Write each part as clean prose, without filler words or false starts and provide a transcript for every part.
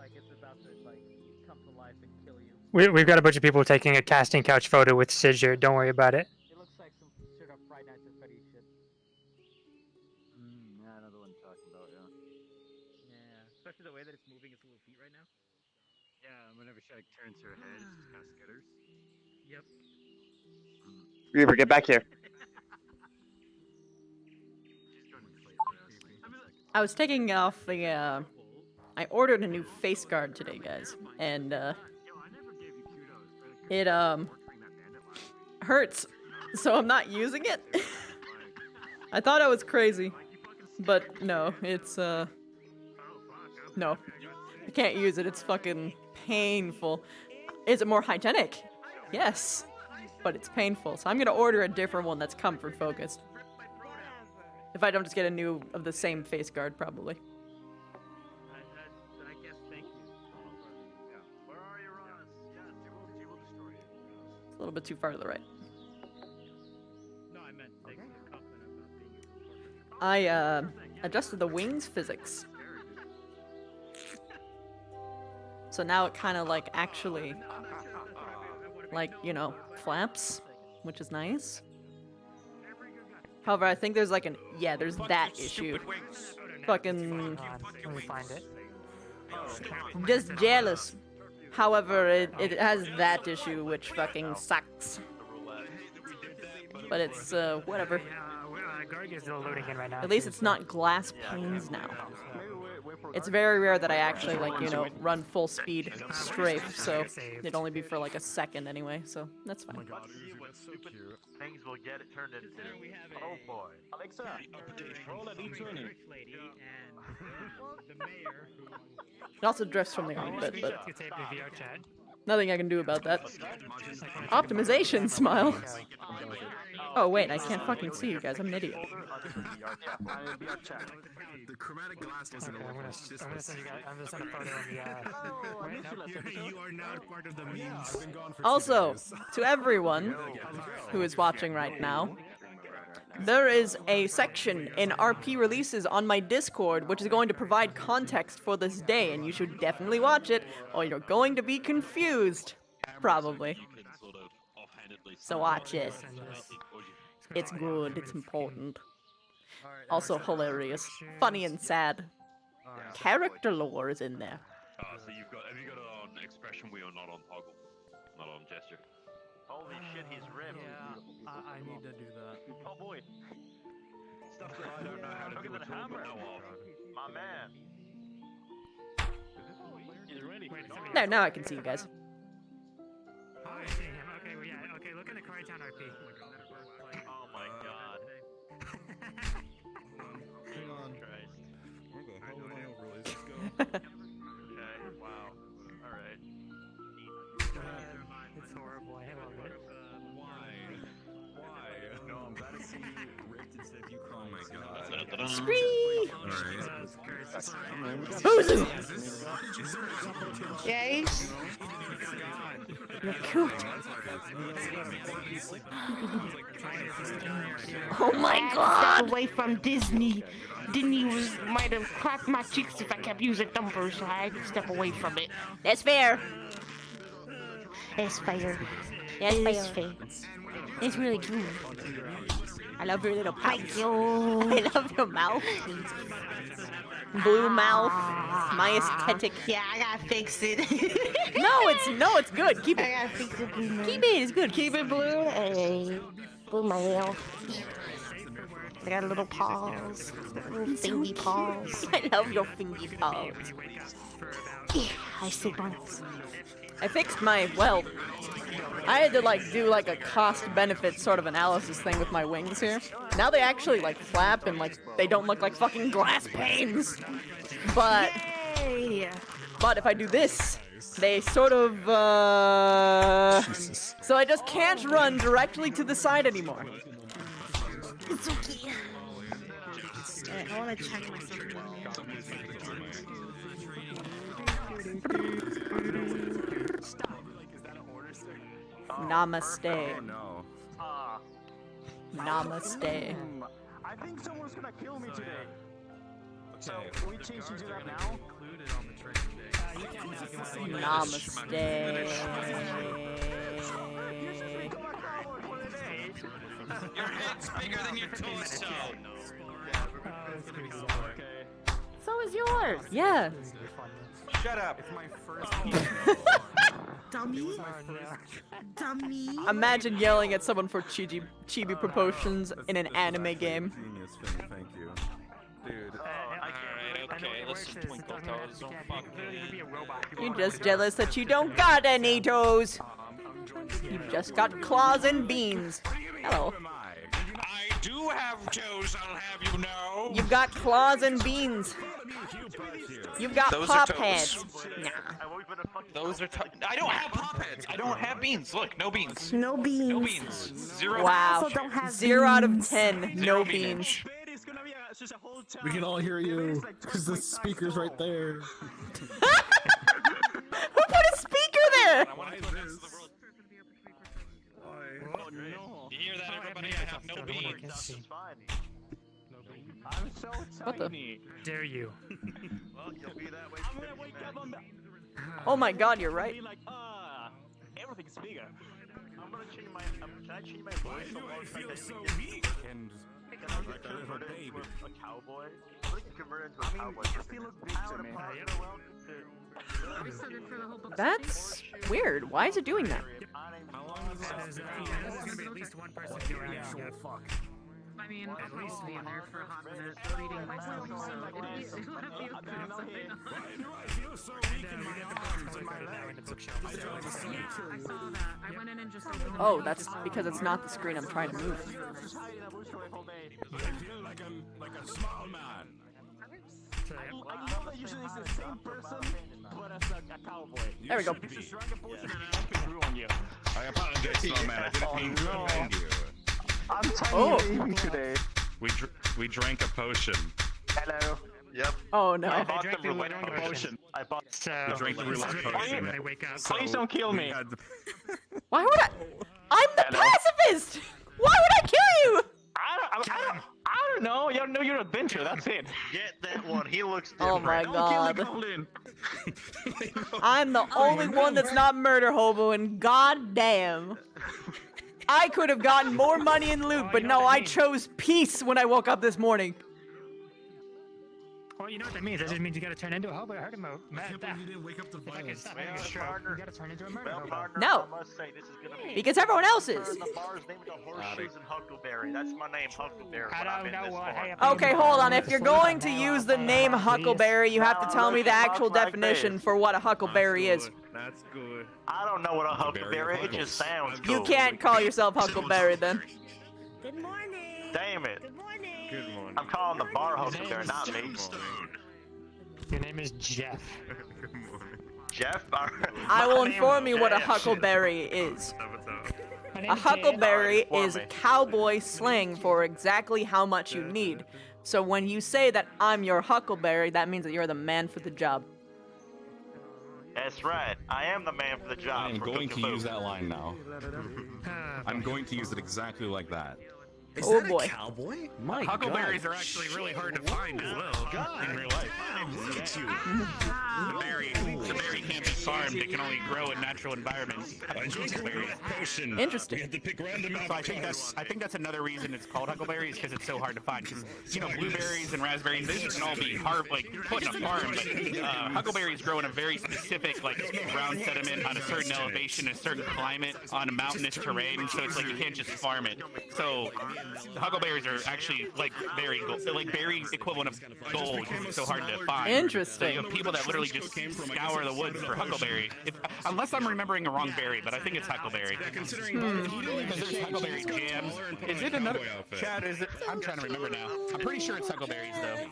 like it's about to like come to life and kill you. We've got a bunch of people taking a casting couch photo with Sid here. Don't worry about it. It looks like some straight up Friday Nights at Freddy's shit. Yeah, another one talking about, yeah. Yeah, especially the way that it's moving its little feet right now. Yeah, whenever she like turns her head, it just kind of skitters. Yep. Reaver, get back here. She's going to sleep. I was taking off the, I ordered a new face guard today, guys, and, Yo, I never gave you kudos for it, torturing that bandit last week. hurts, so I'm not using it. I thought I was crazy, but no, it's, no. I can't use it, it's fucking painful. Is it more hygienic? Yes, but it's painful, so I'm gonna order a different one that's comfort focused. If I don't just get a new of the same face guard, probably. I guess thank you. Yeah. Where are you, Ross? Yeah, she will destroy you. It's a little bit too far to the right. No, I meant thanks for the compliment about being I, adjusted the wings physics. So now it kind of, like, actually, like, you know, flaps, which is nice. However, I think there's, like, yeah, there's that issue. Fucking... Let me find it. just jealous. However, it has that issue, which fucking sucks. But it's, whatever. Garg is still loading in right now. At least it's not glass panes now. It's very rare that I actually, like, you know, run full speed strafe, so it'd only be for like a second anyway, so that's fine. Let's see what stupid things will get it turned into. Oh boy. Alexa, roll a d20. lady and the mayor who It also drifts from the arm a bit, but It's tape the VR chat. nothing I can do about that. Optimization, smile. Oh wait, I can't fucking see you guys, I'm an idiot. The chromatic glass doesn't Okay, I'm gonna send you guys. I'm gonna send a photo of the. You are now part of the memes. I've been gone for Also, to everyone who is watching right now, there is a section in RP releases on my Discord which is going to provide context for this day, and you should definitely watch it, or you're going to be confused. Probably. So watch it. It's good, it's important. Also hilarious. Funny and sad. Character lore is in there. So have you got it on expression wheel, not on toggle, not on gesture? Holy shit, he's ripped. Yeah, I need to do that. Oh boy. Stuff that I don't know how to do at all, but know of. My man. He's ready. There, now I can see you guys. Oh, I see him. Okay, well, yeah. Okay, look in the Cari Town RP. Oh my god. Hang on. Christ. Where the hell would I overlays this go? Okay, wow. Alright. It's horrible. I love it. Why? No, I'm glad to see you ripped instead of you crying. Oh my god. Scree! Alright. Who's it? Yes. You're cute. Oh my god! Step away from Disney. Disney might have cracked my cheeks if I kept using numbers, so I had to step away from it. That's fair. It's fair. That's It's fair. fair. It's really cute. I love your little Thank pouch. you. I love your mouth. Blue mouth. My aesthetic. Yeah, I gotta fix it. No, it's good. Keep I it. gotta fix it, blue mouth. Keep it. It's good. Keep it blue. Hey, blue mouth. I got little paws. Little fingy paws. I love your fingy paws. Yeah, I see once. I fixed my, well, I had to like do like a cost-benefit sort of analysis thing with my wings here. Now they actually like flap and like they don't look like fucking glass panes. But if I do this, they sort of so I just can't run directly to the side anymore. It's okay. I wanna check myself. Namaste. Oh no. Namaste. I think someone's gonna kill me today. So we change to that now. Included on the training day. You can if you want to look at Namaste. Your head's bigger than your torso. So is yours. Yeah. Shut up. It's my first. Dummy? Dummy? Imagine yelling at someone for chibi proportions in an anime game. Genius thing, thank you. Dude. Alright, okay, listen, Twinkle Toes, don't fuck me. You're just jealous that you don't got any toes. You've just got claws and beans. Hello. I do have toes, I'll have you know. You've got claws and beans. You've got Those are pop toes. heads. Nah. Those are I don't have pop heads. I don't have beans. Look, no beans. No beans. No beans. Zero. Wow. also don't have 0 out of beans. 10. No Zero beans. We can all hear you, because the speaker's right there. Who put a speaker there? I want to put this to the world. You hear that, everybody? I have no beans. I'm so What the? Dare you? Well, you'll be that way. I'm gonna wake up on the. Oh my god, you're right. Be like, everything's bigger. I'm gonna change my. Can I change my voice? Why do I feel so weak? And Can I get converted into a cowboy? I think you convert into a cowboy. you look big to me. That's weird. Why is it doing that? How long is There's this? gonna be at least one person doing it. Actual fuck. I mean, At least be in there for a hot minute reading myself, so it'll have you something else. Why do I feel so weak in my arms and my legs? I feel like a son. Yeah, I saw that. I went in and just opened the Oh, menu. that's because it's not the screen I'm trying to move. I feel like I'm like a small man. So, I love that usually it's the same person, but as a cowboy. There we go. should be. Just drank a potion and I grew on you. I apologize, small man. I didn't mean to offend you. I'm tiny Oh. baby today. We drank a potion. Hello. Yep. Oh I no. bought drank the the roulette roulette potion. I bought. so Drink the roulette this is potion. when they wake up. Please don't kill me. Why would I? I'm the Hello. pacifist! Why would I kill you? I don't know. You know you're an adventure. That's it. Get that one. He looks Oh different. my Don't kill the god. goblin. I'm the only one that's not murder hobo, and god damn. I could have gotten more money and loot, but no, I chose peace when I woke up this morning. Well, you know what that means? That just means you gotta turn into a hobo. I heard him. You didn't wake up to If I could violence. stop having a stroke, you gotta turn into a murder Well, hobo. partner, No. I must say this is gonna be. Because everyone else is. The bar's named the Horseshoes and Huckleberry. That's my name, Huckleberry. I when I'm don't in know this what bar. happened. Okay, hold on. If you're going to use the name Huckleberry, you have to tell me the actual definition for what a Huckleberry is. That's good. I don't know what a Huckleberry Huckleberry. It just sounds cool. You can't call yourself Huckleberry then. Good morning. Damn it. Good morning. Good morning. I'm calling the bar Huckleberry, not me. Your name is Jeff. Good morning. Jeff. I will My name inform you what a Jeff. Huckleberry is. What's up? My A name's huckleberry Alright, is inform me. cowboy slang for exactly how much you need. So when you say that I'm your huckleberry, that means that you're the man for the job. That's right. I am the man for the job. I am for going to cooking use food. that line now. I'm going to use it exactly like that. Is Oh that boy. a cowboy? My Huckleberries are actually really hard to find as well in real life. Look at you. The berry can't be farmed. It can only grow in natural environments. Potion. Interesting. We have to pick random So I think that's another reason it's called huckleberries because it's so hard to find. Because blueberries and raspberries, these can all be put in a farm, but huckleberries grow in a very specific ground sediment on a certain elevation, a certain climate, on a mountainous terrain. So it's you can't just farm it. So the huckleberries are actually berry equivalent of gold. It's so hard to find. Interesting. So you have people that literally just scour the woods for huckleberry. Unless I'm remembering a wrong berry, but I think it's huckleberry. Considering Because there's huckleberry jams. Is it another? Chad, is it? I'm trying to remember now. I'm pretty sure it's huckleberries though.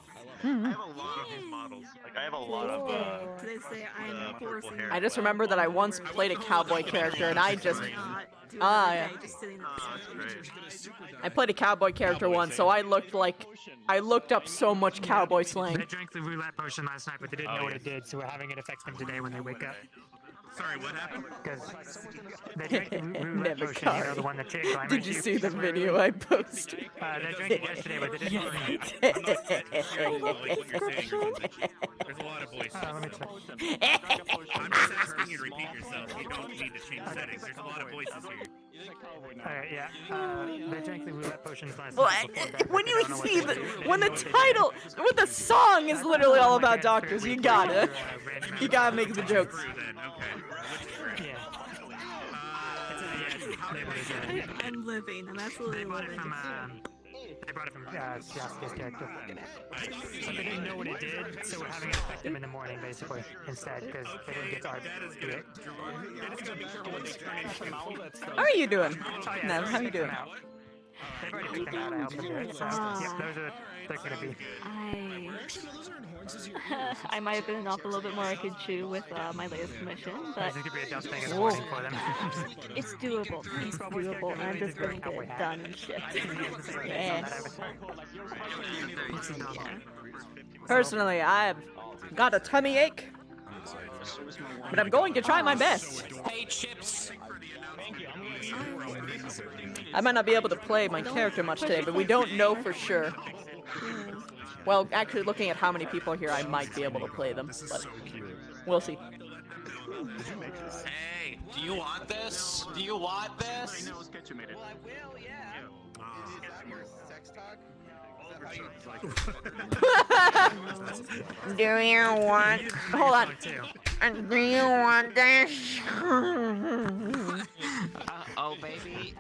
I have a lot of models. I have a lot of. They say I'm purple hair. I just remember that I once played a cowboy character, and I just yeah. I played a cowboy character once, so I looked up so much cowboy slang. They drank the roulette potion last night, but they didn't know what it did, so we're having it affect them today when they wake up. Sorry, what happened? Because they drank the roulette Never potion, you know, Cari. the one that changed climate. Did you see the video I posted? They drank it yesterday, but they didn't. I'm not seriously, like what you're saying or something. There's a lot of voices. Let me check. I'm just asking you to repeat yourself. You don't need to change settings. There's a lot of voices here. Alright, yeah. They drank the roulette potions last Well, night before bed, when but you they don't know what see they the do. They when the didn't know what they title, when the song is literally all about doctors, you gotta make the jokes. Yeah. I'm living. I'm absolutely living. They brought it from Yasuke's character. So they didn't know what it did, so we're having it affect them in the morning, basically, instead, because they didn't get to art. How are you doing? Oh, yeah, Nev, how are you doing? They've already picked them out, I helped them do it, so, yep, those are, they're gonna be. I might have bitten off a little bit more I could chew with my latest commission, but This is gonna be a dumb thing in the morning for them. it's doable. It's doable, and I'm just gonna get it done and shipped. Yeah. Personally, I've got a tummy ache, but I'm going to try my best. Hey, Chips. I might not be able to play my character much today, but we don't know for sure. Well, actually, looking at how many people are here, I might be able to play them, but we'll see. Hey, do you want this? Do you want this? Do you want? Hold on. Do you want this? Oh, baby,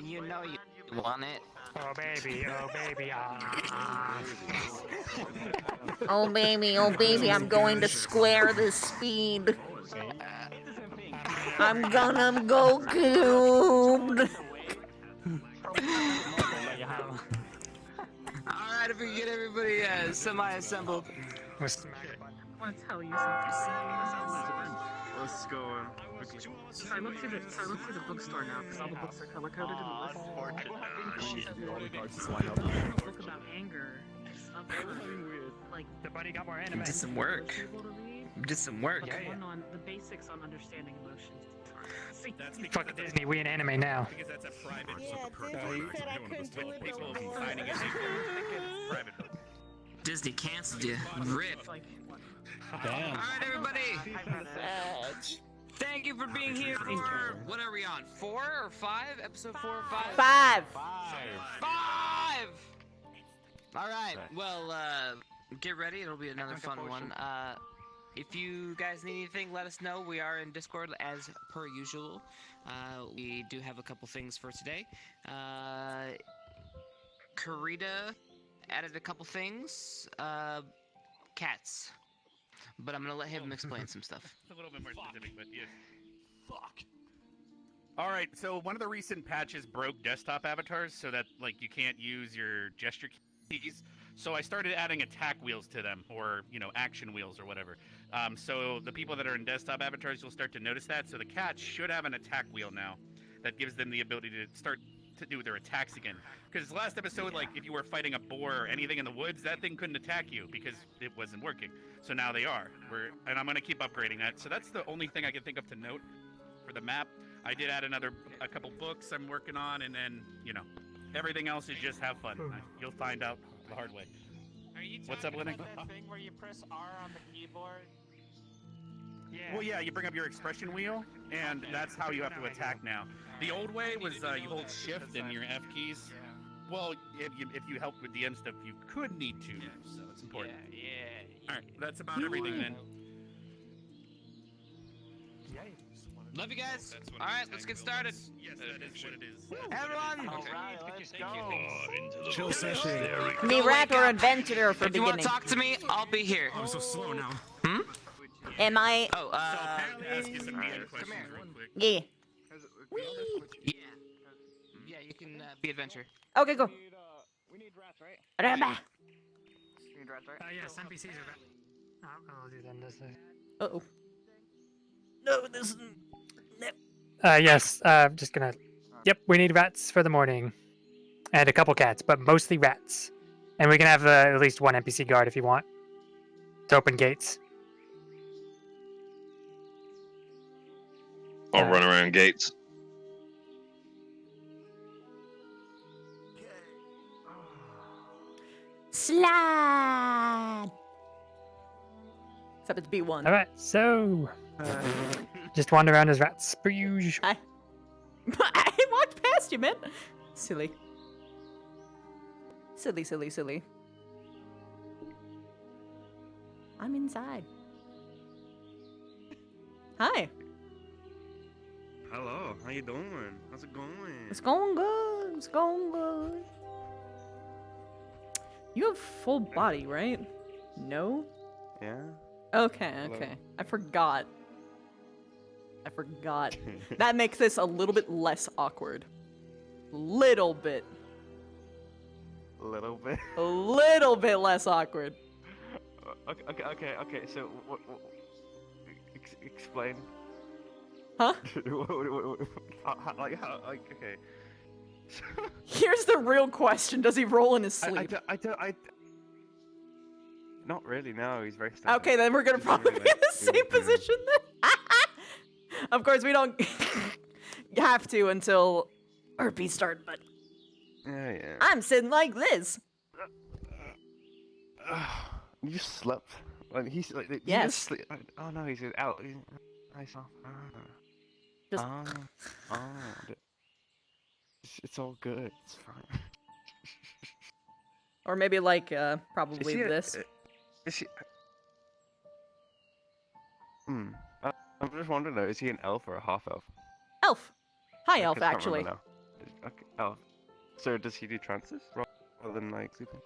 you know you want it. Oh baby, ah. Oh baby, I'm going to square the speed. I'm gonna go cubed. Alright, if we can get everybody semi-assembled. I want to tell you something. Let's go. So I looked through the bookstore now because all the books are color coded in the list. The book about anger is up for, like, The buddy got more anime. Did some work. Did some work. But the one on the basics on understanding emotions. See, Fucking Disney, we in anime now. Because that's a private with people signing it. Private book. Disney canceled you. Rip. Damn. Alright, everybody. Thank you for being here for, what are we on? 4 or 5? Episode 4 or 5? 5. 5! Alright, well, get ready. It'll be another fun one. If you guys need anything, let us know. We are in Discord as per usual. We do have a couple things for today. Karita added a couple things. Cats. But I'm gonna let him explain some stuff. It's a little bit more specific, but yeah. Fuck. All right, so one of the recent patches broke desktop avatars so that like you can't use your gesture keys. So I started adding attack wheels to them, or action wheels or whatever. So the people that are in desktop avatars, you'll start to notice that. So the cats should have an attack wheel now that gives them the ability to start to do their attacks again. Because last episode, like if you were fighting a boar or anything in the woods, that thing couldn't attack you because it wasn't working. So now they are. And I'm gonna keep upgrading that. So that's the only thing I can think of to note for the map. I did add a couple books I'm working on, and then everything else is just have fun. You'll find out the hard way. What's up, Lenny? That thing where you press R on the keyboard. Yeah. Well, yeah, you bring up your expression wheel, and that's how you have to attack now. The old way was you hold shift and your F keys. Well, if you helped with DM stuff, you could need to, so it's important. Yeah. All right, that's about everything then. Love you guys. All right, let's get started. Yes, that is what it is. Everyone. All right, let's go. Chill session. Me rat or adventurer for If you want beginning. to talk to me, I'll be here. I'm so slow now. Am I? Oh, Ask you some DM questions real quick. Yeah. yeah. Yeah, you can be adventure. Okay, go. We need rats, right? Rama. We need rats, right? Yes, NPCs are rats. I'll do them this way. Uh-oh. No, this isn't... Yes, just gonna... Yep, we need rats for the morning. And a couple cats, but mostly rats. And we can have at least one NPC guard if you want. To open gates. I'll run around gates. Slide. Except it's B1. All right, so just wander around as rats per usual. I walked past you, man. Silly. Silly, silly, silly. I'm inside. Hi. Hello, how you doing? How's it going? It's going good. It's going good. You have full body, right? No? Yeah. Okay, Hello. okay. I forgot. That makes this a little bit less awkward. Little bit. A little bit. A little bit less awkward. Okay. So, what explain. Huh? Okay. Here's the real question: does he roll in his sleep? I not really. No, he's very. Standard. Okay, then we're gonna He's probably really, be in the really same position then. Of course, we don't have to until RP start, but Yeah. I'm sitting like this. You slept. Like, he's like. You Yes. just sleep. Oh no, he's out. I saw. Just. It's all good. It's fine. Or maybe like probably this. Is he? I'm just wondering though. Is he an elf or a half elf? Elf. Hi, I elf. can't Actually. remember now. Okay, elf. So does he do trances rather than like sleeping?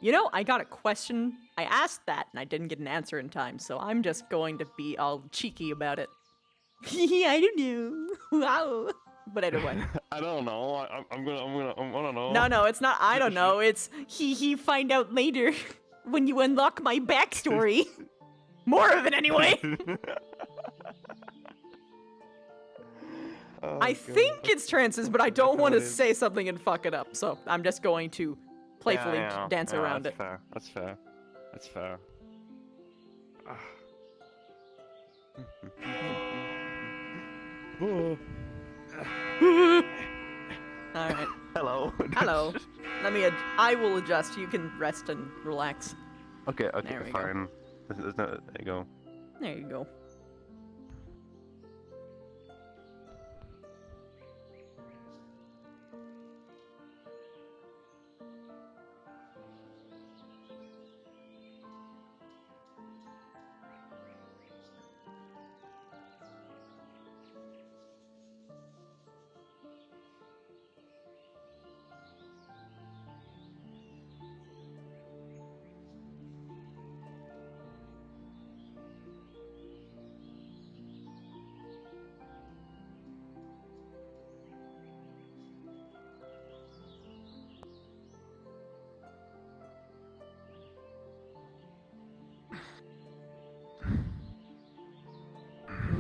You know, I got a question. I asked that and I didn't get an answer in time, so I'm just going to be all cheeky about it. I don't know. Wow. But anyway. I don't know. I don't know. No, it's not. I don't know. It's he. Find out later when you unlock my backstory. More of it anyway. I think it's trances, but I don't want to say something and fuck it up. So I'm just going to playfully dance around it. That's fair. That's fair. All right. Hello. Hello. I will adjust. You can rest and relax. Okay, There we fine. There's no, there you go. There you go.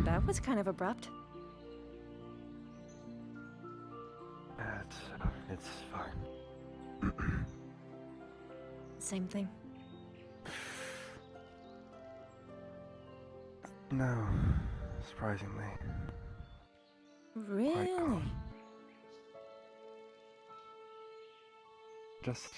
That was kind of abrupt. It's fine. Same thing. No, surprisingly. Really? Quite calm. Just.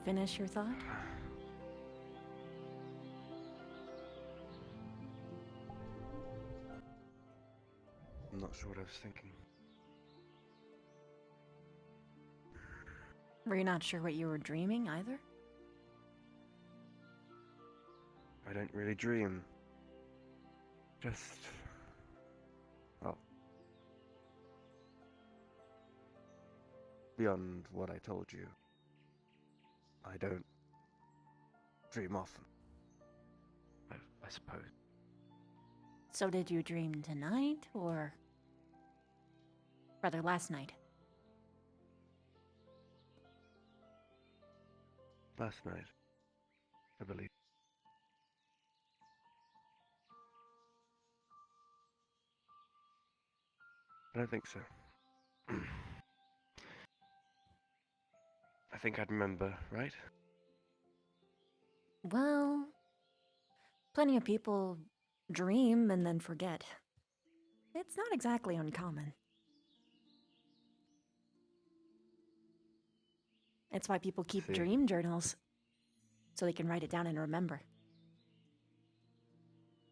Finish your thought? I'm not sure what I was thinking. Were you not sure what you were dreaming either? I don't really dream. Just. Well. Beyond what I told you. I don't dream often. I suppose. So did you dream tonight, or rather last night? Last night, I believe. I don't think so. I think I'd remember, right? Well, plenty of people dream and then forget. It's not exactly uncommon. It's why people keep See. dream journals, so they can write it down and remember.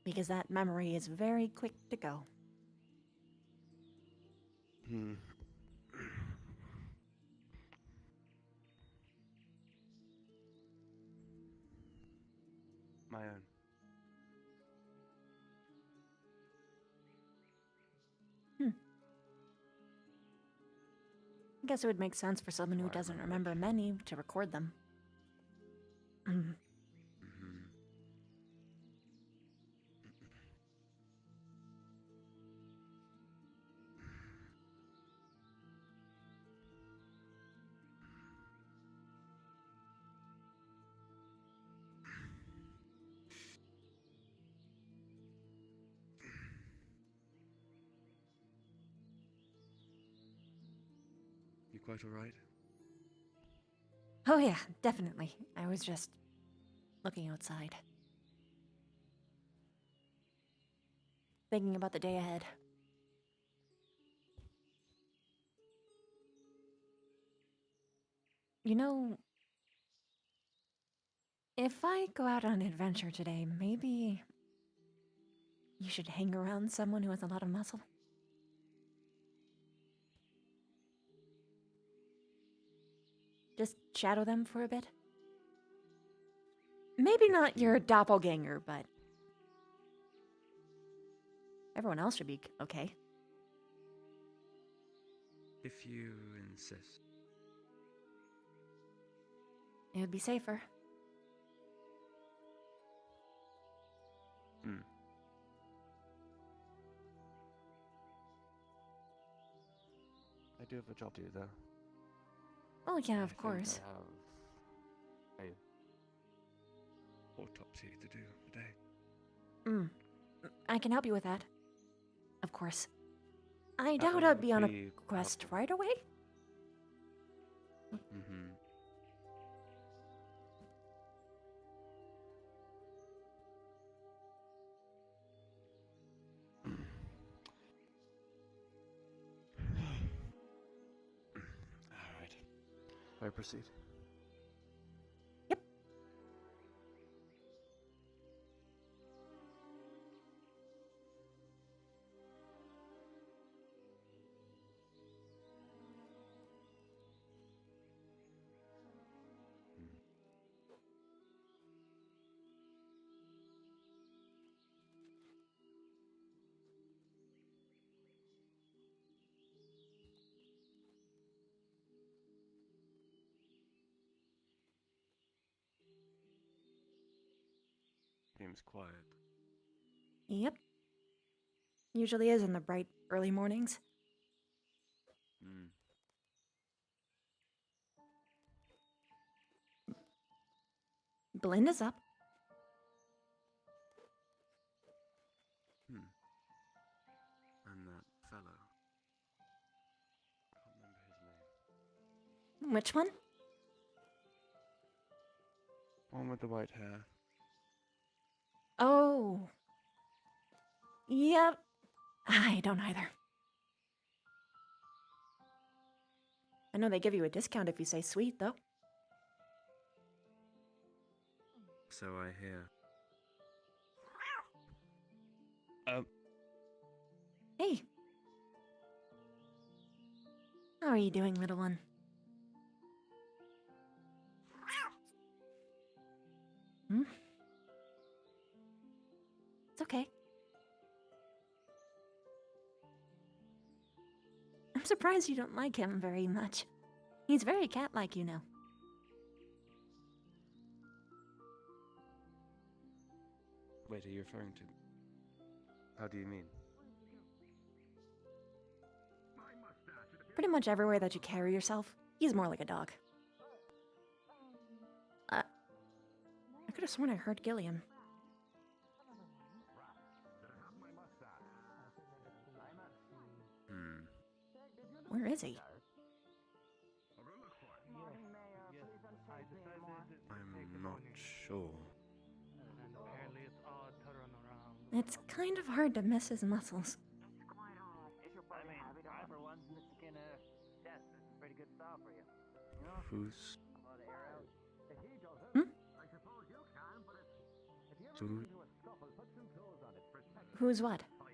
Because that memory is very quick to go. Hmm. My own. I guess it would make sense for someone who doesn't remember many to record them. Mm. You quite alright? Oh yeah, definitely. I was just looking outside. Thinking about the day ahead. You know, if I go out on an adventure today, maybe you should hang around someone who has a lot of muscle. Just shadow them for a bit. Maybe not your doppelganger, but everyone else should be okay. If you insist. It would be safer. Hmm. I do have a job to do, though. Oh yeah, I of think course. I have a autopsy to do today. I can help you with that. Of course. I That doubt would I'd be on a be quest helpful. right away. Mm-hmm. Alright. I proceed. Seems quiet. Yep. Usually is in the bright early mornings. Hmm. Belinda's up. Hmm. And that fellow. I can't remember his name. Which one? One with the white hair. Oh. Yep. I don't either. I know they give you a discount if you say sweet, though. So I hear. Hey. How are you doing, little one? Hmm? It's okay. I'm surprised you don't like him very much. He's very cat-like, you know. Wait, are you referring to? How do you mean? Pretty much everywhere that you carry yourself, he's more like a dog. I could have sworn I heard Gilliam. Hmm. Where is he? I'm not sure. And apparently it's odd to run around. It's kind of hard to miss his muscles. I for one, can test. This is pretty good style for you. You know? Who's If he does it, Hmm? I suppose you can, but if you ever who? get into a scuffle, put some clothes on it. Protect Who's what? Well,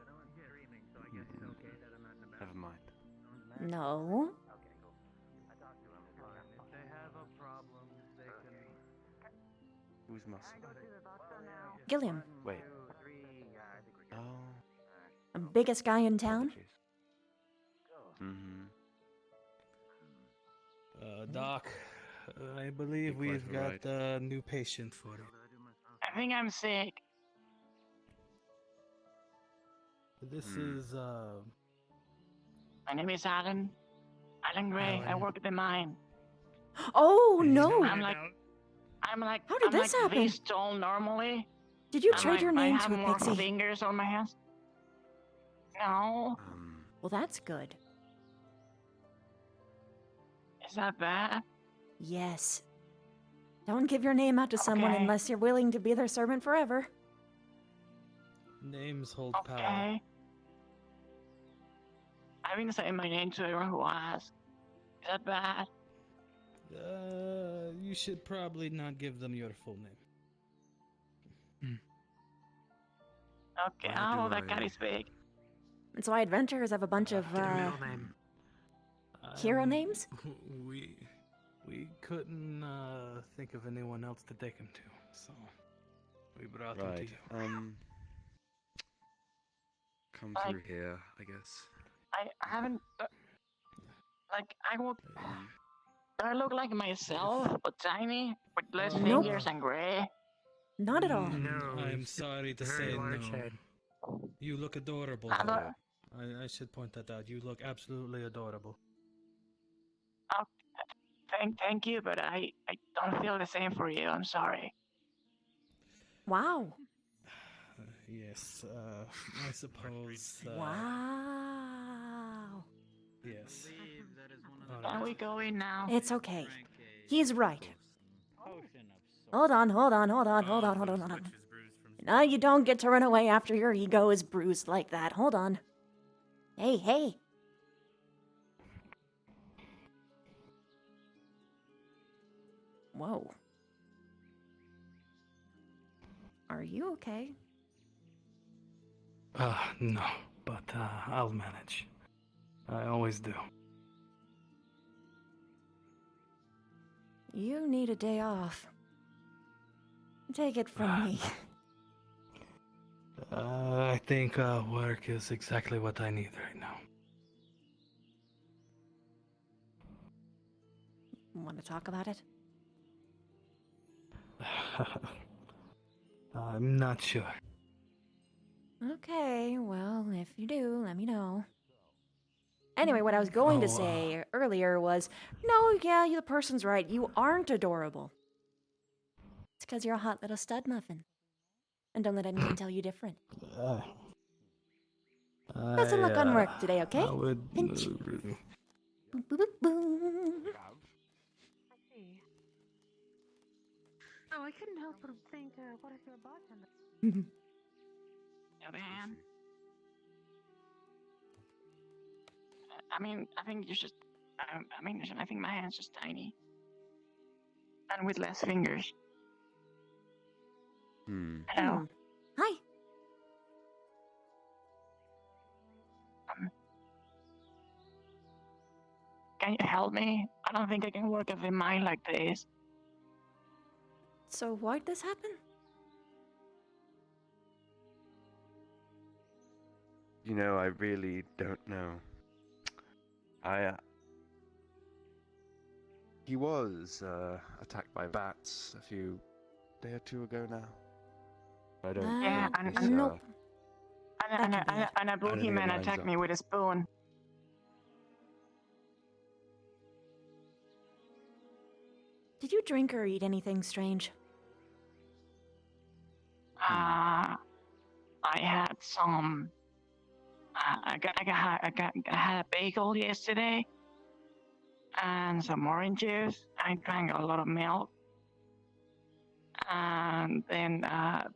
no one's screaming, so I guess it's okay that I'm not in the Never mind. No. Okay, cool. I talked to him. If they have a problem, they can. Who's muscle? Gilliam. Wait. 2, 3, yeah, I think we're good. Oh. Biggest guy in town? Mm-hmm. Doc, I believe You're we've quite got a new patient for you. I think I'm sick. This is, My name is Alan. Alan Gray. I work at the mine. Oh no! I'm like How did I'm this like happen? this tall normally. Did you I'm trade like, your name I have to a more pixie? fingers on my hands. No. Well, that's good. Is that bad? Yes. Don't give your name out to someone Okay. unless you're willing to be their servant forever. names hold power. Okay. I've been saying my name to everyone who asks. Is that bad? You should probably not give them your full name. Okay, Why oh, do that I- cat is big. That's why adventurers have a bunch of hero names. We couldn't think of anyone else to take him to, so we brought him to Right. you. Come Like- through here, I guess. I haven't. Like, I look. Do I look like myself, but tiny, with less Nope. fingers and gray? Not at all. I'm sorry to say no. You look adorable. I though. don't- I should point that out. You look absolutely adorable. Thank you, but I don't feel the same for you. I'm sorry. Wow. Yes, I suppose. Wow. Yes. Can we go in now? It's okay. He's right. Hold on, hold on, hold on, hold on, hold on, hold on. Now you don't get to run away after your ego is bruised like that. Hold on. Hey, hey. Whoa. Are you okay? No, but I'll manage. I always do. You need a day off. Take it from me. I think work is exactly what I need right now. Want to talk about it? I'm not sure. Okay, well, if you do, let me know. Anyway, what I was going to Oh, say earlier was, no, yeah, the person's right. You aren't adorable. It's because you're a hot little stud muffin. And don't let anyone tell you different. Doesn't look on work today, okay? I would. Pinch. Boom, boom, boom, boom. I see. Oh, I couldn't help but think, what if you're a bartender? Yeah, man. I mean, I think you should. I think my hand's just tiny, and with less fingers. Hello. Hi. Can you help me? I don't think I can work at the mine like this. So why'd this happen? You know, I really don't know. He was attacked by bats a day or two ago now. I don't. Yeah, think and it's, nope. And a think it boogeyman lines attacked up. me with a spoon. Did you drink or eat anything strange? I had some I had a bagel yesterday and some orange juice. I drank a lot of milk. And then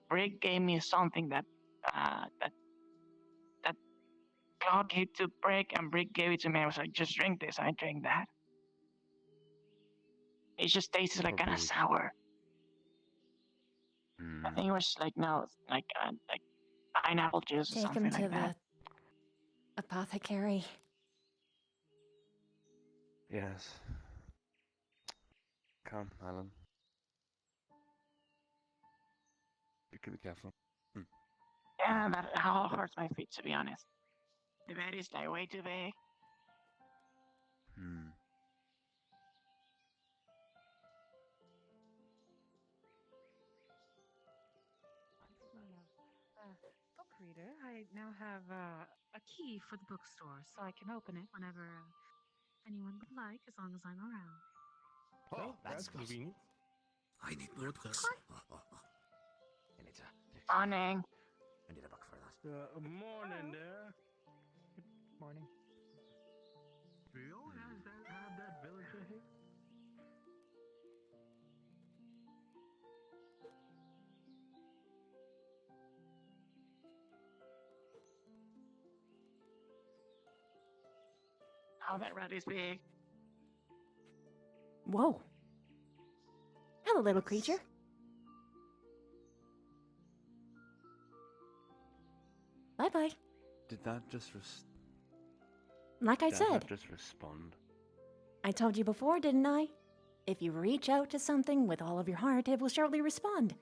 Brick gave me something that Claude gave to Brick, and Brick gave it to me. I was like, just drink this. I drank that. It just tasted like kind of sour. I think it was like like pineapple juice or Take something him to like that. the apothecary. Yes. Come, Alan. You can be careful. Yeah, that all hurts my feet, to be honest. The bed is like way too big. Book reader, I now have a key for the bookstore, so I can open it whenever anyone would like, as long as I'm around. Oh, that's convenient. I need more books. Morning. I need a book for that. Morning there. Good morning. Do you have that villager here? Oh, that rat is big. Whoa. Hello, little creature. Bye-bye. Did that just Like I Did said, that just respond? I told you before, didn't I? If you reach out to something with all of your heart, it will surely respond.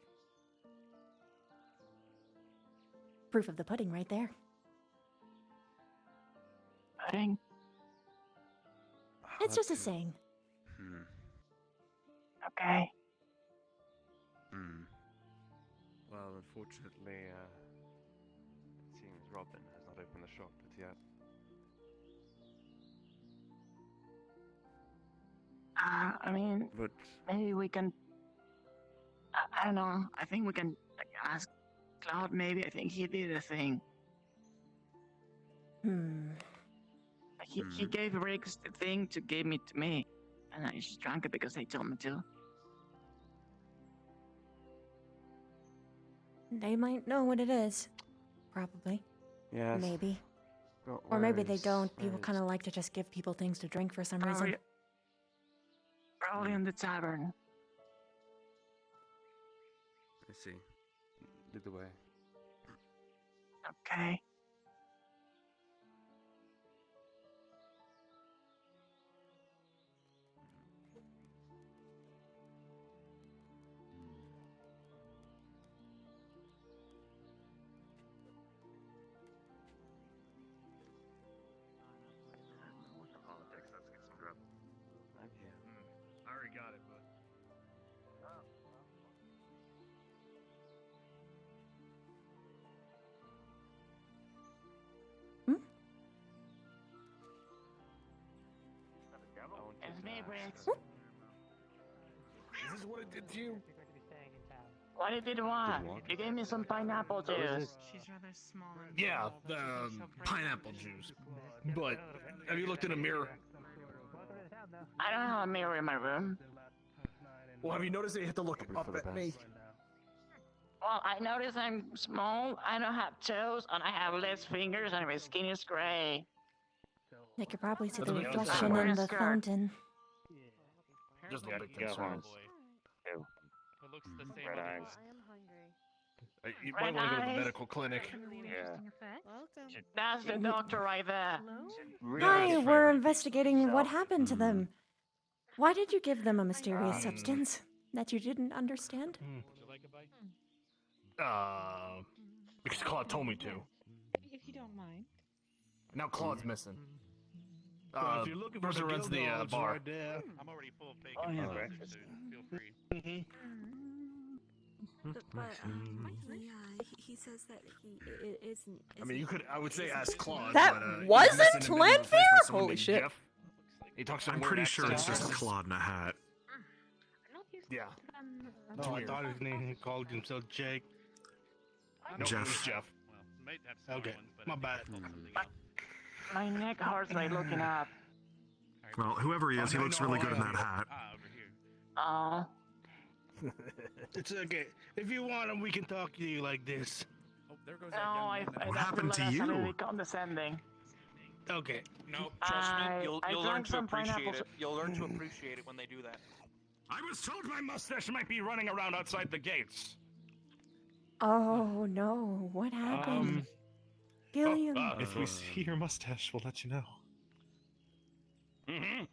Proof of the pudding right there. Pudding? It's just a saying. Okay. Well, unfortunately, it seems Robin has not opened the shop as yet. I mean, But maybe we can. I don't know. I think we can ask Cloud. Maybe I think he did a thing. He gave Riggs the thing to give me to me, and I just drank it because they told me to. They might know what it is. Probably. Yes. Maybe. But Or maybe where they is- don't. where People is- kind of like to just give people things to drink for some reason. Probably in the tavern. I see. Lead the way. Okay. Politics, let's get some grub. I'm here. I already got it, but. It's me, Riggs. Is this what it did to you? What did you want? You gave me some pineapple juice. She's rather small and Yeah, pineapple juice. But have you looked in a mirror? I don't have a mirror in my room. Well, have you noticed that you have to look up at me? Well, I notice I'm small, I don't have toes, and I have less fingers, and my skin is gray. They could probably see But the the mirror's reflection not- in the fountain. Just a little bit concerned. Ew. It looks the same. Red on eyes. the- You might want to go to the eyes. medical clinic. Yeah. That's the doctor right there. Hi, we're investigating what happened to them. Why did you give them a mysterious substance that you didn't understand? Because Claude told me to. If you don't mind. Now Claude's missing. So if you're looking for person the runs the Gilgalls bar. right there. I'm already full of bacon. Oh, yeah. so feel free. But he says that he isn't. I mean, you could. I would say ask Claude. That but, he's wasn't missing and been replaced by Lanfear? someone Holy named shit. Jeff. He talks some I'm weird pretty sure it's accent. just Claude in a hat. Yeah. No, I thought his name he called himself Jake. No, Jeff. it was Jeff. Might have small Okay, ones, but my I think bad. that's something else. My neck hurts like looking up. Well, whoever he is, he looks really good in that hat. Over here. Oh. It's okay. If you want him, we can talk to you like this. Oh, there goes No, I happened to that's you? really condescending. Okay. No, trust me, you'll I learn drank to some appreciate pineapples. it. You'll learn to appreciate it when they do that. I was told my mustache might be running around outside the gates. Oh no, what happened? Gilliam. If we see your mustache, we'll let you know. Mm-hmm.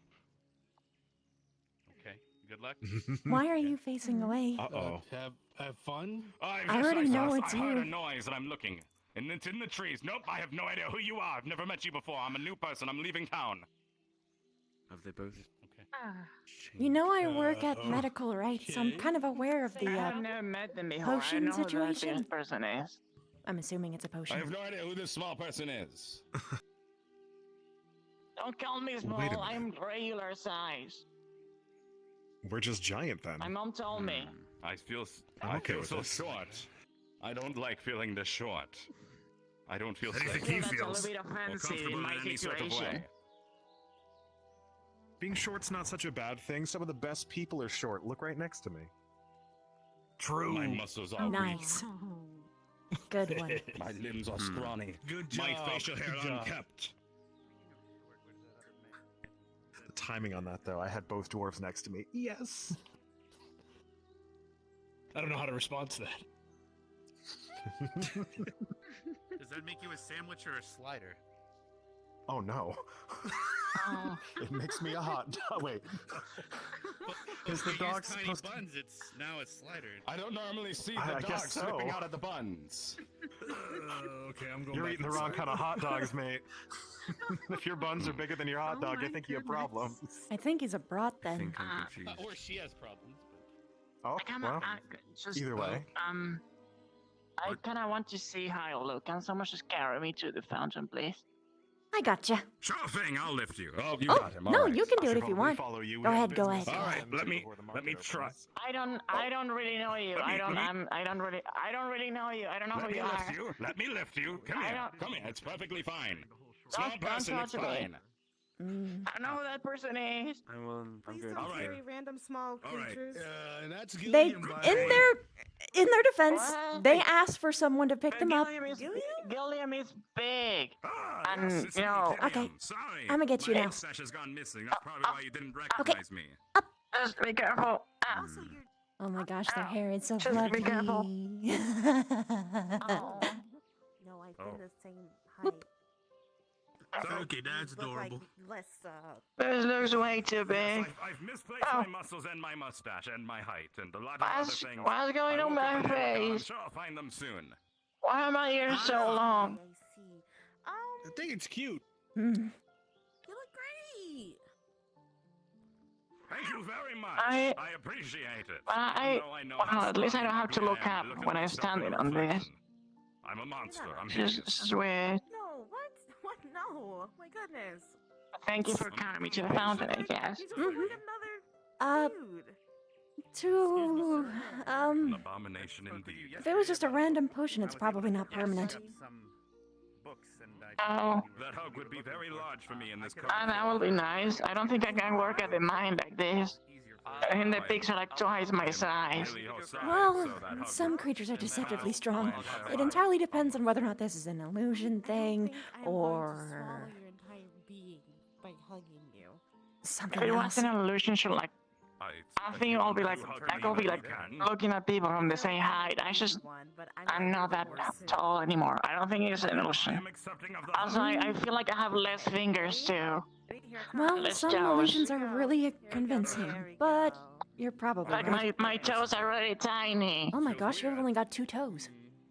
Okay, good luck. Why are you facing away? Uh-oh. Have fun? I already know it's I heard a you. noise and I'm looking. And it's in the trees. Nope, I have no idea who you are. I've never met you before. I'm a new person. I'm leaving town. Have they both? You know I work at medical, right? So I'm kind of aware of the I've never met them before. I potion know who that situation. person is. I'm assuming it's a I potion. have no idea who this small person is. Don't call me Wait a small. minute. I'm regular size. We're just giant then. My mom told me. I feel I'm okay feel with so this. short. I don't like feeling this short. I don't feel How do you safe. think he That's a feels? little bit or offensive comfortable in my in any sort of situation. way. Being short's not such a bad thing. Some of the best people are short. Look right next to me. True. My muscles are Nice. Good one. weak. My limbs are scrawny. Good job. My facial hair Good job. unkept. The timing on that, though, I had both dwarves next to me. Yes. I don't know how to respond to that. Does that make you a sandwich or a slider? Oh no. Oh. It makes me a hot dog. Wait. Is the If you dog use tiny supposed to... buns, it's now a slider. I don't normally see I the dog guess so. slipping out of the buns. Okay, I'm going You're back eating the wrong inside. kind of hot dogs, mate. If your buns are bigger than your hot dog, I think you have problems. I think he's a brat then. Or she has problems. Oh, well, Just, either way. I kind of want to see how I look. Can someone just carry me to the fountain, please? I gotcha. Sure thing, I'll lift you. Oh, you Oh, got him. no, all right. you can do I it should if you probably want. follow you. Go We have ahead, go business. ahead. All right, let me try. I don't really know you. I don't really know you. I don't know Let who me you lift are. you. Let me lift you. Come I here. don't- Come here. It's perfectly fine. Small Don't person, it's touch me. fine. I don't know who that person is. I'm good. All right. Random small creatures. That's They Gilliam, by in the way. their defense, What? they asked for someone to pick them up. Gilliam is big. Ah, And, yes, it's you me, know- Gilliam. Okay, Sorry. I'ma get you My now. mustache has gone missing. That's probably why you didn't recognize me. Just be careful. Oh my gosh, their hair is so Just be careful. fluffy. Oh. No, I've Oh. been the same height. Okay, that's Look like adorable. less, This looks way too big. I've misplaced Oh. my muscles and my mustache and my height and a lot of other things. What's going I on woke my up and I'm face? sure I'll find them soon. Why am I here so long? I see. I think it's cute. Hmm. You look great. Thank you very much. I- appreciate it. I- Even though I know well, how at least I don't have to strong look I am, up look at when I'm myself in standing the on this. reflection. I'm a monster. I'm This hideous. is weird. No, what? What? No. My goodness. Thank you for carrying me to the fountain, I guess. You just look like Uh, another dude. to An abomination indeed. if it was just a random potion, it's probably not permanent. Oh, That hug would be very large for me in this that will be nice. I don't think I can work at the mine like this. And the pigs are like twice my size. Well, some creatures are deceptively strong. It entirely depends on whether or not this is an illusion thing or Swallow your entire being by hugging you. something If it else. was an illusion, should like. I think I'll be like, I'll be like looking at people from the same height. I'm not that tall anymore. I don't think it's an illusion. Also, I feel like I have less fingers too. Well, Let's some toes. illusions are really convincing, but you're probably Like right. my toes are really tiny. Oh my gosh, you've only got 2 toes.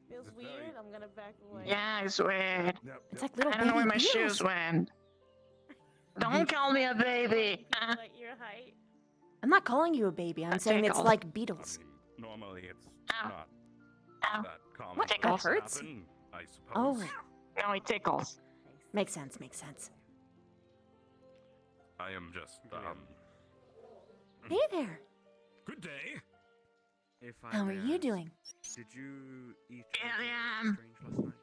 Feels weird. I'm gonna back away. Yeah, it's weird. It's like little I don't know where baby my beetles. shoes went. Don't call me a baby. Like your height. I'm not calling you a baby. I'm saying it's tickles. like beetles. Normally, it's Ow. not Ow. that common. What? That Tickles. hurts? Happen, I suppose. Oh, No, it tickles. makes sense. Makes sense. I am just, Hey there. Good day. If I How are may you ask, doing? Did you eat Here I anything am. strange last night?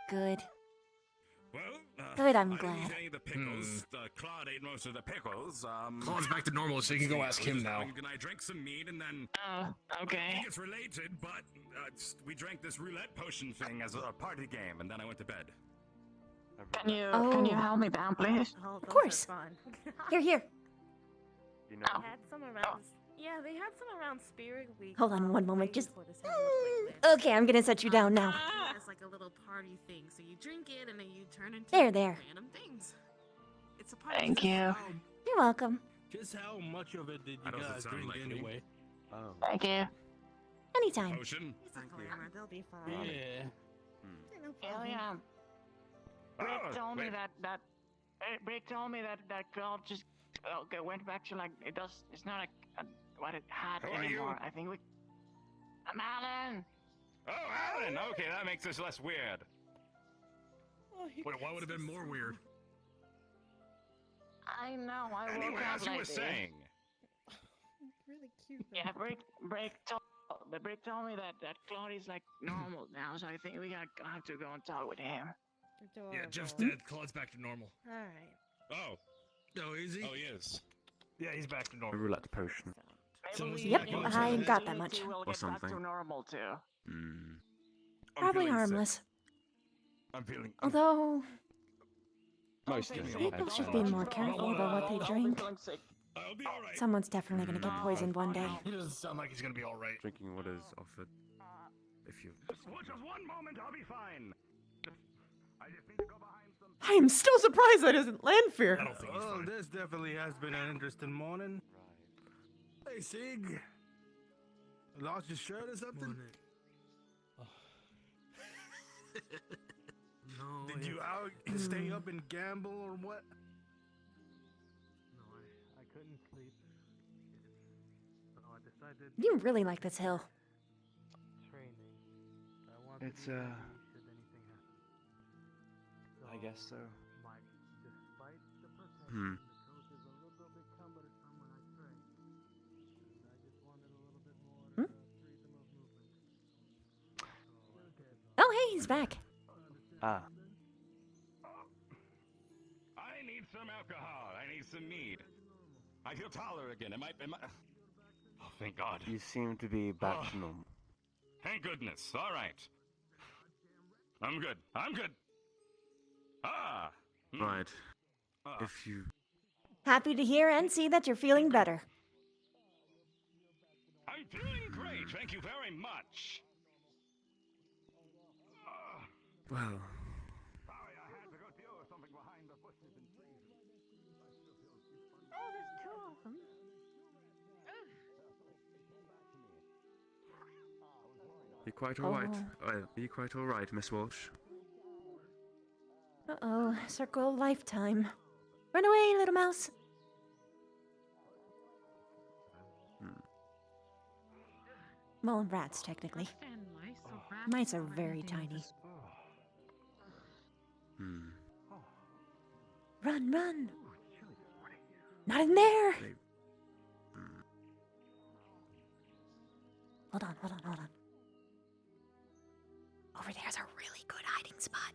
Good. Well, Good, I'm I didn't glad. eat any of the pickles. Claude ate most of the pickles. Claude's back to normal, so you can go ask him now. Can I drink some mead and then? I Okay. think it's related, but we drank this roulette potion thing as a party game, and then I went to bed. Can you Oh. help me down, please? Oh, Of course. Here, here. You They had some around. Yeah, they had some around Spirit Week. Hold on one moment, way just. before this had looked like this. Okay, I'm gonna set you down now. It's like a little party thing, so you drink it and then you turn into There. random things. It's a party. Thank you. You're welcome. Just how much of it did you That doesn't guys sound drink like me. anyway? Oh. Thank you. Anytime. Potion. It's a glamour. They'll be fine. Yeah. No Yeah, problem. yeah. Brick Oh, told me wait. Brick told me that Claude just went back to like it's not what it had Who are you? anymore. I think I'm Alan. Oh, Alan. Okay, that makes this less weird. Wait, why would it have been more weird? I know. I woke Anyway, up as you like were this. saying. Really cute. Yeah, Brick told me that Claude is like normal now, so I think we have to go and talk with him. Yeah, Jeff's dead. Claude's back to normal. Alright. Oh. Oh, is he? Oh, he is. Yeah, he's back to A normal. roulette potion. Yep, I ain't got that much. We'll Or get back something. to normal too. Hmm. Probably harmless. I'm feeling. Although, Most people should be more careful about what they drink. I'll be all right. Someone's definitely gonna get poisoned one day. He doesn't sound like he's gonna be all right. Drinking what is offered. If you. Just one moment, I'll be fine. I just need to go behind some. I am still surprised that isn't Landfear. I don't think he's Well, fine. this definitely has been an interesting morning. Hey, Sig. Lost your shirt or something? No. Did you out stay up and gamble or what? No, I couldn't sleep. So I decided You really like this hill. training. I want It's, to be ready should anything happen. So, I guess so. despite the protection, Hmm. the coast is a little bit cumbersome when I train. And I just wanted a little bit more freedom of movement. Oh, hey, he's back. Ah. I need some alcohol. I need some mead. I feel taller again. Am I? Oh, thank God. You seem to be back to normal. Thank goodness. All right. I'm good. I'm good. Ah. Right. Ah. If you. Happy to hear and see that you're feeling better. I'm feeling great. Thank you very much. Well. Sorry, I had to go deal with something behind the bushes and trees. Oh, there's two of them. You're quite alright. You're quite alright, Miss Walsh. Uh-oh, circle of lifetime. Run away, little mouse. Well, rats, technically. Mice are very tiny. Hmm. Run, run! Not in there! Hold on, hold on, hold on. Over there's a really good hiding spot.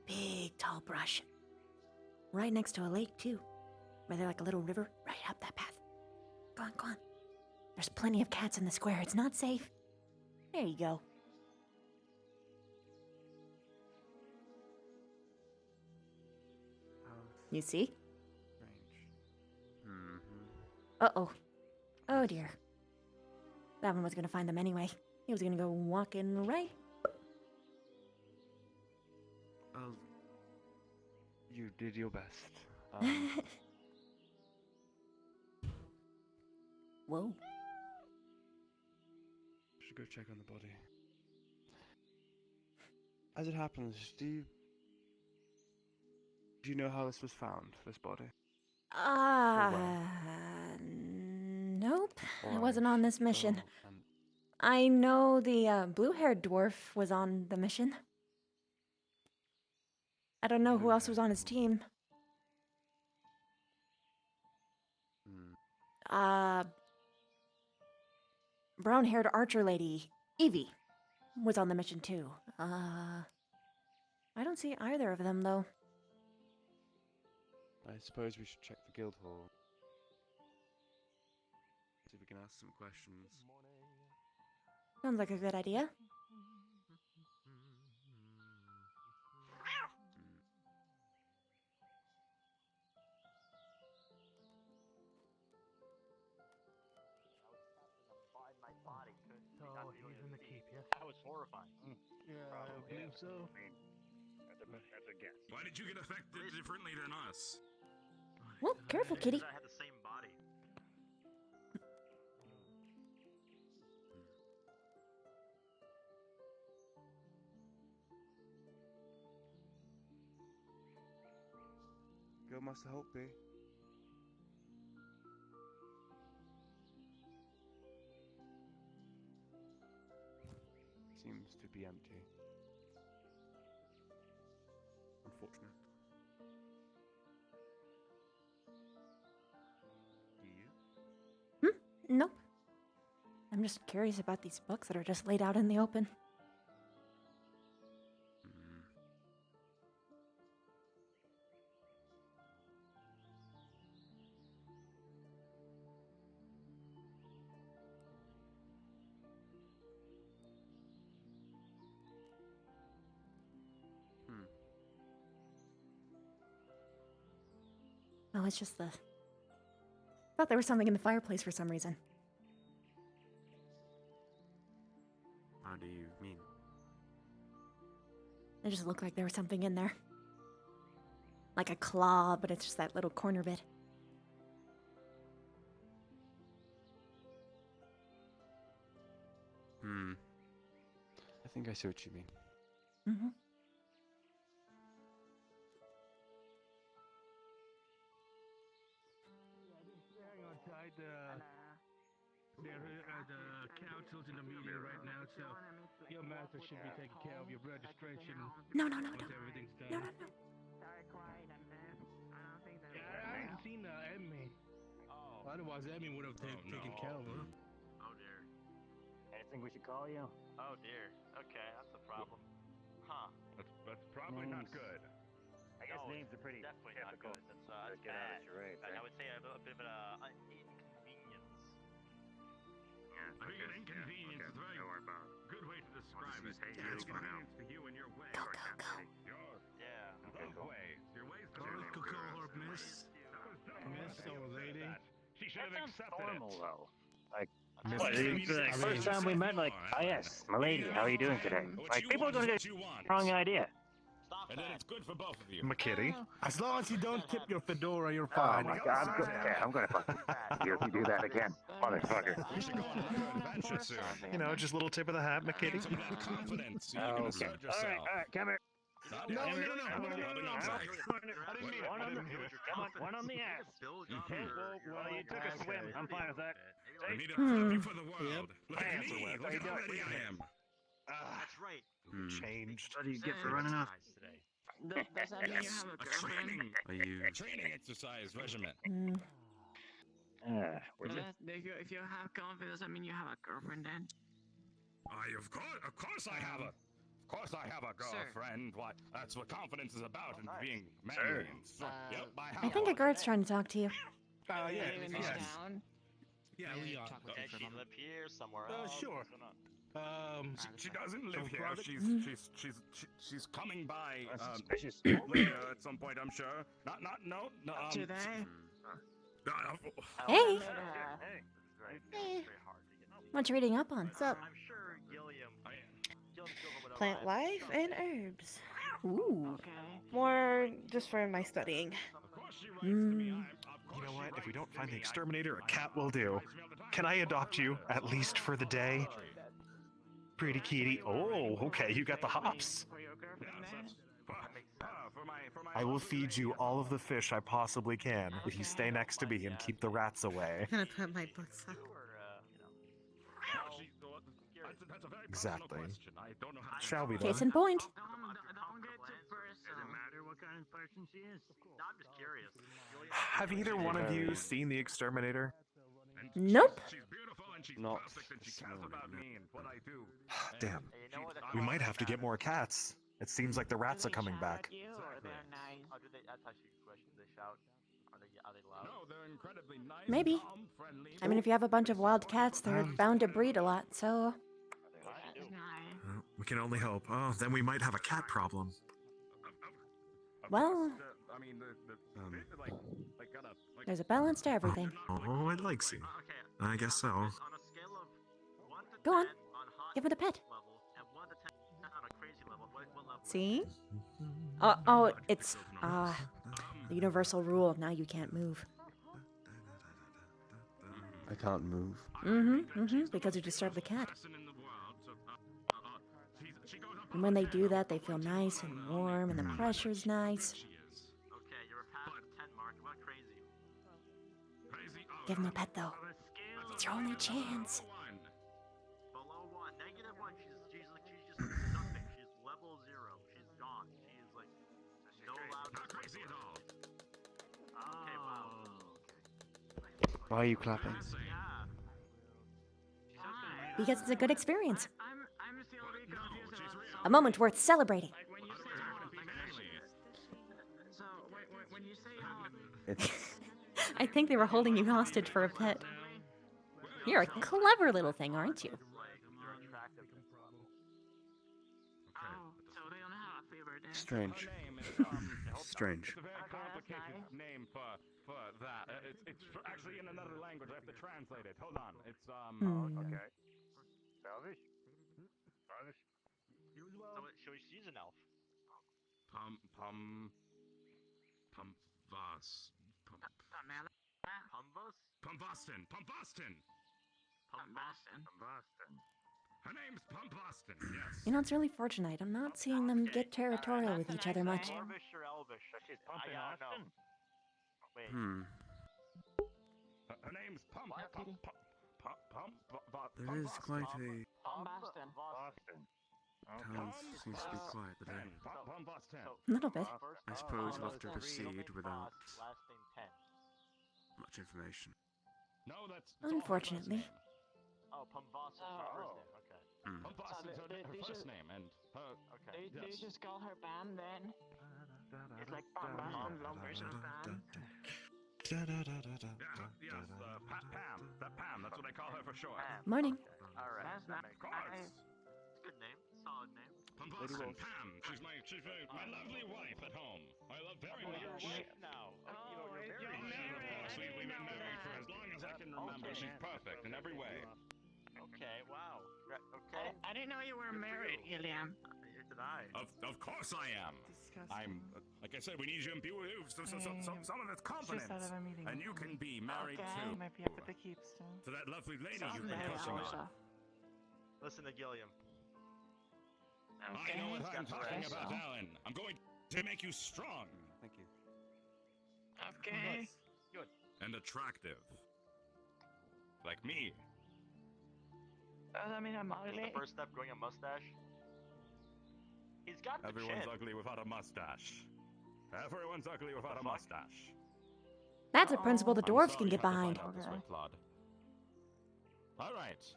Big, tall brush. Right next to a lake, too. Where there's like a little river right up that path. Go on, go on. There's plenty of cats in the square. It's not safe. There you go. You see? Uh-oh. Oh, dear. That one was gonna find them anyway. He was gonna go walking right. Well, you did your best. Whoa. Should go check on the body. As it happens, do you know how this was found, this body? Nope. I Or wasn't on this mission. and I know the blue-haired dwarf was on the mission. I don't know who else was on his team. Brown-haired archer lady, Evie, was on the mission too. I don't see either of them, though. I suppose we should check the guild hall. See if we can ask some questions. Sounds like a good idea. So he's in the keep, yeah? That was horrifying. Yeah, I believe so. That's a guess. Why did you get affected differently than us? Whoa, careful, kitty. I had the same body. Guild Master Holtby. Seems to be empty. Unfortunate. Do you? Nope. I'm just curious about these books that are just laid out in the open. Oh, it's just the... Thought there was something in the fireplace for some reason. How do you mean? It just looked like there was something in there. Like a claw, but it's just that little corner bit. I think I see what you mean. Mm-hmm. Hang on tight. The council's in a meeting right now, so your master should be taking care of your registration. No. Once everything's done. No. Yeah, I haven't seen Emmy. Otherwise, Emmy would have taken care of her. Oh dear. Anything we should call you? Oh dear. Okay, that's a problem. Huh. That's probably not good. I guess No, names are pretty definitely not difficult good. That's to get out of charades. I would say a bit of an inconvenience. I think an inconvenience is a very good way to describe it. Inconvenience to you and your way. Yeah. Your ways Go cohort, miss. Miss or lady. She should have accepted Normal it. though. Like, Miss- what, the first time we met, like, oh yes, my lady, how are you doing today? Like, people are gonna get wrong idea. And then it's good for both of you. McKitty. As long as you don't tip your fedora, you're Oh fine. my god, I'm good. Yeah, I'm gonna fucking you if you do that again, motherfucker. We should go on another adventure soon. You know, just a little tip of the hat, McKitty. Some confidence so you Oh, can okay. assert yourself. Alright, come here. No. I'm sorry. I didn't mean it. One on the ass. Well, you took a swim. I'm fine with that. I need to prep you for the world. Look at me. Look at how ready I am. That's right. Changed. What do you get for running off? Does that mean you have a girlfriend? Are you? A training exercise regimen. If you have confidence, does that mean you have a girlfriend then? Of course I have a. Of course I have a girlfriend. What? That's what confidence is about, and being manly and strong. Yep, I have. I think a guard's trying to talk to you. Yeah. In this town? Yeah, Leon. Okay, she live here, somewhere else. Sure. She doesn't live here. She's coming by. Suspicious. Later at some point, I'm sure. No. Today? Hey! Very hard to get. What you reading up on? What's up? I'm sure Gilliam. Plant life and herbs. Ooh. More just for my studying. You know what? If we don't find the exterminator, a cat will do. Can I adopt you, at least for the day? Pretty kitty. Oh, okay, you got the hops. I will feed you all of the fish I possibly can if you stay next to me and keep the rats away. I'm gonna put my books up. Exactly. Shall we then? Case in point. Does it matter what kind of person she is? No, I'm just curious. Have either one of you seen the exterminator? Nope. Not. Damn. We might have to get more cats. It seems like the rats are coming back. How do they? That's actually a good question. Do they shout? Are they loud? No, they're incredibly nice. Maybe. I mean, if you have a bunch of wild cats, they're bound to breed a lot, so... We can only hope. Oh, then we might have a cat problem. Well, there's a balance to everything. Oh, I'd like to. I guess so. Go on. Give it a pet. See? Oh, it's, the universal rule. Now you can't move. I can't move. Because you disturbed the cat. And when they do that, they feel nice and warm, and the pressure's nice. Okay, you're past 10 mark. What crazy? Give him a pet, though. It's your only chance. Below 1, -1. She's just nothing. She's level 0. She's gone. She's like no loud. Not crazy at all. Okay, wow. Why are you clapping? Because it's a good experience. A moment worth celebrating. I think they were holding you hostage for a pet. You're a clever little thing, aren't you? Strange. Strange. It's a very complicated name for that. It's actually in another language. I have to translate it. Hold on. It's okay. Elvish. Elvish. So she's an elf. Pumvas. Pumboston. Her name's Pumboston, yes. You know, it's really fortunate. I'm not seeing them get territorial with each other much. Elvish or elvish? She's pumping Austin. Wait. Her name's Pump. There is quite a... Boston. Town seems to be quiet today. A little bit. I suppose we'll have to proceed without Last name 10. much information. No, that's Unfortunately. Oh, Pumbas is her first name. Okay. Pumboston's her first name, and her... Okay. Do you just call her Pam then? It's like Pam Lumbers of Pam. Yes, Pam. Pam, that's what I call her for short. Morning. All right. That's not Of course. It's a good name. Solid name. Pumboston, Pam. She's my lovely wife at home. I love very much. Now. You're married. Of course, we've been married for as long as I can remember. She's perfect in every way. Okay. Wow. Okay. I didn't know you were married, Iliam. Neither did I. Of course I am. I'm like I said, we need you in some of its confidence, and you can be married to. Might be up at the keep still. To that lovely lady you've been pushing on. Listen to Gilliam. I know what I'm talking about, Alan. I'm going to make you strong. Thank you. Okay. Good. And attractive. Like me. I mean, I'm What's ugly. the first step? Growing a mustache. He's got the Everyone's chin. ugly without a mustache. Everyone's ugly without a mustache. That's a principle the dwarves can get behind. All right.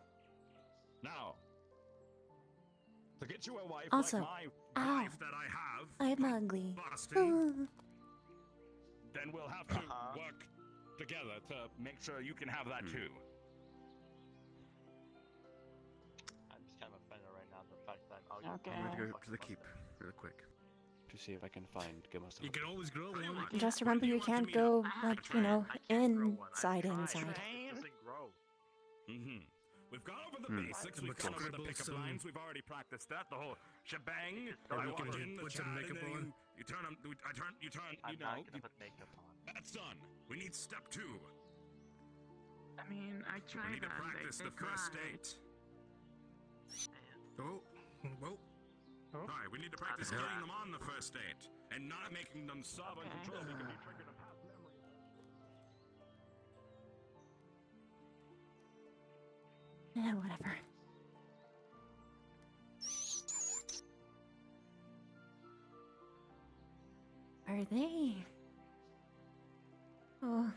Now, to get you a wife Also, like my wife that I have, I'm ugly. Boston, then we'll have to work together to make sure you can have that too. I'm just kind of offended right now the fact that I'm going to go up to the keep real quick to see if I can find You can always grow one. Just remember you can't go, like, you know, inside. it doesn't grow. We've gone over the basics. We've gone over the pickup lines. We've already practiced that. The whole shebang. I walk in, the chat, and then you turn them. You turn. I'm not gonna put makeup on. That's done. We need step 2. I mean, I tried We need to that. practice They the first cried. date. Oh, well. All right, we need to practice getting them on the first date and not making them sob uncontrollably because we triggered a past memory. Whatever. Are they? Oh.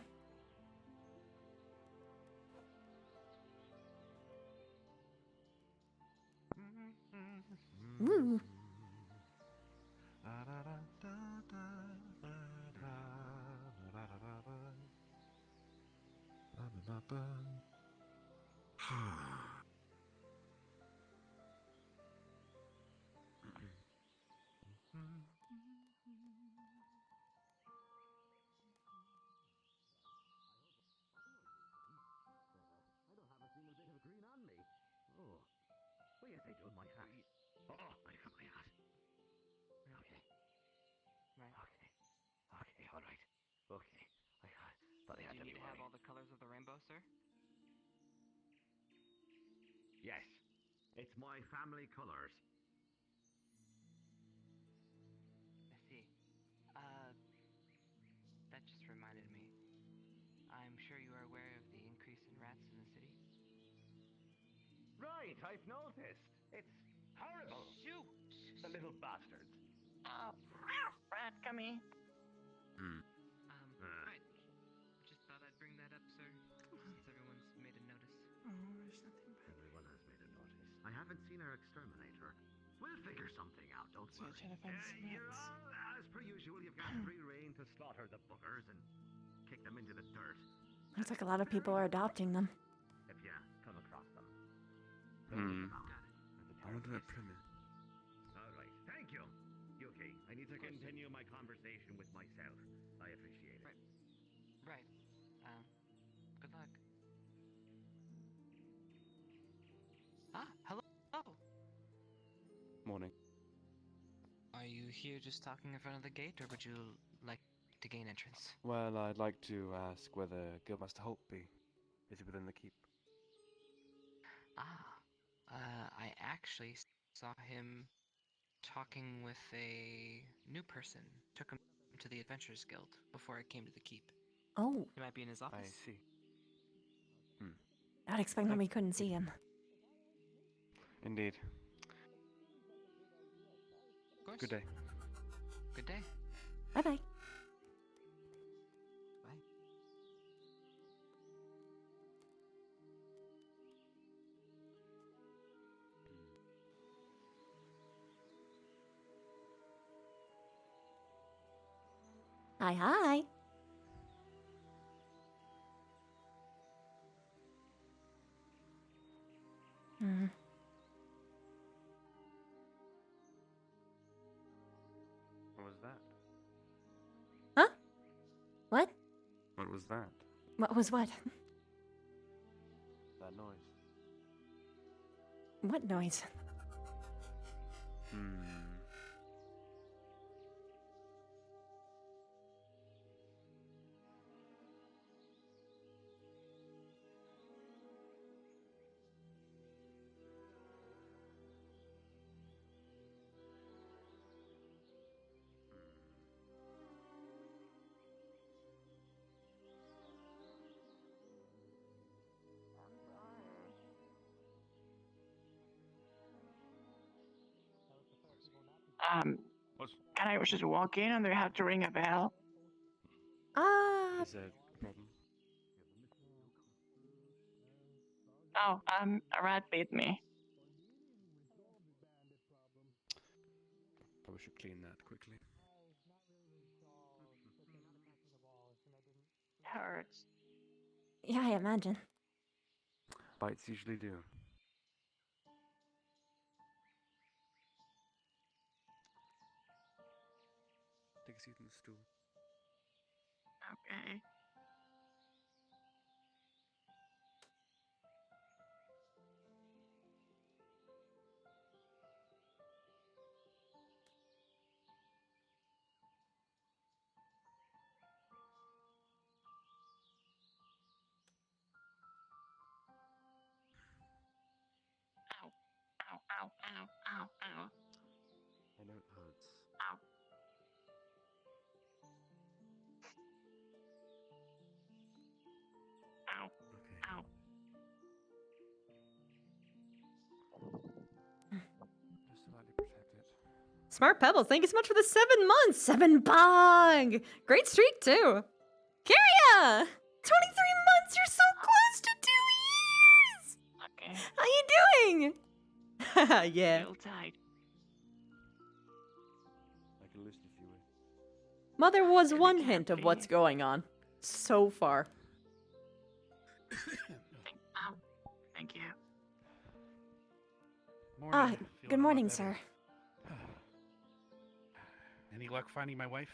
Woo. I don't have a single bit of green on me. Oh. Well, yes, I do in my hat. Oh, I have my hat. Okay. Right. Okay. Okay, alright. Okay. I thought I had Do to you be need to have worried. all the colors of the rainbow, sir? Yes. It's my family colors. I see. That just reminded me. I'm sure you are aware of the increase in rats in the city. Right, I've noticed. It's horrible. Shoot! The little bastards. Rat, come here. Right. Just thought I'd bring that up, sir, since everyone's made a notice. Oh, there's nothing bad. Everyone has made a notice. I haven't seen our exterminator. We'll figure something out, don't So worry. you're trying to find some rats. As per usual, you've got free reign to slaughter the buggers and kick them into the dirt. Looks like a lot of people are adopting them. If you come across them. I wonder what Prim is. Alright, thank you. Yuki, I need to continue my conversation with myself. I appreciate it. Right. Good luck. Hello. Morning. Are you here just talking in front of the gate, or would you like to gain entrance? Well, I'd like to ask whether Guildmaster Holt be. Is he within the keep? I actually saw him talking with a new person. Took him to the Adventurers Guild before I came to the keep. Oh. He might be in his office. I see. I'd explain why we couldn't see him. Indeed. Of course. Good day. Good day. Bye-bye. Bye. Hi, hi. Hmm. What was that? Huh? What? What was that? What was what? That noise. What noise? Can I just walk in and do I have to ring a bell? Is there a problem? Oh, a rat bit me. Probably should clean that quickly. Hurts. Yeah, I imagine. Bites usually do. Take a seat on the stool. Okay. Ow, ow, ow, ow, ow, ow. I know it hurts. Ow. Ow. Okay. Ow. Just slightly protect it. Smart Pebbles, thank you so much for the 7 months. 7 bong. Great streak, too. Kyria! 23 months. You're so close to 2 years. Okay. How you doing? Yeah. Feel tight. I can listen if you wish. Mother was one hint of what's going on. So far. Thank you. Morning. Good Feeling a lot morning, better. sir. Any luck finding my wife?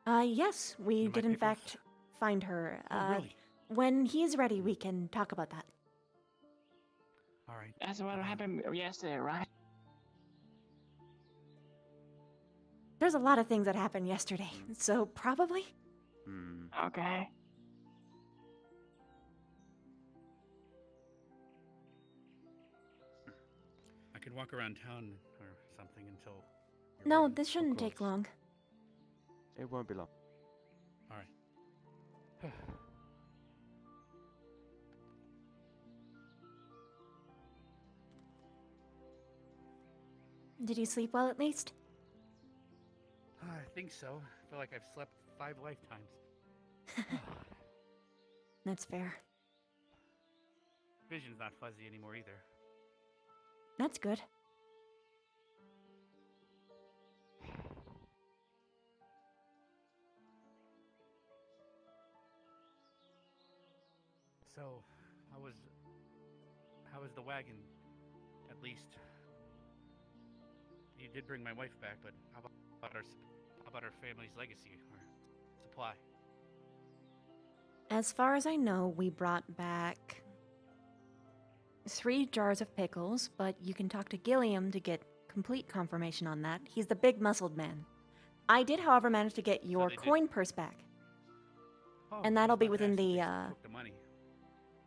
Yes, we And my did in pickles? fact find her. Oh, really? When he's ready, we can talk about that. All right. That's what happened yesterday, right? There's a lot of things that happened yesterday, so probably. Okay. I could walk around town or something until. No, this shouldn't take long. It won't be long. All right. Did you sleep well at least? I think so. I feel like I've slept 5 lifetimes. That's fair. Vision's not fuzzy anymore either. That's good. So, how was the wagon? At least, you did bring my wife back, but how about our family's legacy or supply? As far as I know, we brought back 3 jars of pickles, but you can talk to Gilliam to get complete confirmation on that. He's the big muscled man. I did, however, manage to get your coin purse back. And that'll be within the, The money.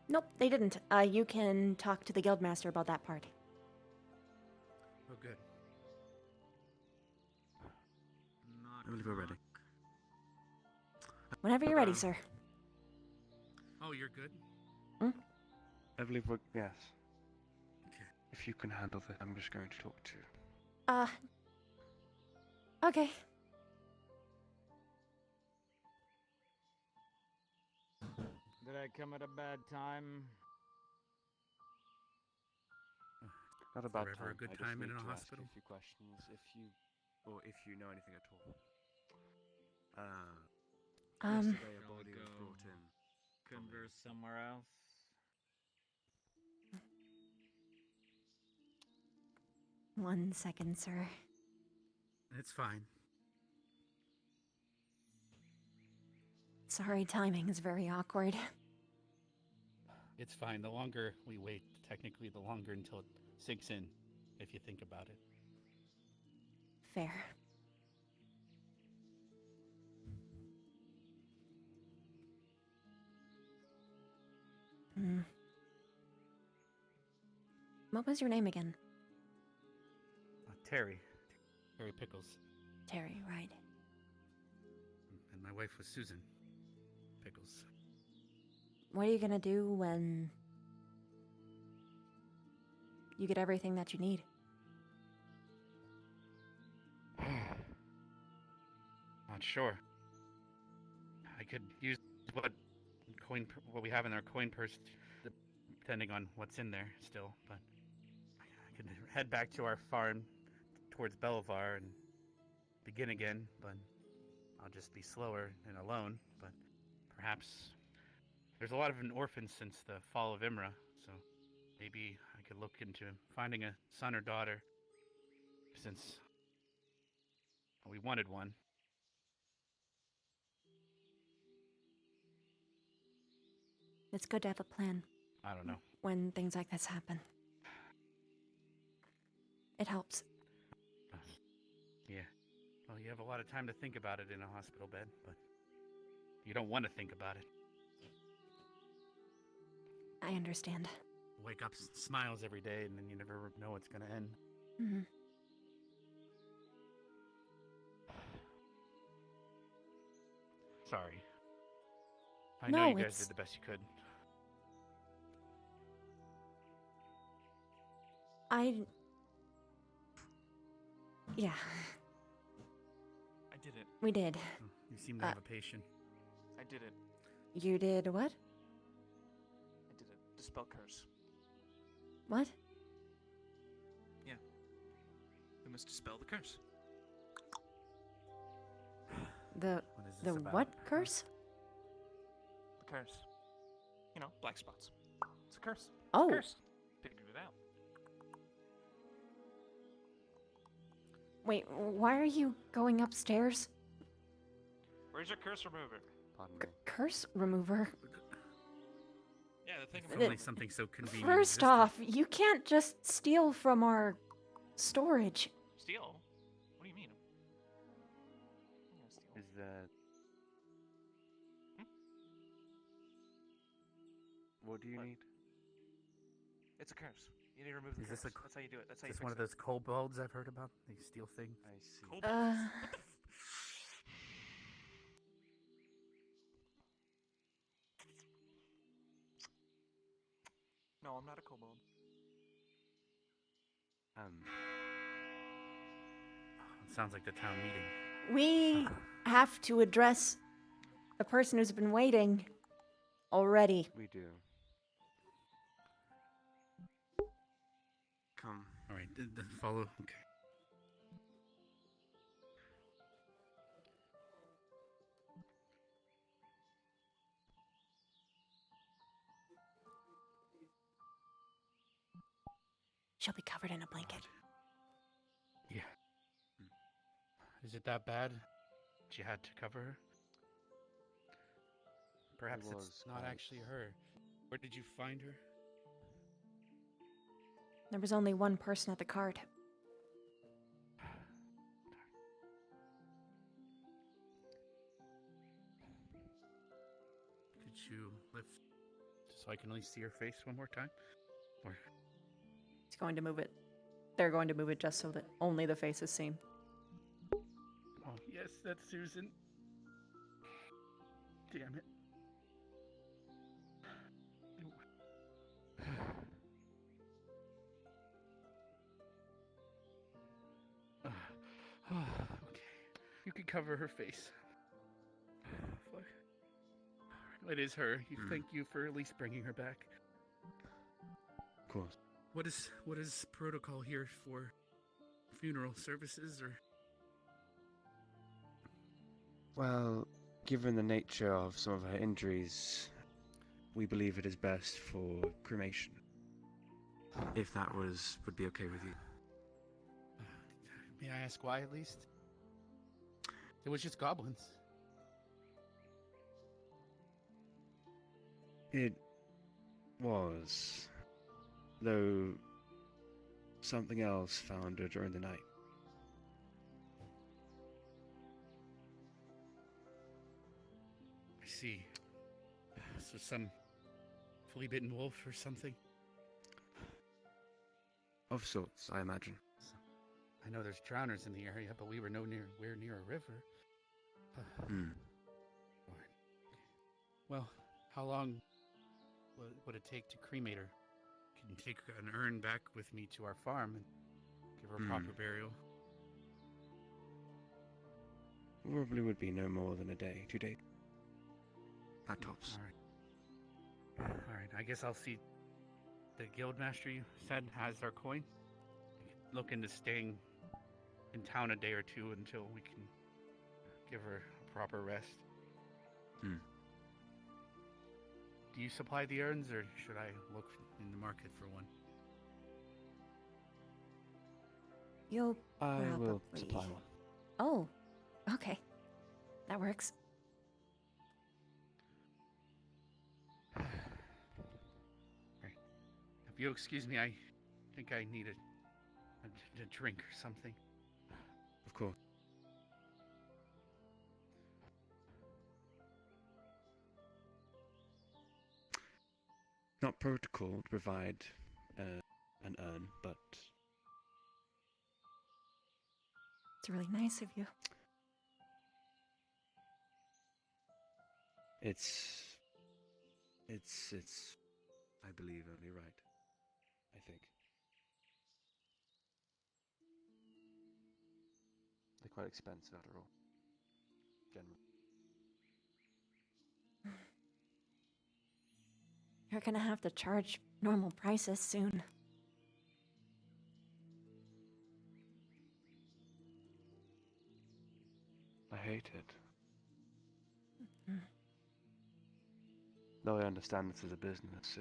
Nope, they didn't. You can talk to the guildmaster about that part. Oh, good. I believe we're ready. Whenever you're ready, sir. Oh, you're good? I believe we're... Yes. Okay. If you can handle this, I'm just going to talk to... Okay. Did I come at a bad time? Not a bad Forever time. a good I just time in need a to ask hospital? you a few questions, if you know anything at all. Yesterday a Shall we body was go brought in. converse somewhere else? One second, sir. It's fine. Sorry, timing is very awkward. It's fine. The longer we wait, technically, the longer until it sinks in, if you think about it. Fair. What was your name again? Terry Pickles. Terry, right. And my wife was Susan Pickles. What are you gonna do when you get everything that you need? Not sure. I could use what we have in our coin purse, depending on what's in there still. But I could head back to our farm towards Belivar and begin again. But I'll just be slower and alone. But perhaps there's a lot of orphans since the fall of Imra, so maybe I could look into finding a son or daughter, since we wanted one. It's good to have a plan. I don't know. When things like this happen. It helps. Yeah. Well, you have a lot of time to think about it in a hospital bed, but you don't want to think about it. I understand. Wake up, smiles every day, and then you never know it's going to end. Mm-hmm. Sorry. I No, know you guys it's- did the best you could. Yeah, I did it. we did. You seem to have a patient. I did it. You did what? I did it. Dispel curse. What? Yeah. We must dispel the curse. The What is the this about? what curse? The curse. black spots. It's a curse. Oh. It's a curse. Figured it out. Wait, why are you going upstairs? Where's your curse remover? Pardon me. Curse remover? Yeah, the thing. If only something so convenient. First off, you can't just steal from our storage. Steal? What do you mean? I'm gonna steal. Is there... What do you need? It's a curse. You need to remove the Is curse. this That's how you do it. That's how Is you this fix one of it. those kobolds I've heard about? They steal things. I see. No, I'm not a kobold. It sounds like the town meeting. We have to address the person who's been waiting already. We do. Come. All right, follow. Okay. She'll be covered in a blanket. Yeah. Is it that bad? That you had to cover her? Perhaps It it's was not quite- actually her. Where did you find her? There was only one person at the cart. Could you lift so I can at least see her face one more time? Or He's going to move it. They're going to move it just so that only the face is seen. oh yes, that's Susan. Damn it. Okay, you can cover her face. Fuck. It is her. Thank you for at least bringing her back. Of course. What is protocol here for funeral services or? Well, given the nature of some of her injuries, we believe it is best for cremation. If that would be okay with you. May I ask why at least? It was just goblins. It was, though something else found her during the night. I see. So some flea bitten wolf or something? Of sorts, I imagine. I know there's drowners in the area, but we were nowhere near a river. Well, how long would it take to cremate her? Can take an urn back with me to our farm and give her a proper burial. Probably would be no more than a day, 2 days. At tops. All right. I guess I'll see the guildmaster you said has our coin. Look into staying in town a day or two until we can give her a proper rest. Do you supply the urns, or should I look in the market for one? You'll I will probably- supply one. Oh, okay. That works. If you excuse me, I think I need a drink or something. Of course. Not protocol to provide an urn, but It's really nice of you. it's I believe only right. I think. They're quite expensive after all. Generally. You're gonna have to charge normal prices soon. I hate it. though I understand this is a business,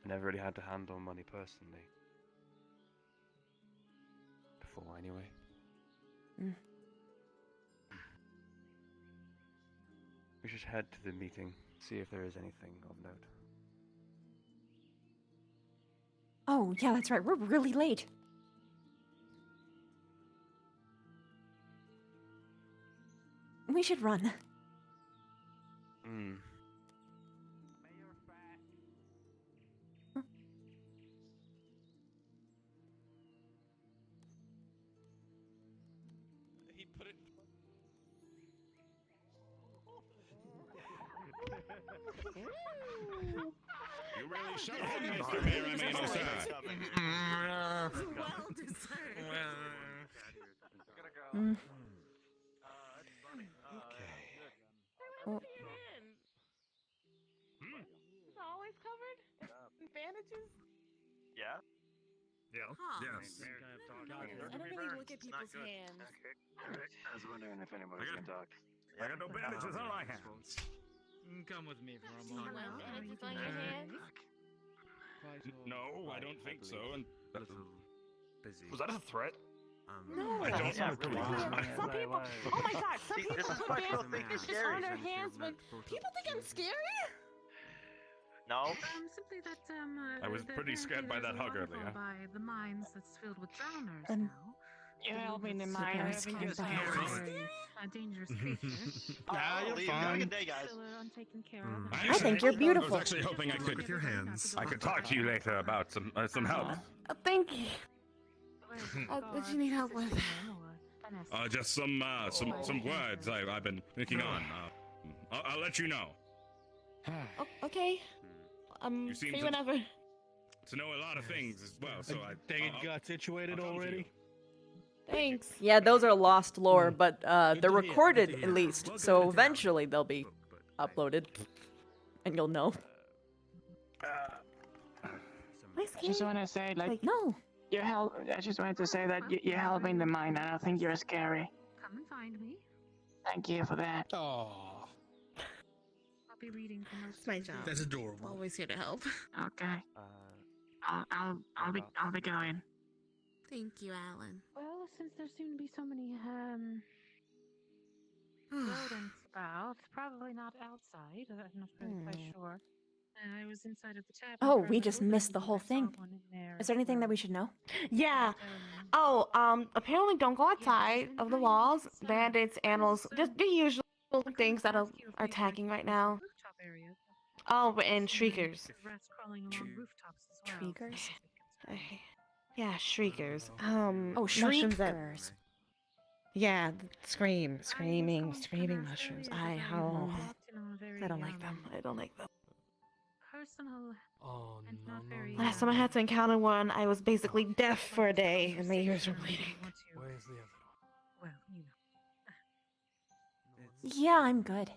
I never really had to handle money personally. Before, anyway. Mm. We should head to the meeting, see if there is anything of note. Oh, yeah, that's right. We're really late. We should run. Hmm. He put it. You really showed him, Mr. Mayor, I mean, sir. Well deserved. Mm. Oh. It's always covered in bandages. Yeah? Yeah. Huh. Yes. I don't really look at people's hands. I was wondering if anybody was gonna talk. I got no bandages on my hands. Come with me for a Hello, moment. how are you Bandages on your doing? hands. No, I don't think so. And Busy. Was that a threat? No. I don't know. Some people. Oh my God! Some people put bandages on their hands when people think I'm scary. No? Simply that I was pretty scared by that hug earlier. By the mines that's filled with drowners Um, now. You help me in Super mine. I scared think it's by scary. A dangerous creature. Nah, you're leave. Have a fine. good day, guys. Still untaken care of. I think you're beautiful. I was actually hoping I could. With your hands. I could talk to you later about some help. Thank you. What do you need help with? Just some words I've been thinking on. I'll let you know. Okay. You seem Free to- whenever. To know a lot of things as well, so I Dang it, got situated I'll talk to you. already. Thanks. Yeah, those are lost lore, but Good they're to hear, recorded good to at hear. least, Welcome to so town. eventually they'll be uploaded, and you'll know. My I just want to say, like, No. you help. I just wanted to say that you help me in the mine. I don't think you're scary. Come and find me. Thank you for that. Oh. I'll be reading from It's my job. That's adorable. Always here to help. Okay. I'll be going. Thank you, Alan. Well, since there seem to be so many rodents about, probably not outside. I'm not really quite sure. I was inside of the tavern. Oh, for we my just opening missed the and whole I saw thing. one in there Is there anything for- that we should know? Yeah. Oh, apparently don't go outside of the walls. Bandits, animals, just the usual things that are attacking right now. Rooftop area. Oh, and shriekers. Rats crawling along rooftops as well. Shriekers? Yeah, shriekers. Oh, mushrooms that- shriekers. Yeah, screaming mushrooms. I don't like them. I don't like them. Personal Oh and no, not no, very. no. Last time I had to encounter one, I was basically deaf for a day, and my ears were bleeding. Where's the other Well, you know. Yeah, I'm good.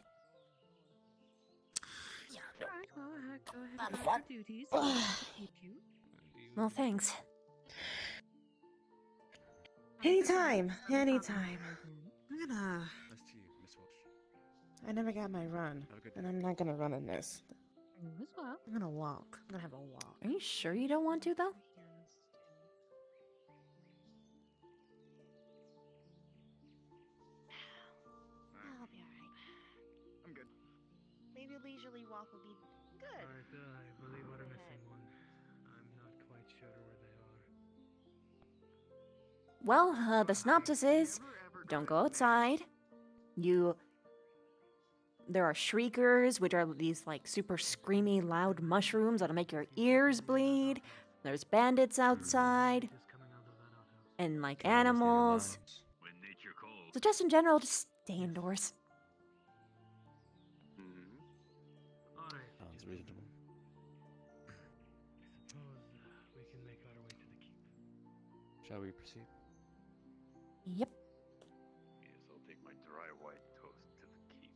Alright, well, go ahead about your duties. Keep you. Well, thanks. Anytime. I'm gonna. Nice to you, Miss Walsh. I never got my run, Have a good and I'm not gonna run in this. You as well. I'm gonna walk. I'm gonna have a walk. Are you sure you don't want to, though? I'll be alright. I'm good. Maybe a leisurely walk would be good. Alright, I believe we're missing one. I'm not quite sure where they are. Well, the synopsis is, don't go outside. There are shriekers, which are these, like, super screamy, loud mushrooms that'll make your ears bleed. There's bandits outside. And, like, animals. When nature calls. So just in general, just stay indoors. Sounds reasonable. Suppose we can make our way to the keep. Shall we proceed? Yep. Yes, I'll take my dry white toast to the keep.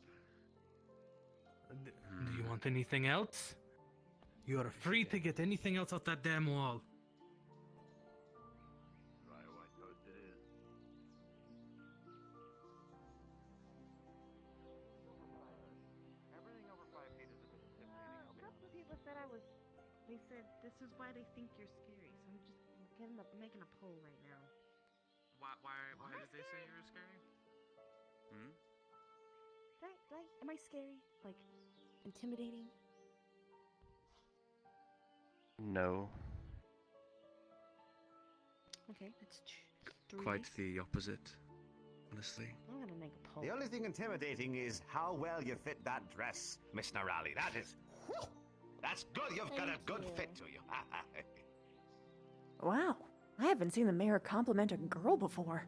Do you want anything else? You are free to get anything else off that damn wall. Dry white toast it is. Everything said I was. They said this is why they think you're scary. So I'm just making a poll right now. Why did they say you were scary? Hmm? Am I scary? Like, intimidating? No, Okay, that's three. quite the opposite, honestly. I'm gonna make a poll. The only thing intimidating is how well you fit that dress, Miss Narali. That is... That's good. You've got a Thank good you. fit to you. Wow, I haven't seen the mayor compliment a girl before.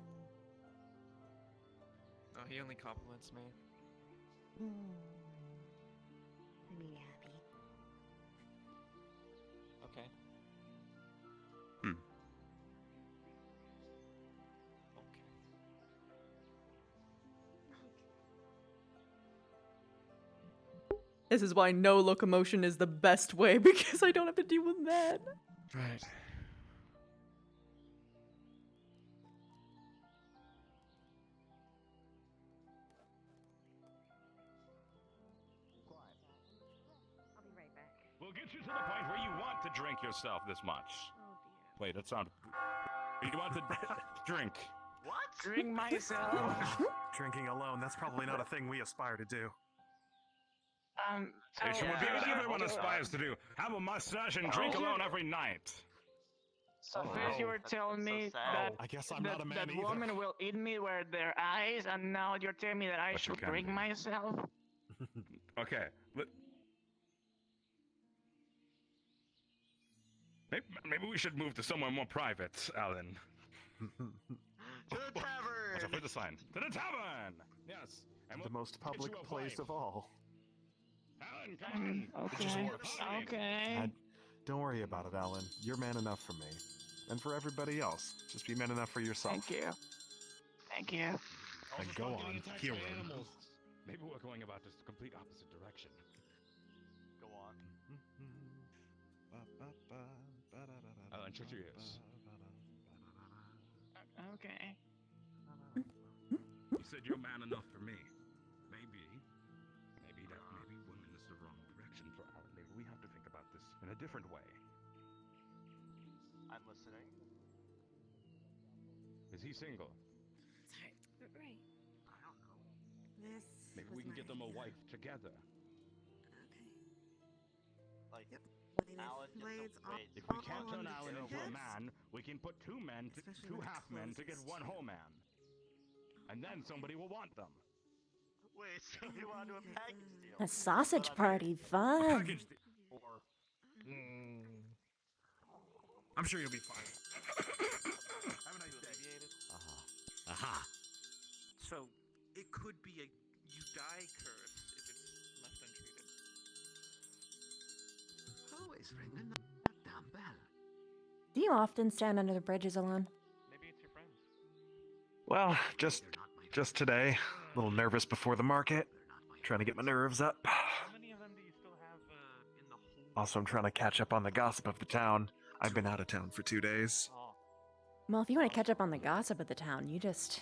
Oh, he only compliments me. I mean, happy. Okay. Hmm. Okay. This is why no locomotion is the best way, because I don't have to deal with that. Right. I'll be right back. We'll get you to the point where you want to drink yourself this much. Wait, that sounded. You want to drink. What? Drink myself. Drinking alone, that's probably not a thing we aspire to do. It should be what everyone aspires to do. Have a mustache and drink alone every night. So first you were telling me that I guess I'm not a man that either. women will eat me with their eyes, and now you're telling me that I But you should can drink do. myself. Okay. Maybe we should move to somewhere more private, Alan. To the tavern! What's up with the sign? To the tavern! Yes. And The most public place of all. Alan, come on! Okay. Okay. And don't worry about it, Alan. You're man enough for me. And for everybody else. Just be man enough for yourself. Thank you. Thank you. And go on, hero. Maybe we're going about this complete opposite direction. Go on. Alan, shut your ears. Okay. You said you're man enough for me. Maybe women is the wrong direction for Alan. Maybe we have to think about this in a different way. I'm listening. Is he single? Sorry. Right. I don't know. This. Maybe was we can my get them a idea. wife together. Okay. Like, Yep. Alan gets Blades a wait. If we can't turn Alan into a man, we can put two half men to get one whole man. And then somebody will want them. Wait, so you want to do a package deal? A sausage party, fun. Or... I'm sure you'll be fine. Haven't I deviated? Aha. So, it could be a you die curse if it's left untreated. Always ringing the damn bell. Do you often stand under the bridges alone? Maybe it's your friends. Well, just today. A little nervous before the market. Trying to get my nerves up. How many of them do you still have in the whole? Also, I'm trying to catch up on the gossip of the town. I've been out of town for 2 days. Well, if you want to catch up on the gossip of the town, you just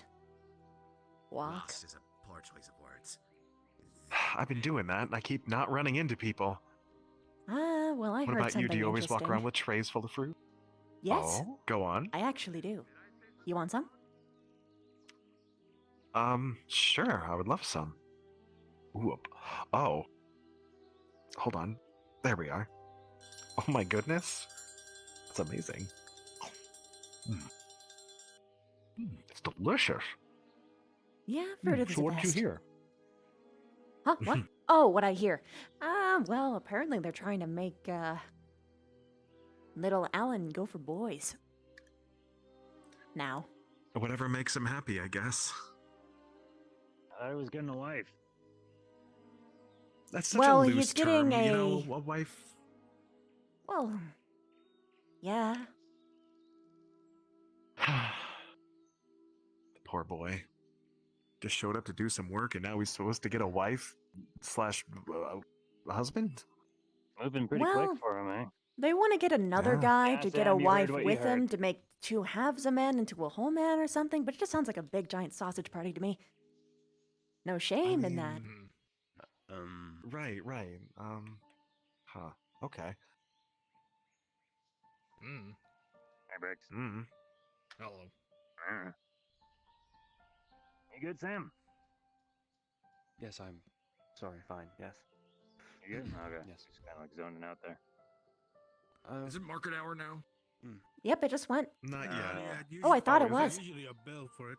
walk. Lost is a poor choice of words. I've been doing that, and I keep not running into people. Ah, well, I What heard about something you? Do you always walk interesting. around with trays full of fruit? Yes, Oh, go on. I actually do. You want some? Sure. I would love some. Ooh, oh. Hold on. There we are. Oh my goodness. That's amazing. It's delicious. Yeah, fruit is So the what did you best. hear? Huh? What? Oh, what I hear. Well, apparently they're trying to make, little Alan go for boys. Now. Whatever makes him happy, I guess. I was getting a wife. That's such Well, a loose he's term, getting you know, a- a wife. Well, yeah. Poor boy. Just showed up to do some work, and now he's supposed to get a wife slash husband? Moving pretty Well, quick for him, eh? They want to get another Yeah. guy Yeah, to get a Sam, you heard wife what you with him heard. to make two halves a man into a whole man or something, but it just sounds like a big giant sausage party to me. No shame in that. Right. Huh. Okay. Hmm. Hey, Briggs. Hello. You good, Sam? Yes, I'm. Sorry, fine. Yes. You good? Okay. Yes. Just kind of like zoning out there. Is it market hour now? Yep, it just went. Not yet. Oh, I thought it was. There's usually a bell for it.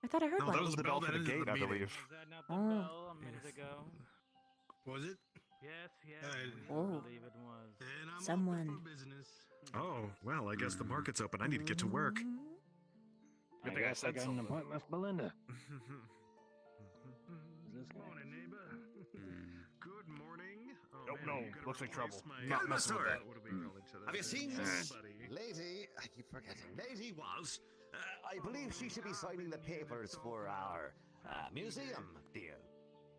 I thought I heard No, one. that was the bell for the that is gate, the I meeting. believe. Oh. A minute ago. Was it? Yes, Oh. believe it was. And I'm Someone. open for business. Oh, well, I guess the market's open. I need to get to work. I guess I got an appointment with Belinda. Morning, neighbor. Good morning. Oh, Nope, man, no, you gotta looks like replace trouble. my- Not messing with that. What do we call each other? Have you seen this Buddy. lady? I keep forgetting. Lady was. I believe she should be signing the papers for our museum deal.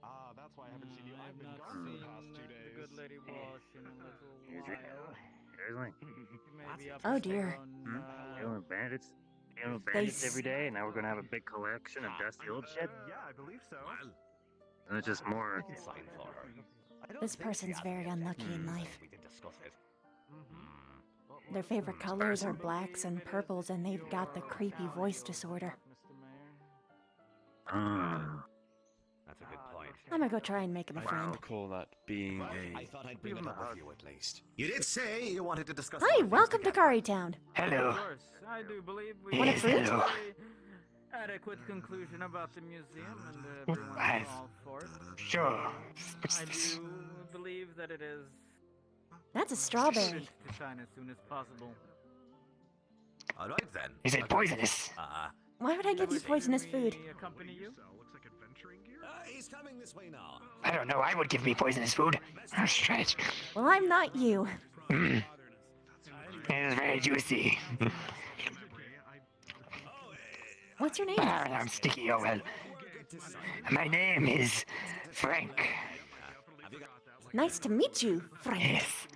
Ah, that's why I haven't seen you. I've been gone for the past 2 days. The good lady Walsh in a little while. Seriously? Maybe up Oh, to dear. on, Dealing with bandits? Dealing with bandits every day, and now we're gonna have a big collection of dusty old shit? Yeah, I believe so. And it's just more. sign for her. This person's very unlucky in life. We did discuss it. Their favorite colors are blacks and purples, and they've got the creepy voice disorder. That's a good point. I'm gonna go try and make him a friend. I call that being I a. thought I'd bring it up with you at least. You did say you wanted to discuss. Hi, welcome to Cari Town. Hello. Of course, I do believe we Want a Yes, fruit? hello. adequate conclusion about the museum and everyone's I've- all for it. Sure. What's I this? do believe that it is That's a strawberry. finished to shine as soon as possible. All right then. Is it poisonous? Why would I give you poisonous food? Accompany you? Looks like adventuring gear. He's coming this way now. I don't know. I would give me poisonous food. Let's try it. Well, I'm not you. It is very juicy. What's your name? I'm sticky. Oh well. My name is Frank. Nice to meet you, Frank. Yes.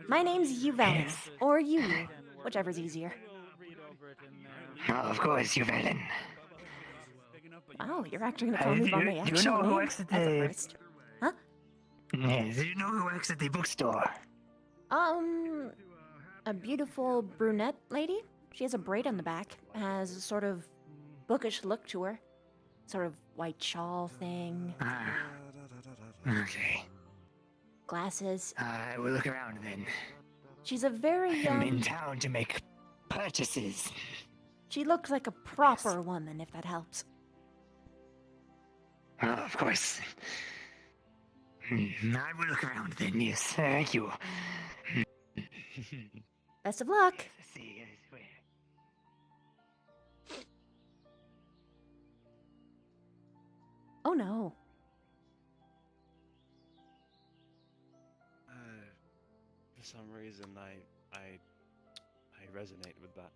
My name's Yuvalin, or Yu, whichever's easier. Oh, of course, Yuvalin. Wow, you're actually gonna call me by my Do you actual know who name? works at That's a the? first. Huh? Yes. Do you know who works at the bookstore? A beautiful brunette lady. She has a braid on the back, has a sort of bookish look to her. Sort of white shawl thing, Okay. glasses. We'll look around then. She's a very, I'm in town to make purchases. she looks like a proper woman, if that helps. Oh, of course. I will look around then. Yes. Thank you. Best of luck. Let's see. Oh no. For some reason, I resonate with that.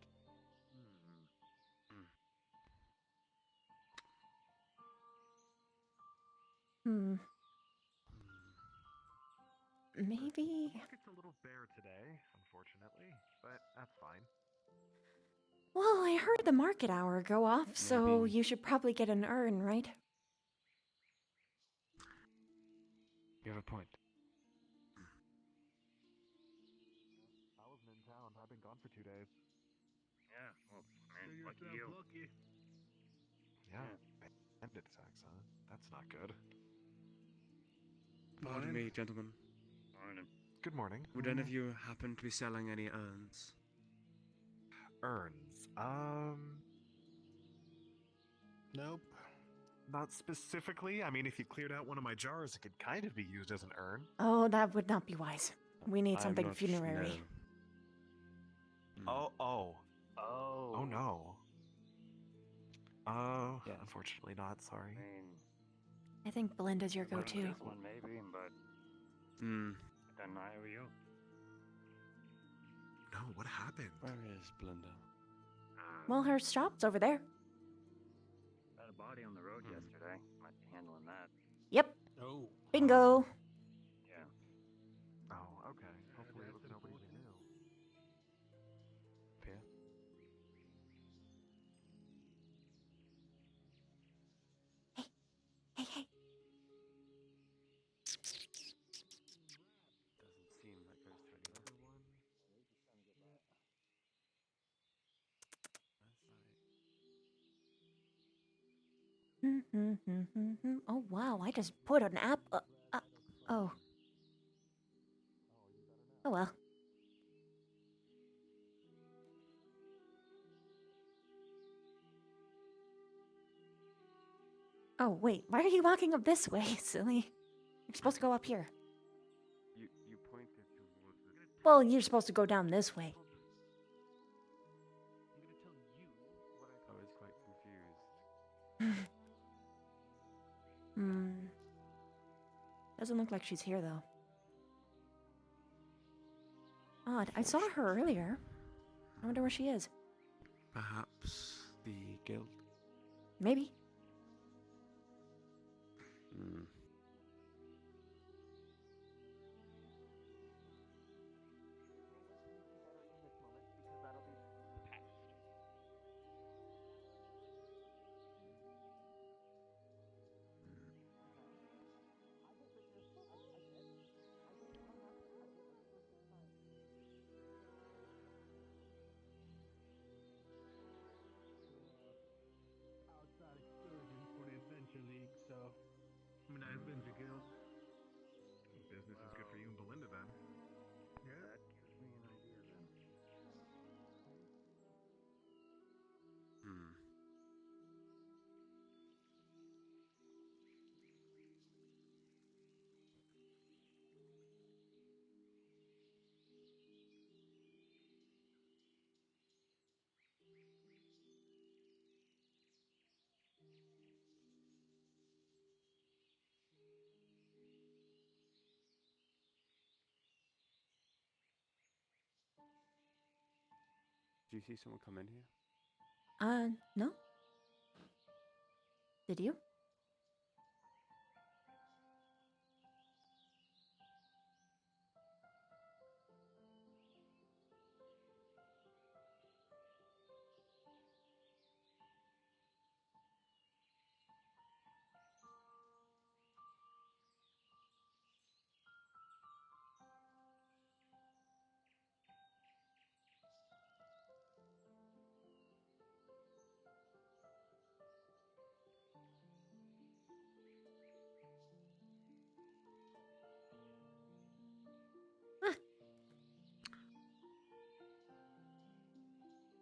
Maybe. Market's a little bare today, unfortunately, but that's fine. Well, I heard the market hour go off, so Maybe. you should probably get an urn, right? You have a point. I wasn't in town. I've been gone for 2 days. Yeah, well, man, lucky you. Yeah. Bandit attacks, huh? That's not good. Pardon me, gentlemen. Morning. Good morning. Would any of you happen to be selling any urns? Urns. Nope. Not specifically. I mean, if you cleared out one of my jars, it could kind of be used as an urn. Oh, that would not be wise. We need I'm something not- funerary. no. Oh Oh. no. Unfortunately not, sorry. I mean, I think Belinda's your go-to. this one maybe, but then I owe you. No, what happened? Where is Belinda? Well, her shop's over there. Had a body on the road yesterday. Might be handling that. Yep. Oh. Bingo. Yeah. Oh, okay. Hopefully it was nobody we knew. Pia? Hey, hey. Oh wow, I just put an app. Oh. Oh well. Oh wait, why are you walking up this way, silly? You're supposed to go up here. You pointed towards the... Well, you're supposed to go down this way. I was quite confused. Doesn't look like she's here though. Odd. I saw her earlier. I wonder where she is. Perhaps the guild? Maybe. Outside excursion for the Adventure League, so Adventure Guild. Business is good for you and Belinda then. Yeah. That gives me an idea then. Do you see someone come in here? No. Did you?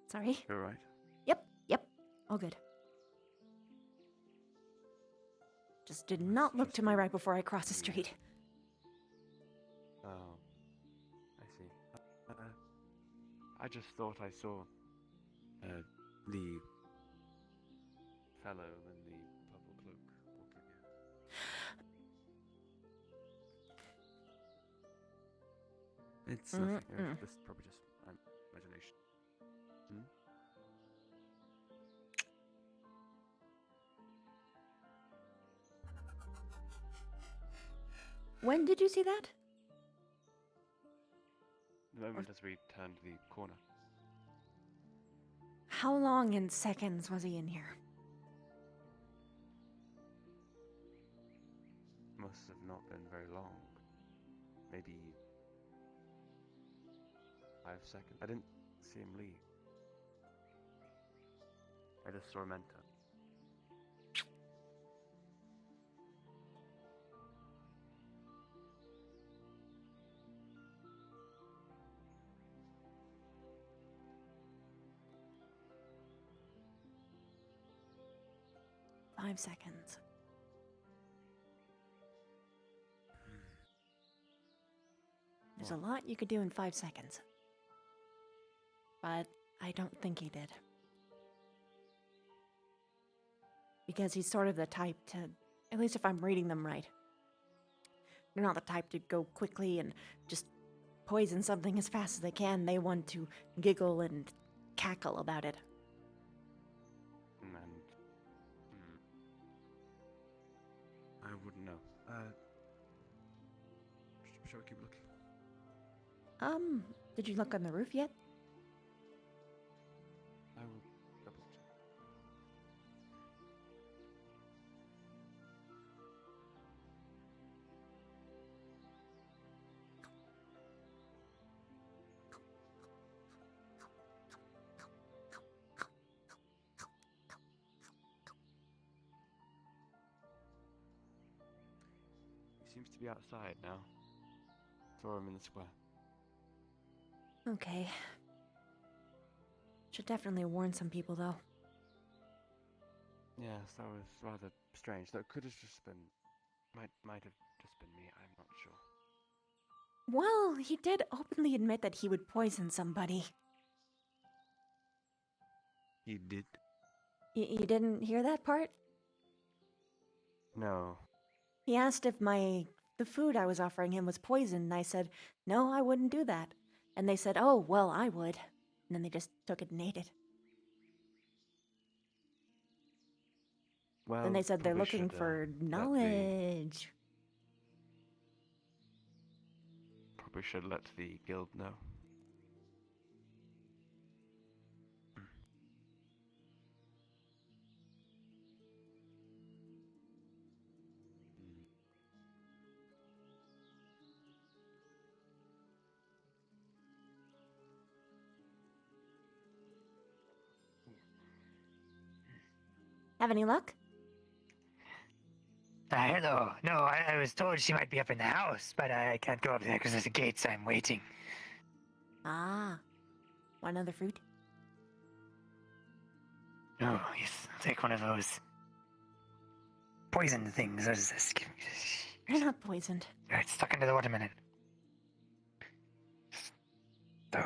Sorry. You're right. Yep. All good. Just did not look to my right before I crossed the street. Oh, I see. I just thought I saw the fellow in the purple cloak walking here. It's nothing. This is probably just imagination. When did you see that? The moment as we turned the corner. How long in seconds was he in here? Must have not been very long. Maybe 5 seconds. I didn't see him leave. I just saw him enter. Five seconds. There's a lot you could do in 5 seconds. But I don't think he did. Because he's sort of the type to, at least if I'm reading them right, they're not the type to go quickly and just poison something as fast as they can. They want to giggle and cackle about it. I wouldn't know. Shall we keep looking? Did you look on the roof yet? I will double check. 5 seems to be outside now. Saw him in the square. Okay. Should definitely warn some people, though. Yes, that was rather strange. That could have just been... Might have just been me, I'm not sure. Well, he did openly admit that he would poison somebody. You did? You didn't hear that part? No. He asked if the food I was offering him was poisoned, and I said, no, I wouldn't do that. And they said, oh, well, I would. And then they just took it and ate it. Well, Then they said they're probably looking should, for let the- knowledge. Probably should let the guild know. Have any luck? Hello. No, I was told she might be up in the house, but I can't go up there because there's a gate, so I'm waiting. Ah. Want another fruit? Oh, yes. I'll take one of those poison things. What is this? They're not poisoned. It's stuck into the watermelon. So,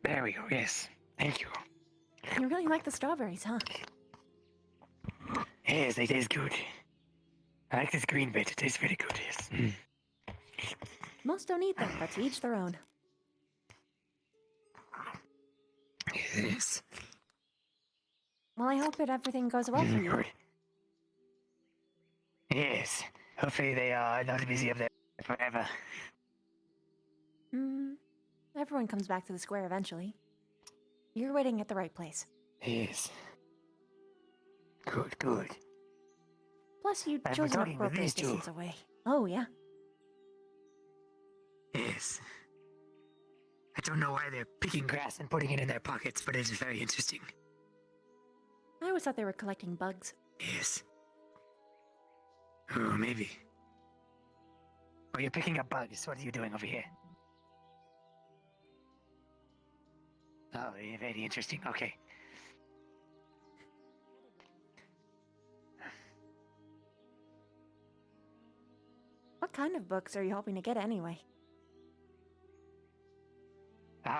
there we go. Yes. Thank you. You really like the strawberries, huh? Yes, they taste good. I like this green bit. It tastes very good, yes. Most don't eat them, but to each their own. Yes. Well, I hope that everything goes well for you. Yes. Hopefully they are not busy up there forever. Everyone comes back to the square eventually. You're waiting at the right place. Yes. Good, good. Plus, you I've been chose an talking with appropriate these two. distance away. Oh, yeah. Yes. I don't know why they're picking grass and putting it in their pockets, but it is very interesting. I always thought they were collecting bugs. Yes. Oh, maybe. Oh, you're picking up bugs. What are you doing over here? Oh, yeah, very interesting. Okay. What kind of books are you hoping to get anyway?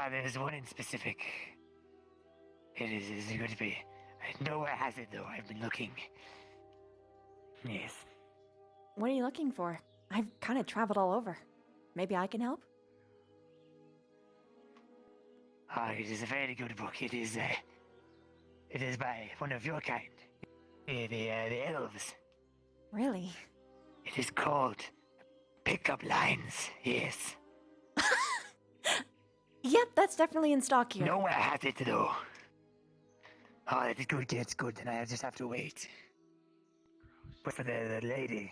There's one in specific. It is going to be... Nowhere has it, though. I've been looking. Yes. What are you looking for? I've kind of traveled all over. Maybe I can help? It is a very good book. It is by one of your kind. The elves. Really? It is called Pickup Lines, yes. Yep, that's definitely in stock here. Nowhere has it, though. Oh, that is good, it's good, then I just have to wait. But for the lady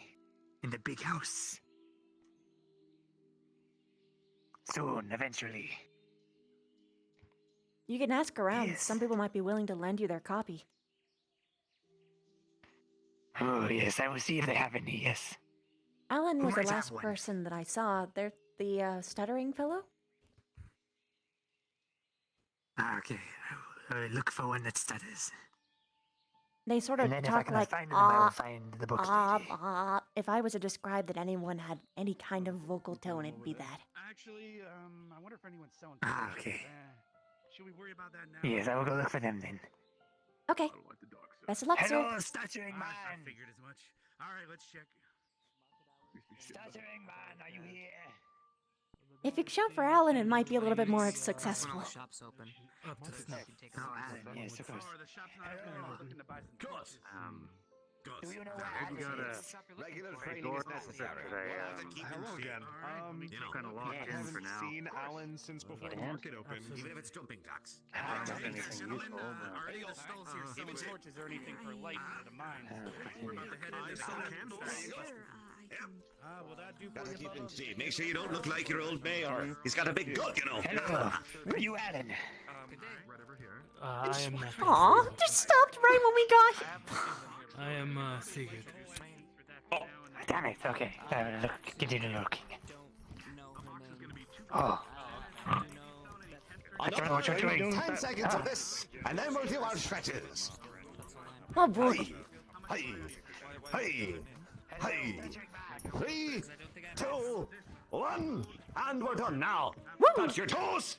in the big house. Soon, eventually. You can ask around. Yes. Some people might be willing to lend you their copy. Oh, yes, I will see if they have any, yes. Alan Who was the might have last one? person that I saw. They're the stuttering fellow? Okay, I will look for one that stutters. They sort of And then if I talk cannot like, find them, I will find the book lady. If I was to describe that anyone had any kind of vocal tone, it'd be that. Actually, I wonder if anyone's selling. Okay. Should we worry about that now? Yes, I will go look for them then. Okay. Best of luck, Hello, sir. stuttering I man. figured as much. All right, let's check. Stuttering man, are you here? If you shout for Alan, it might be a little bit more successful. Shop's open. Up to snuff. Oh, Alan, yes, of course. The shop's not open. We're looking to buy some torches. Do you know where Maybe Alan got is? regular training is necessary today. Hello again. Kind of locked in for Haven't now. seen Alan since before the market opened. Even if it's jumping jacks. Anything useful? Are any of the stalls here selling torches or anything for light into the mines? We're about to head into some candles. Will that do Gotta for you, keep in Bubba? shape. Make sure you don't look like your old mayor. He's got a big gut, you know. Hello, where are you, Alan? Right over here. I am. Aw, just stopped right when we got here. I am Sigurd. Oh, Damn it. Okay. Continue looking. Oh. I don't know what you're doing. 10 seconds of this, and then we'll do our stretches. Oh boy. Hey, hey, hey. 3, 2, 1, and we're done now. Touch your toes.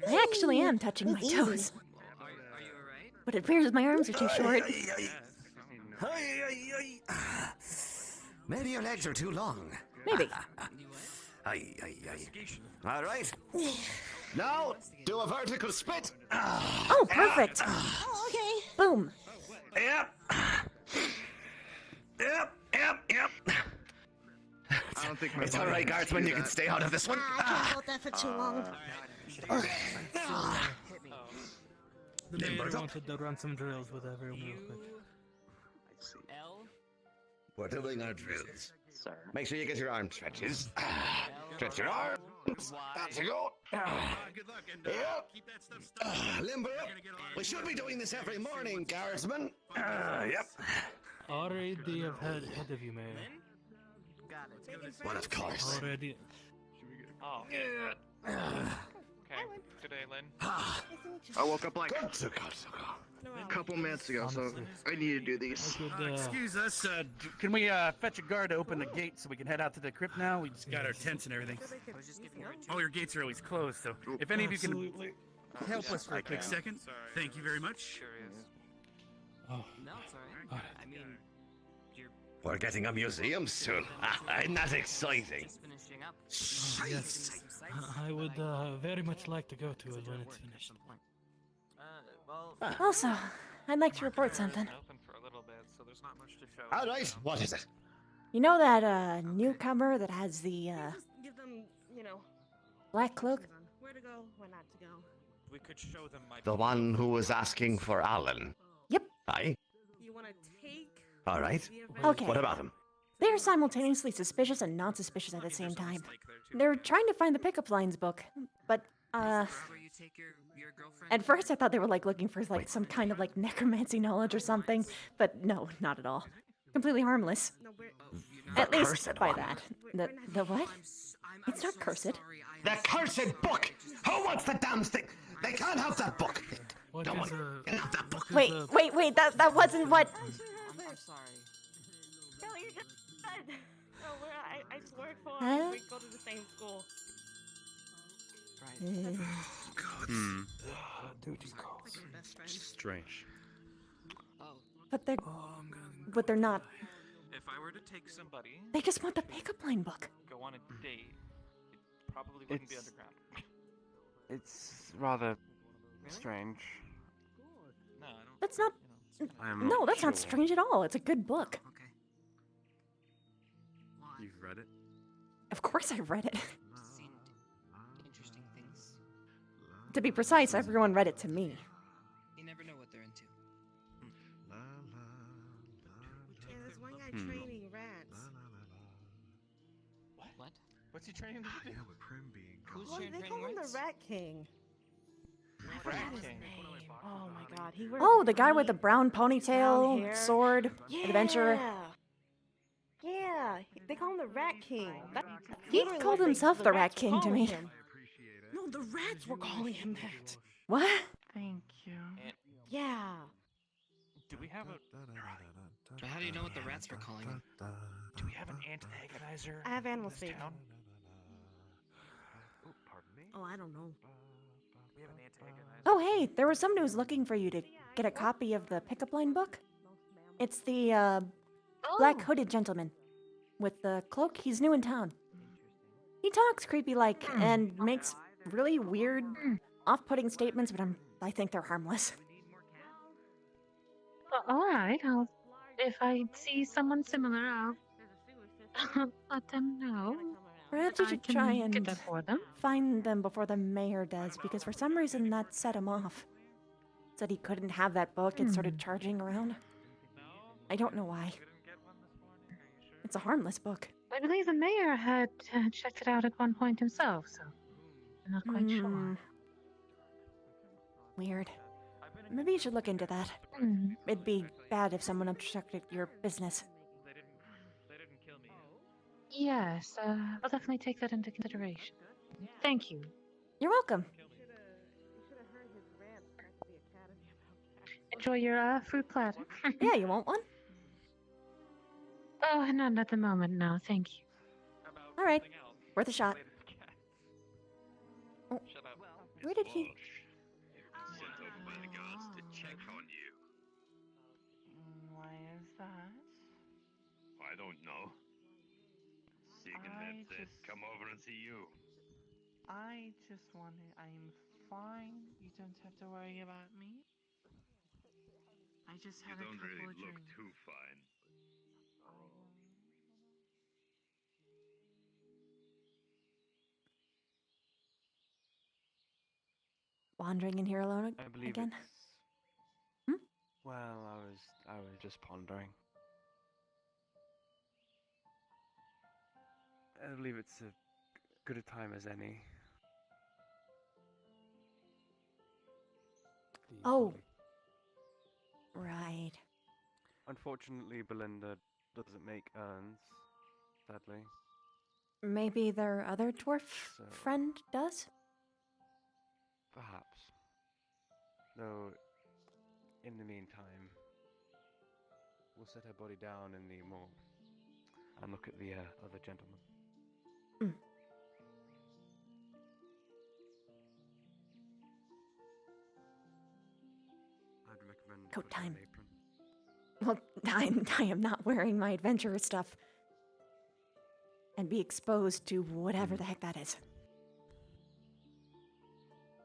I actually am touching my toes. But it appears my arms are too short. Maybe your legs are too long. Maybe. All right. Now, do a vertical split. Oh, perfect. Oh, okay. Boom. Yep. I don't think It's all right, guardsman. You can stay out of this one. I can't hold that for too long. The mayor wanted to run some drills with everyone real quick. We're doing our drills. Sir. Make sure you get your arm stretches. Stretch your arms. That's you go. Good luck and keep that stuff stuck. Limber up. We should be doing this every morning, guardsman. Yep. Already ahead of you, Mayor. Well, of course. Already. Oh. Okay. Good day, Lynn. I woke up like a couple minutes ago, so I need to do these. Excuse us, can we fetch a guard to open the gate so we can head out to the crypt now? We just got our tents and everything. All your gates are always closed, so if any of you can help us for a quick second. Thank you very much. Oh. No, it's alright. I mean, We're getting a museum soon. Isn't that exciting? finishing up. Yes. I would very much like to go to it when it's finished. Also, I'd like to report something. All right, what is it? You know that newcomer that has the Give them, you know, black cloak? where to go, where not to go. We could show them my. The one who was asking for Alan. Yep. Aye. You want to take? All right. Okay. What about him? They're simultaneously suspicious and not suspicious at the same time. They're trying to find the pickup lines book, but Where you take your girlfriend? at first I thought they were like looking for like some kind of like necromancy knowledge or something, but no, not at all. Completely harmless. At least cursed by one. that. The what? It's not cursed. The cursed book! Who wants the damn thing? They can't have that book! Don't want to have that book. Wait, that wasn't what. I'm sorry. No, you're just. No, I swear for Huh? we go to the same school. Duty calls. Strange. But they're not. If I were to take somebody, They just want the pickup line book. go on a date, it probably wouldn't be underground. It's rather strange. No, I don't. That's not. I'm No, not that's not sure. strange at all. It's a good book. You've read it? Of course I read it. Seemed interesting things. To be precise, everyone read it to me. You never know what they're into. Yeah, there's one guy training rats. What? What's he training to do? Who's Well, they call him the Rat King. I forgot his name. Oh my god, he wears Oh, the guy with the brown brown ponytail, hair. sword, adventurer. Yeah, they call him the Rat King. That's He literally called what himself the Rat rats were King to calling me. him. No, the rats were calling him that. What? Thank you. Yeah. Do we have a? How do you know what the rats were calling him? Do we have an antagonizer? I have animal in this speak. town? Oh, pardon me. Oh, I don't know. We have an antagonizer. Oh, hey, there was someone who was looking for you to get a copy of the pickup line book. It's the black hooded gentleman with the cloak. He's new in town. He talks creepy like and makes really weird, off-putting statements, but I think they're harmless. All right. If I see someone similar, I'll let them know. Perhaps you I should can try get and that for them. find them before the mayor does, because for some reason that set him off. Said he couldn't have that book and started charging around. I don't know why. It's a harmless book. I believe the mayor had checked it out at one point himself, so I'm not quite sure. Weird. Maybe you should look into that. Hmm. It'd be bad if someone obstructed your business. Yes, I'll definitely take that into consideration. Thank you. You're welcome. Enjoy your fruit platter. Yeah, you want one? Oh, not at the moment, no, thank you. All right, worth a shot. Oh, where did he? Sent over by the guards to check on you. Why is that? I don't know. Siegenweb said, come over and see you. I just wanted. I'm fine. You don't have to worry about me. I just You had a don't couple really of look drinks. too fine. Wandering in here alone I believe again? it's... Well, I was just pondering. I believe it's a good a time as any. Oh. Right. Unfortunately, Belinda doesn't make urns, sadly. Maybe their other dwarf friend does? Perhaps. Though, in the meantime, we'll set her body down in the morgue and look at the other gentleman. Mm. I'd recommend Coat putting on time. an apron. Well, I am not wearing my adventurous stuff. And be exposed to whatever the heck that is.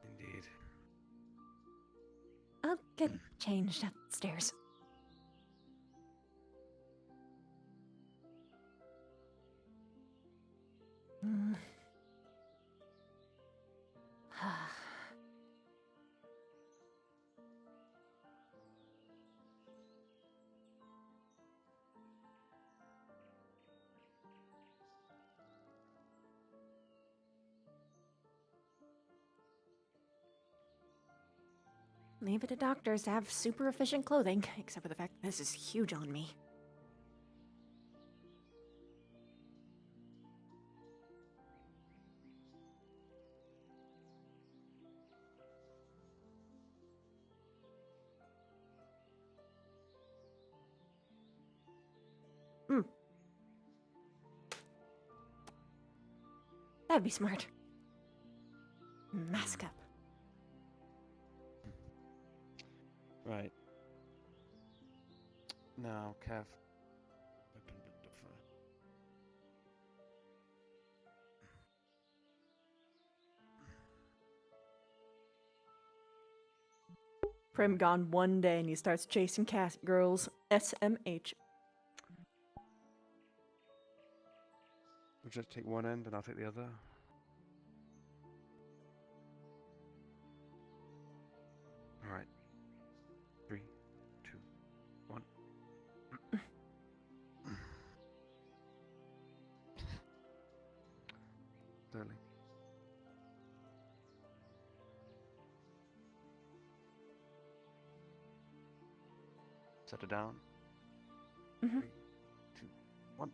Indeed. I'll get changed upstairs. Mm. Leave it to doctors to have super efficient clothing, except for the fact that this is huge on me. Hmm. That'd be smart. Mask up. Right. Now, Kev. Open the door. Prim gone one day and he starts chasing cat girls. SMH. We'll just take one end and I'll take the other. Alright. 3, 2, 1. Slowly. Set her down. 3, 2, 1.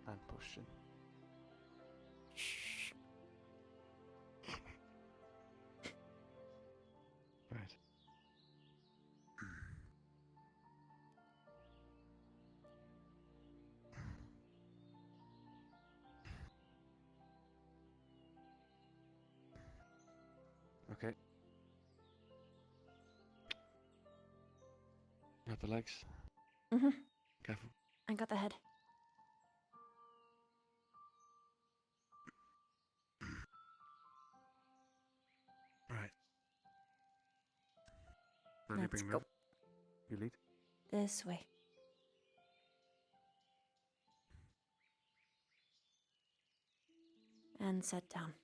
And push in. Right. Okay. Got the legs. Mm-hmm. Careful. I got the head. Right. Slowly Let's bring go. move. You lead. This way. And set down.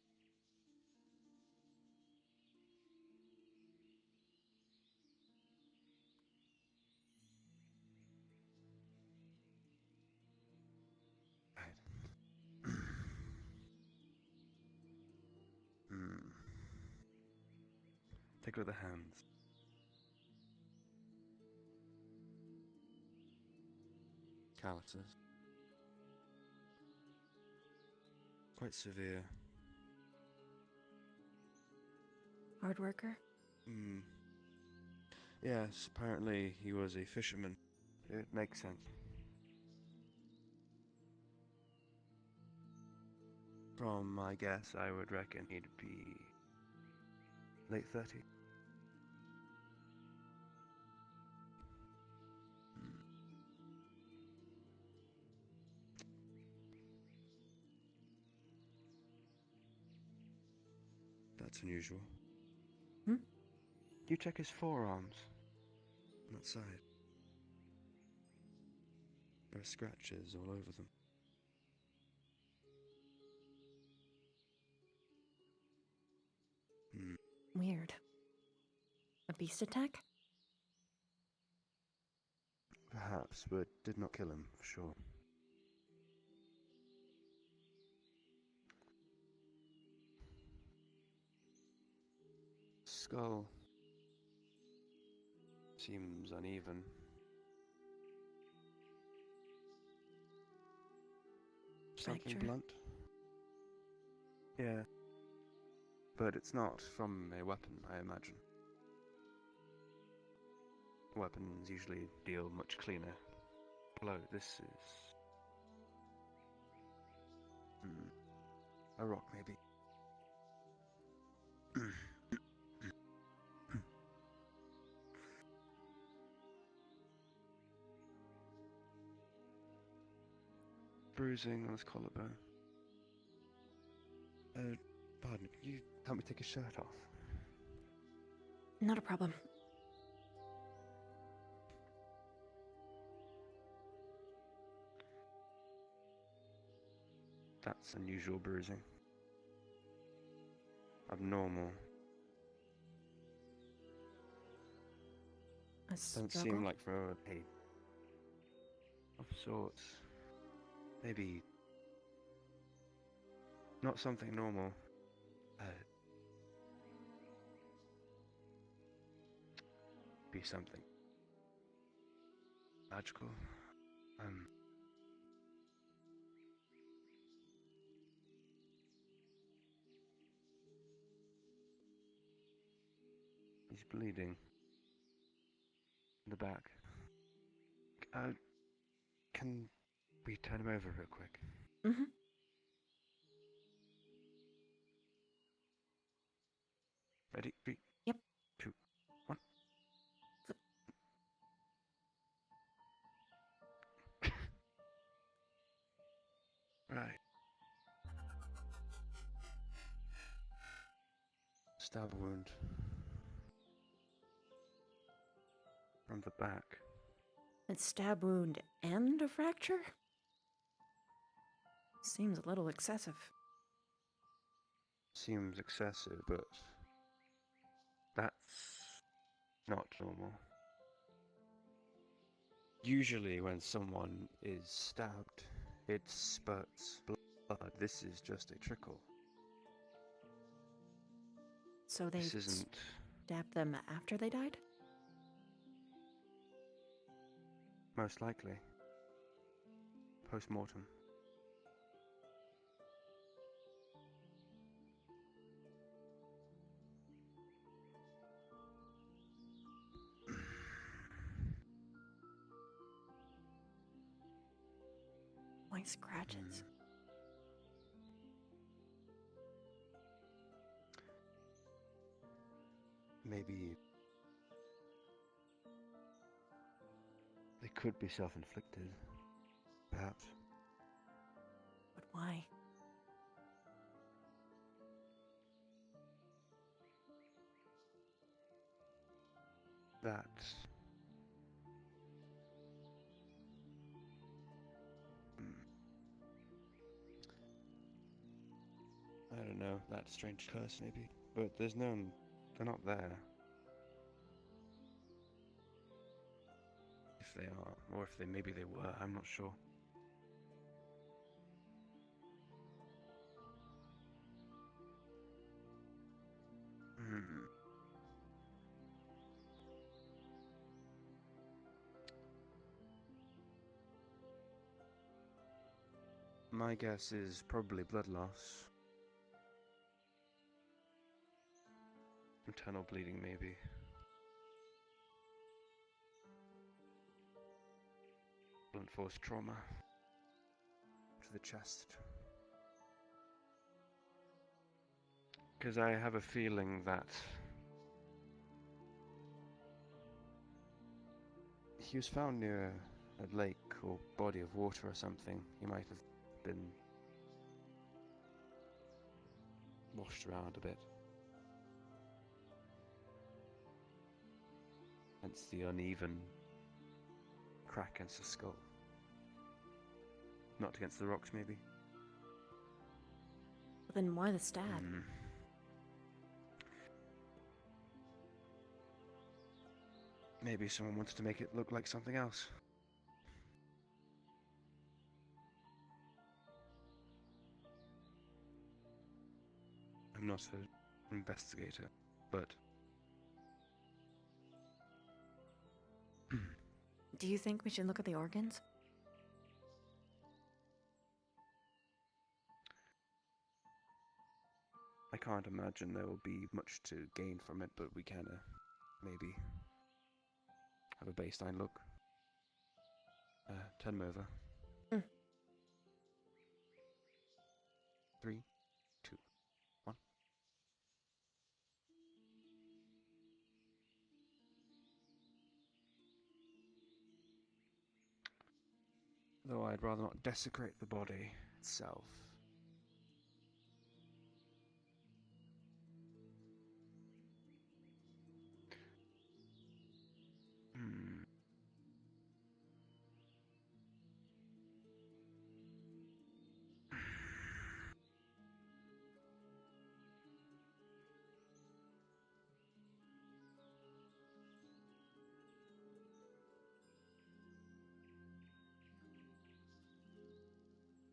Hmm. Take a look at the hands. Calluses. Quite severe. Hard worker? Hmm. Yes, apparently he was a fisherman. It makes sense. From my guess, I would reckon he'd be late 30s. That's unusual. Hmm? You check his forearms. On that side. There are scratches all over them. Weird. A beast attack? Perhaps, but did not kill him, for sure. Skull seems uneven. Something Fracture. blunt? Yeah. But it's not from a weapon, I imagine. Weapons usually deal much cleaner. Blow, this is... a rock, maybe. Bruising on his collarbone. Pardon, can you help me take his shirt off? Not a problem. That's unusual bruising. Abnormal. A Doesn't struggle? seem like for a of sorts. Maybe not something normal. Be something magical. He's bleeding in the back. Can we turn him over real quick? Mm-hmm. Ready? 3, Yep. 2, 1. Right. Stab wound. From the back. A stab wound and a fracture? Seems a little excessive. Seems excessive, but that's not normal. Usually when someone is stabbed, it spurts blood. This is just a trickle. So they This isn't... stabbed them after they died? Most likely. Post-mortem. Why scratches? Maybe they could be self-inflicted, perhaps. But why? That I don't know, that strange curse maybe, but there's none, they're not there. If they are, or if maybe they were, I'm not sure. My guess is probably blood loss. Internal bleeding, maybe. Blunt force trauma to the chest. Because I have a feeling that he was found near a lake or body of water or something. He might have been washed around a bit. Hence the uneven crack against the skull. Not against the rocks, maybe? Then why the stab? Maybe someone wanted to make it look like something else. I'm not an investigator, but... Do you think we should look at the organs? I can't imagine there will be much to gain from it, but we can maybe have a baseline look. Turn them over. 3, 2, 1. Though I'd rather not desecrate the body itself.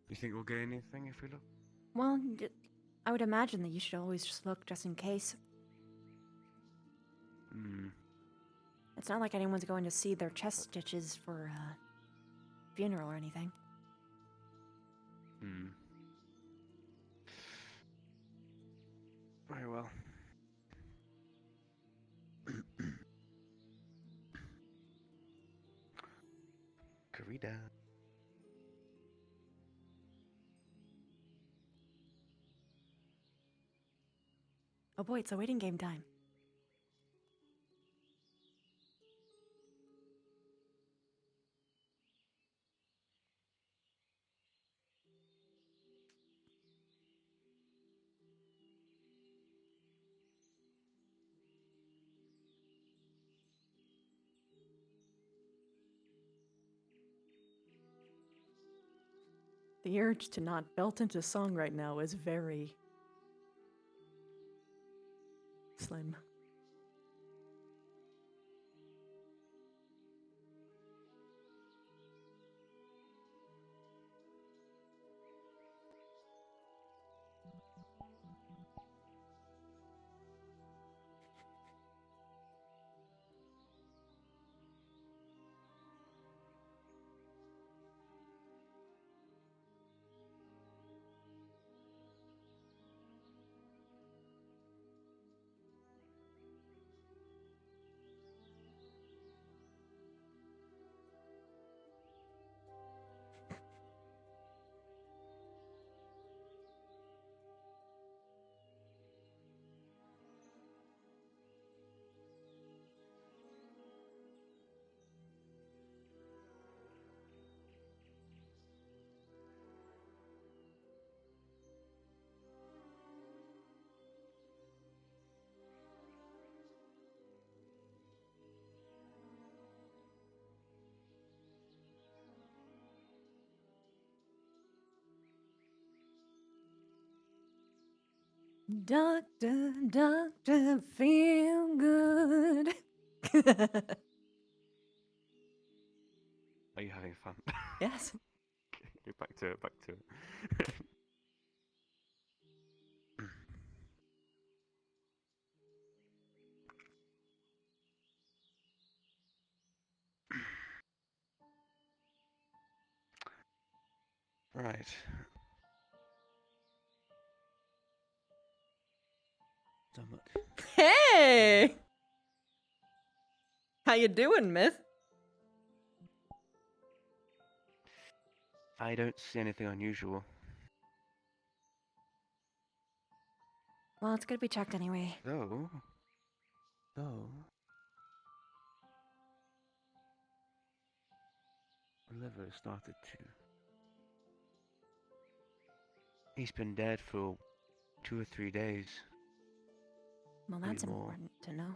You think we'll get anything if we look? Well, I would imagine that you should always just look just in case. It's not like anyone's going to see their chest stitches for a funeral or anything. Very well. Corrida. Oh boy, it's a waiting game time. The urge to not belt into song right now is very slim. Doctor, doctor, feel good. Are you having fun? Yes. Okay, back to it. Right. Hey! How you doing, Myth? I don't see anything unusual. Well, it's good we checked anyway. Though, liver started to. He's been dead for 2 or 3 days. Well, Maybe that's more. important to know.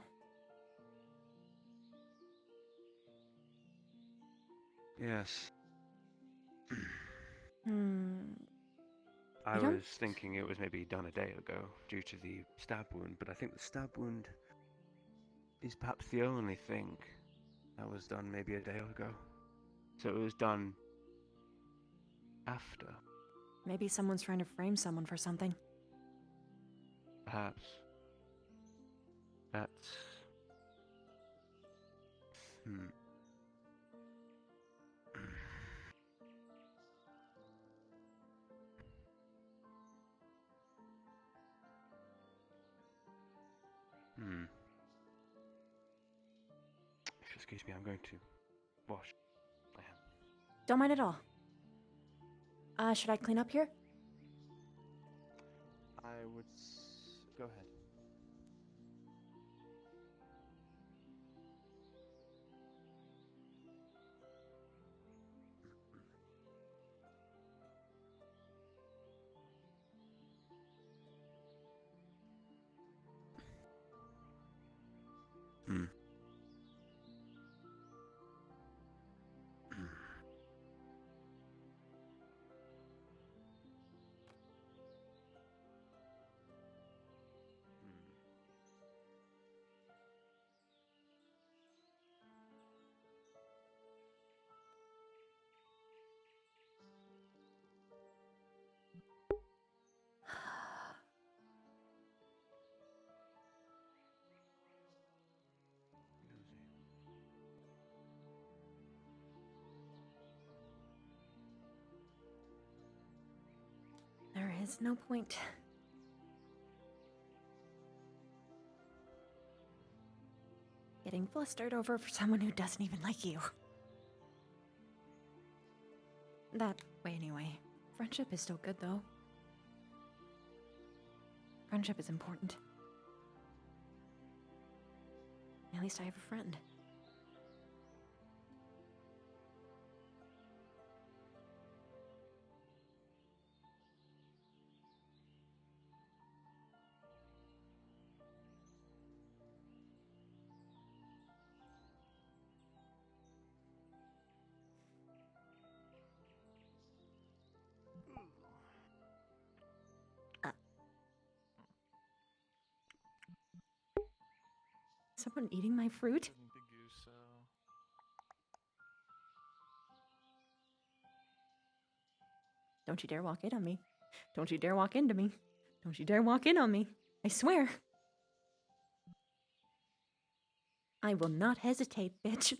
Yes. I I don't- was thinking it was maybe done a day ago due to the stab wound, but I think the stab wound is perhaps the only thing that was done maybe a day ago. So it was done after, Maybe someone's trying to frame someone for something. perhaps. That's... If you excuse me, I'm going to wash my hands. Don't mind at all. Should I clean up here? I would go ahead. There is no point. Getting flustered over for someone who doesn't even like you. That way, anyway. Friendship is still good, though. Friendship is important. At least I have a friend. Someone eating my fruit? Don't you dare walk in on me. Don't you dare walk into me. Don't you dare walk in on me. I swear. I will not hesitate, bitch.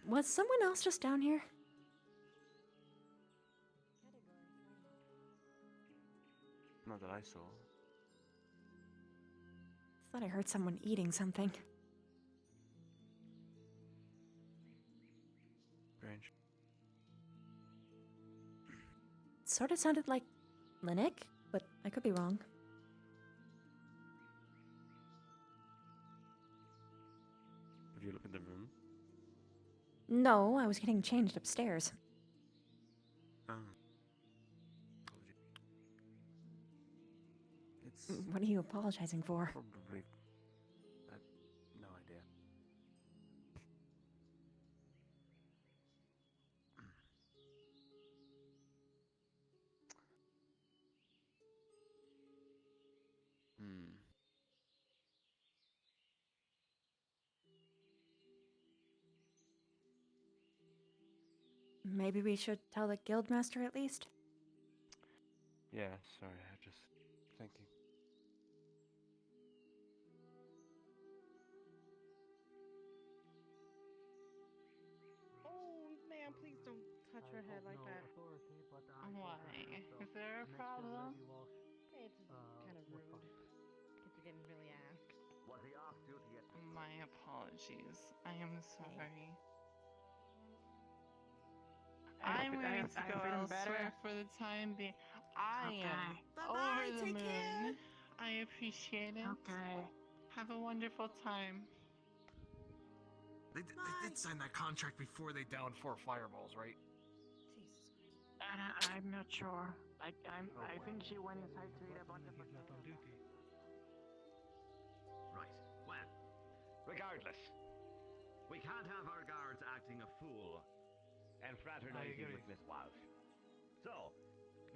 Was someone else just down here? Not that I saw. Thought I heard someone eating something. Strange. Sort of sounded like Linnick, but I could be wrong. Have you looked at the room? No, I was getting changed upstairs. Oh. It's What are you apologizing for? probably... no idea. Maybe we should tell the guildmaster at least? Yeah, sorry, I was just thinking. Oh, ma'am, please don't touch her head like that. Why? Is there a problem? It's kind of rude. Because he didn't really ask. Was he off duty at My apologies. I am sorry. I'm going to go elsewhere for the time being. I am over the moon. I appreciate it. Okay. Have a wonderful time. They did sign that contract before they downed 4 fireballs, right? I'm not sure. I think she went inside to eat a bunch of Right. Well, regardless, we can't have our guards acting a fool and fraternizing with Miss Walsh. So,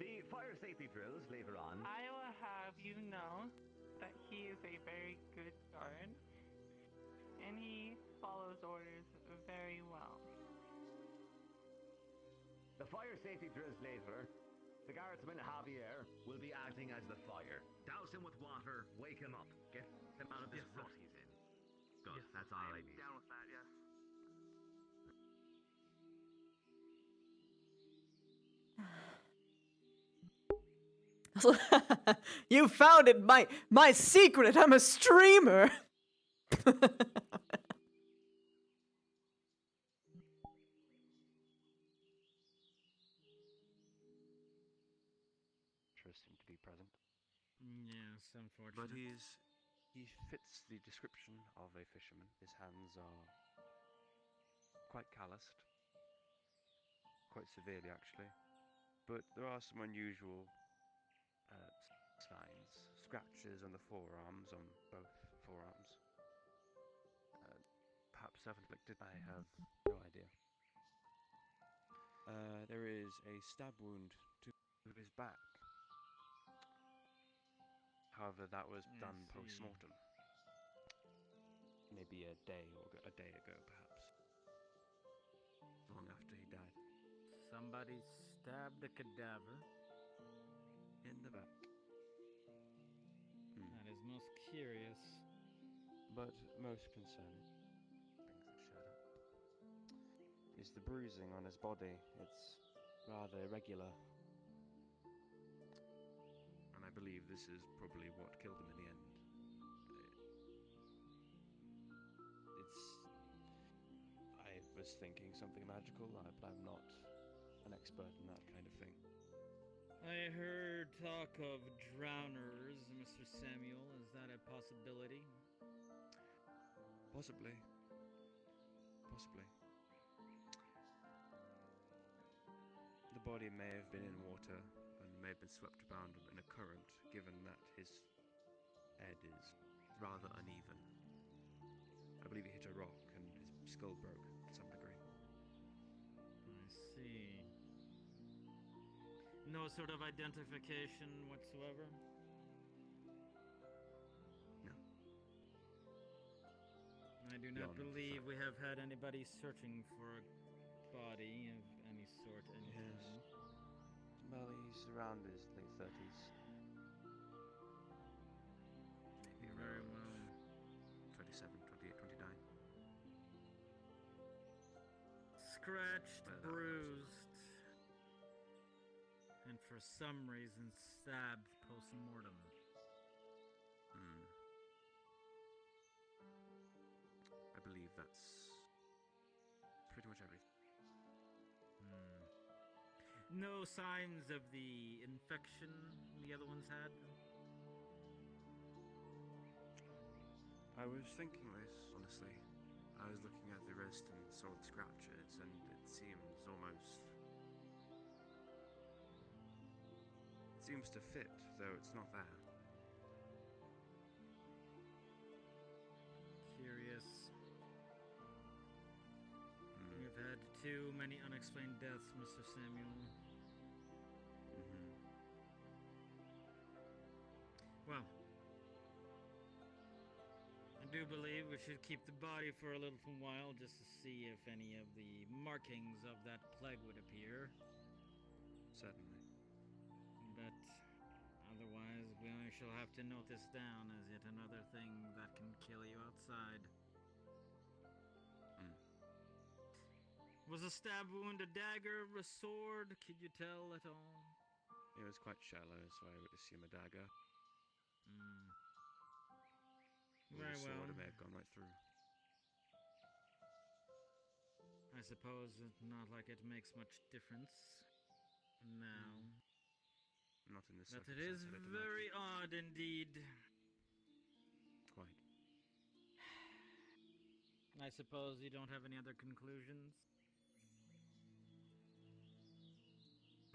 the fire safety drills later on. I will have you know that he is a very good guard, and he follows orders very well. The fire safety drills later. The guardsman Javier will be acting as the fire. Douse him with water, wake him up, get him out of this rut he's in. Good, that's all I need. Down with that, yes. You found it, my secret. I'm a streamer. Interesting to be present. Yes, unfortunate. But he fits the description of a fisherman. His hands are quite calloused, quite severely actually. But there are some unusual signs, scratches on the forearms, on both forearms. Perhaps self-inflicted. I have no idea. There is a stab wound to his back. However, that was done post-mortem. Maybe a day ago, perhaps. Long after he died. Somebody stabbed a cadaver in the back. That is most curious. But most concerning, things that showed up, is the bruising on his body. It's rather irregular. And I believe this is probably what killed him in the end. I was thinking something magical, but I'm not an expert in that kind of thing. I heard talk of drowners, Mr. Samuel. Is that a possibility? Possibly. Possibly. The body may have been in water and may have been swept around in a current, given that his head is rather uneven. I believe he hit a rock and his skull broke to some degree. I see. No sort of identification whatsoever? No. I do not believe we have had anybody searching for a body of any sort anytime. Well, he's around his late 30s. Maybe Very around well. 27, 28, 29. Scratched, bruised, and for some reason stabbed post-mortem. I believe that's pretty much everything. No signs of the infection the other ones had? I was thinking this, honestly. I was looking at the wrist and saw the scratches, and it seems almost... It seems to fit, though it's not there. Curious. We've had too many unexplained deaths, Mr. Samuel. Well, I do believe we should keep the body for a little while just to see if any of the markings of that plague would appear. Certainly. But otherwise, we shall have to note this down as yet another thing that can kill you outside. Was a stab wound a dagger, a sword? Could you tell at all? It was quite shallow, so I would assume a dagger. Or Very a sword, well. it may have gone right through. I suppose it's not like it makes much difference now. Not in this But it is very odd indeed. Quite. I suppose you don't have any other conclusions?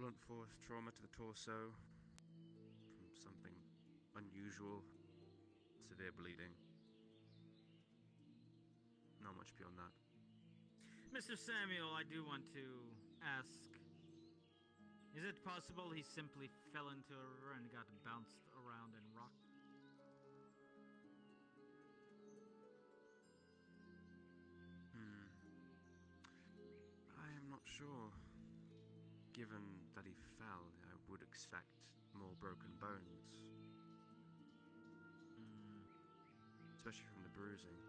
Blunt force trauma to the torso from something unusual, severe bleeding. Not much beyond that. Mr. Samuel, I do want to ask, is it possible he simply fell into a river and got bounced around and rocked? I am not sure. Given that he fell, I would expect more broken bones. Especially from the bruising.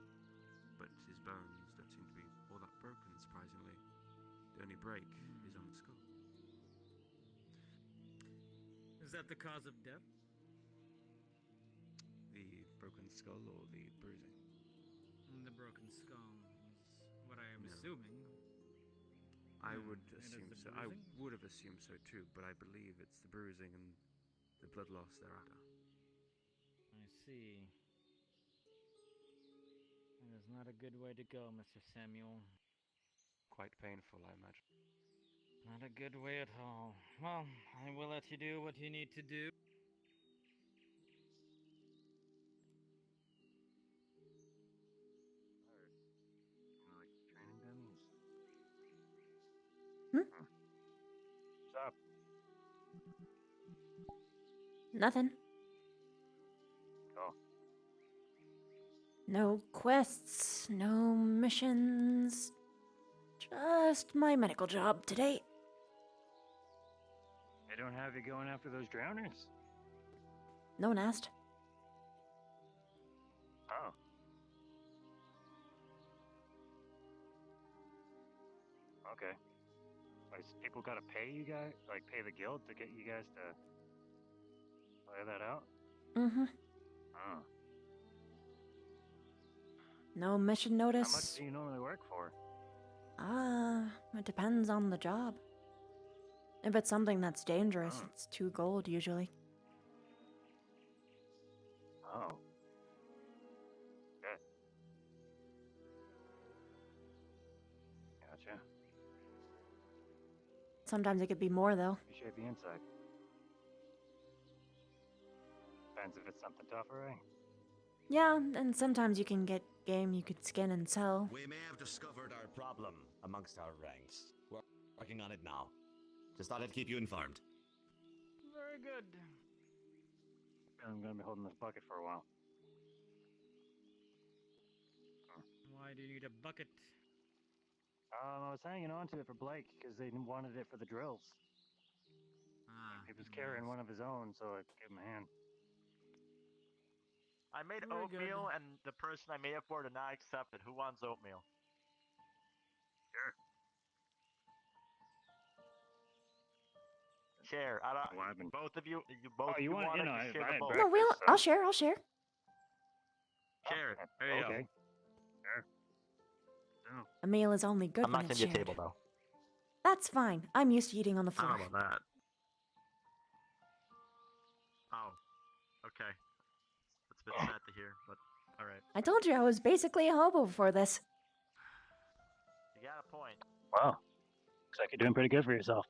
But his bones don't seem to be all that broken, surprisingly. The only break is on the skull. Is that the cause of death? The broken skull or the bruising? The broken skull is what I am assuming. I would It is assume the so. I bruising? would have assumed so too, but I believe it's the bruising and the blood loss thereafter. I see. That is not a good way to go, Mr. Samuel. Quite painful, I imagine. Not a good way at all. Well, I will let you do what you need to do. Training dummies. What's up? Nothing. Oh. No quests, no missions. Just my medical job today. They don't have you going after those drowners? No one asked. Oh. Okay. Like, people gotta pay you guys, like pay the guild to get you guys to lay that out? Mm-hmm. Oh. No mission How much notice. do you normally work for? It depends on the job. If it's something that's dangerous, it's 2 gold usually. Oh. Good. Gotcha. Sometimes it could be more though. Appreciate the insight. Depends if it's something tougher, eh? Yeah, and sometimes you can get game you could skin and sell. We may have discovered our problem amongst our ranks. We're working on it now. Just thought I'd keep you informed. Very good. I'm gonna be holding this bucket for a while. Why do you need a bucket? I was hanging on to it for Blake because they wanted it for the drills. He was carrying one of his own, so I gave him a hand. I made Very oatmeal, good. and the person I made it for did not accept it. Who wants oatmeal? Sure. Share. I don't. Both of you. You both. you want? want it, I you share the had bowl. No, we'll. I'll share. I'll share. Share it. There you Okay. go. Sure. No. A meal is only good I'm when not it's giving you a shared. table though. That's fine. I'm used to eating on the I floor. don't know about that. Oh. Okay. That's a bit sad to hear, but all right. I told you I was basically a hobo before this. You got a point. Wow. Looks like you're doing pretty good for yourself.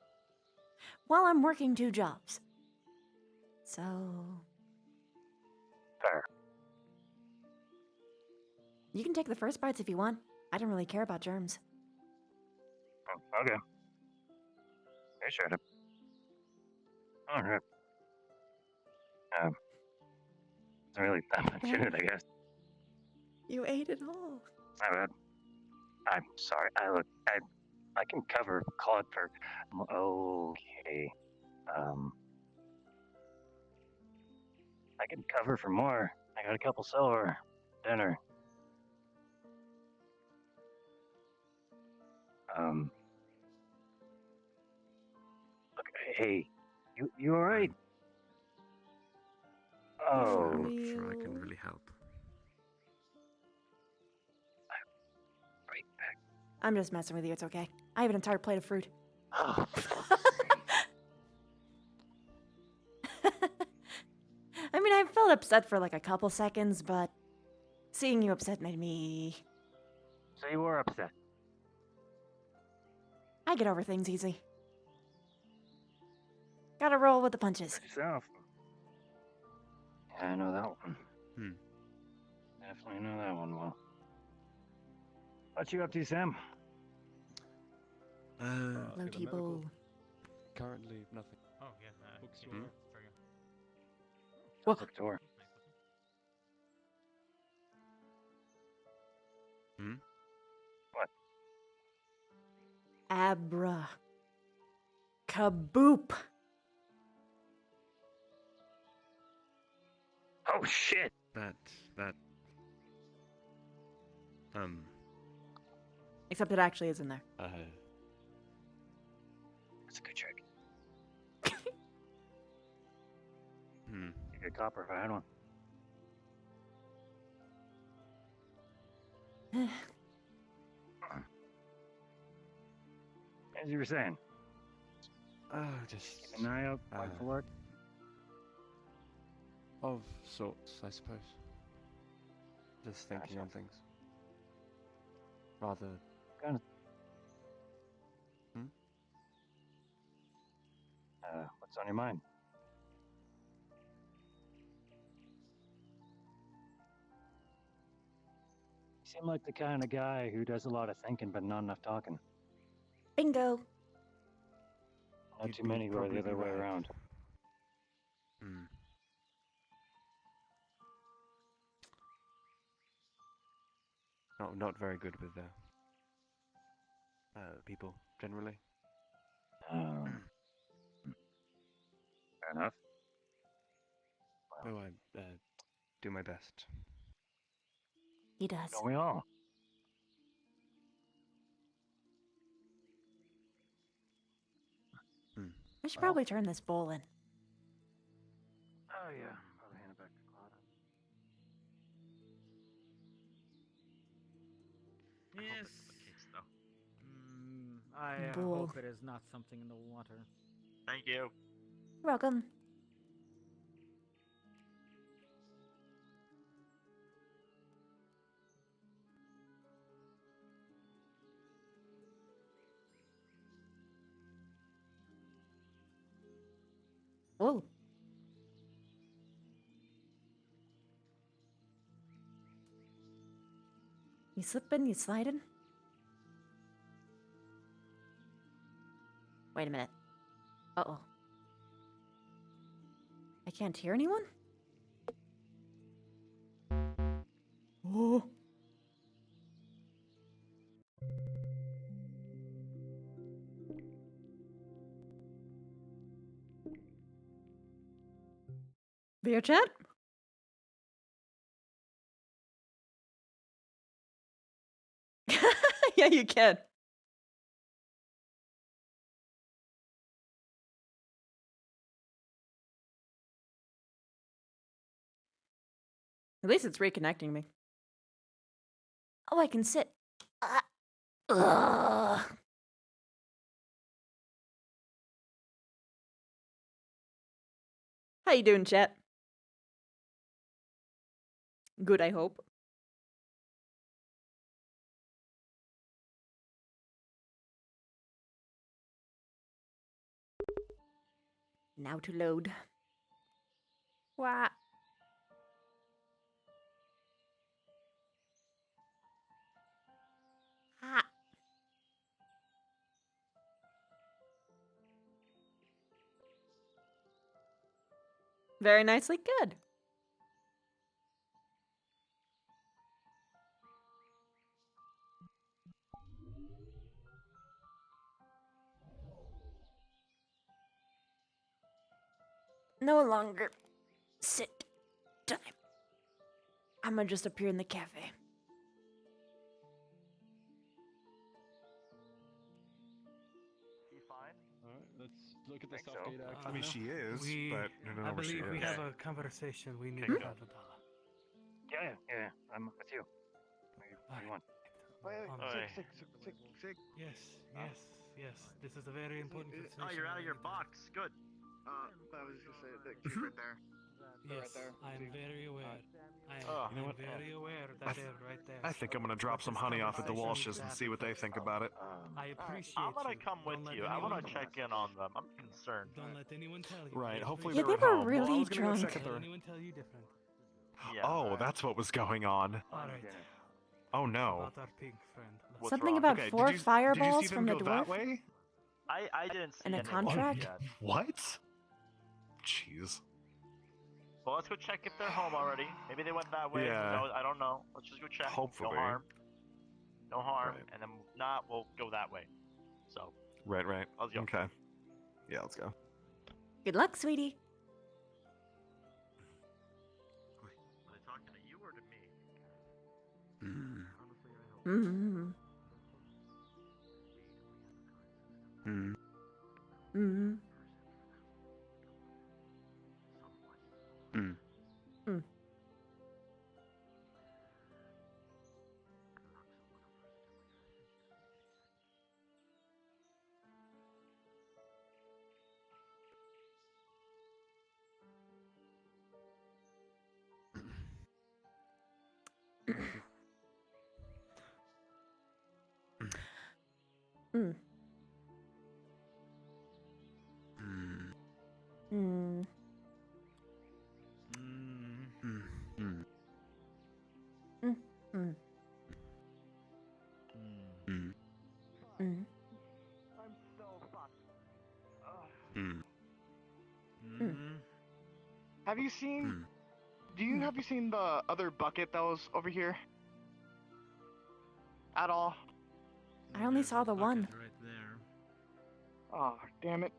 While I'm working 2 jobs. So... Fair. You can take the first bites if you want. I don't really care about germs. Oh, okay. They shared it. Alright. Isn't really that much in it, I guess. You ate it all. I'm sorry. I can cover cod for. Okay. I can cover for more. I got a couple silver. Dinner. Look, hey, you all right? Oh. I'm not sure I can really help. Right back. I'm just messing with you. It's okay. I have an entire plate of fruit. Oh. I mean, I felt upset for like a couple seconds, but seeing you upset made me... So you were upset? I get over things easy. Gotta roll with the punches. Yourself. Yeah, I know that one. Hmm. Definitely know that one well. What you up to, Sam? Low T-Bowl. Currently, nothing. Oh, yeah. Bookstore. What? Bookstore. Hmm? What? Abra. Kaboop. Oh, shit. That. Except it actually is in there. That's a good trick. Hmm. You get copper if I had one. As you were saying. Just keep an eye out, fight for work. Of sorts, I suppose. Just thinking on things. Rather. Kind of. Hmm? What's on your mind? You seem like the kind of guy who does a lot of thinking but not enough talking. Bingo. Not You'd too be many who are the probably other way right. around. Hmm. Not very good with people generally. Fair enough. Oh, I do my best. He does. Don't we all? I should probably turn this bowl in. Oh yeah. Probably hand it back to Claude. Yes. Case, though. I Bull. hope it is not something in the water. Thank you. You're welcome. Whoa. You slipping? You sliding? Wait a minute. Uh-oh. I can't hear anyone? Oh. Beer chat? Yeah, you can. At least it's reconnecting me. Oh, I can sit. Ugh. How you doing, chat? Good, I hope. Now to load. Wah. Ah. Very nicely good. no longer sit time. I'm gonna just appear in the cafe. Alright, let's look at the So. Southgate act. I mean, she is, we, but I don't know I where she believe we is. have a conversation we need Okay, to go. have. Yeah, I'm with you. What do you want? Sick. Yes. This is a very important conversation. Oh, you're out of your box. Good. I was just gonna say that she's right there. Yes, I am very aware. You know what? Very aware that I, they're right there. I think I'm gonna drop some honey off at the Walshes and see what they think about it. I appreciate I'm gonna you. come with Don't let you. I anyone- want to check in on them. I'm concerned. Don't let anyone tell you. Right, hopefully Yeah, they're they at were home. really I was gonna go drunk. check at Let their... anyone tell you different. Yeah. Oh, that's what was going on. All right. Oh no. About our pig friend. Something about Okay, four did you fireballs see them from the go that dwarf way? I didn't see and a any contract. yet. What? Jeez. Well, let's go check if they're home already. Maybe they went that way. Yeah. Who knows? I don't know. Let's just go check. Hopefully. No harm. No harm. Right. And then if not, we'll go that way. So. Right. Let's go. Okay. Yeah, let's go. Good luck, sweetie. Are they talking to you or to me? Mm-hmm. Mm-hmm. Mm. Mm. Mm. Mm. Mm. Mm. I'm so fucked. Have you seen? Have you seen the other bucket that was over here? At all? I only saw the one. Right there. Oh, damn it.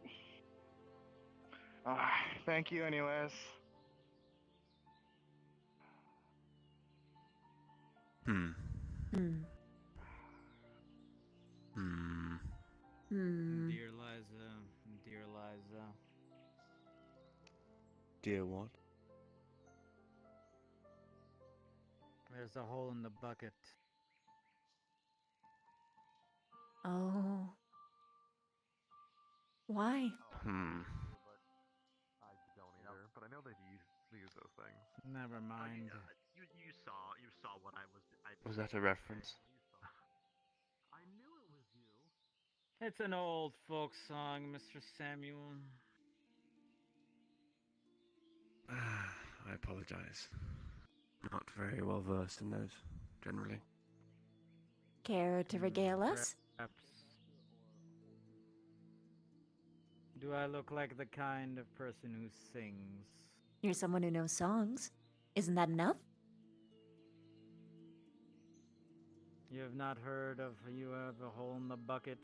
Thank you, anyways. Mm. Dear Liza, dear Liza. Dear what? There's a hole in the bucket. Oh. Why? I don't either, but I know they use those things. Never mind. You saw what I was. Was that a reference? I knew it was you. It's an old folk song, Mr. Samuel. I apologize. Not very well versed in those, generally. Care to regale us? Perhaps. Do I look like the kind of person who sings? You're someone who knows songs. Isn't that enough? You have not heard of You Have a Hole in the Bucket?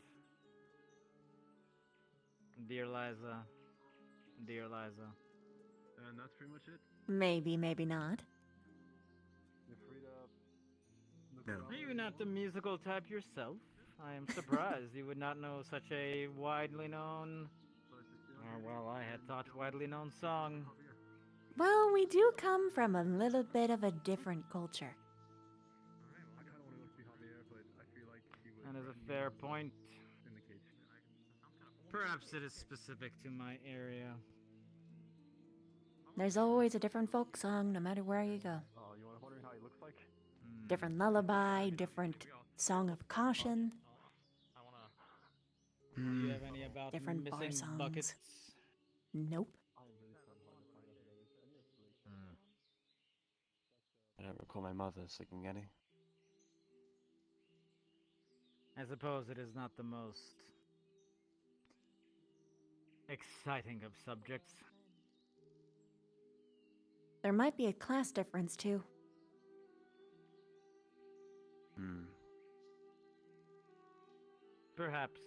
Dear Liza. Dear Liza. And that's pretty much it. Maybe, maybe not. You're free to No. Are you not the musical type yourself? I am surprised you would not know such a widely known... well, I had thought widely known song. Well, we do come from a little bit of a different culture. I kind of want to look behind the air, but I feel like he would. That is a fair point. In the cage. Perhaps it is specific to my area. There's always a different folk song, no matter where you go. Oh, you wondering how he looks like? Different lullaby, different song of caution. Do you have any about Different bar missing songs. buckets? Nope. I don't recall my mother singing any. I suppose it is not the most exciting of subjects. There might be a class difference, too. Perhaps.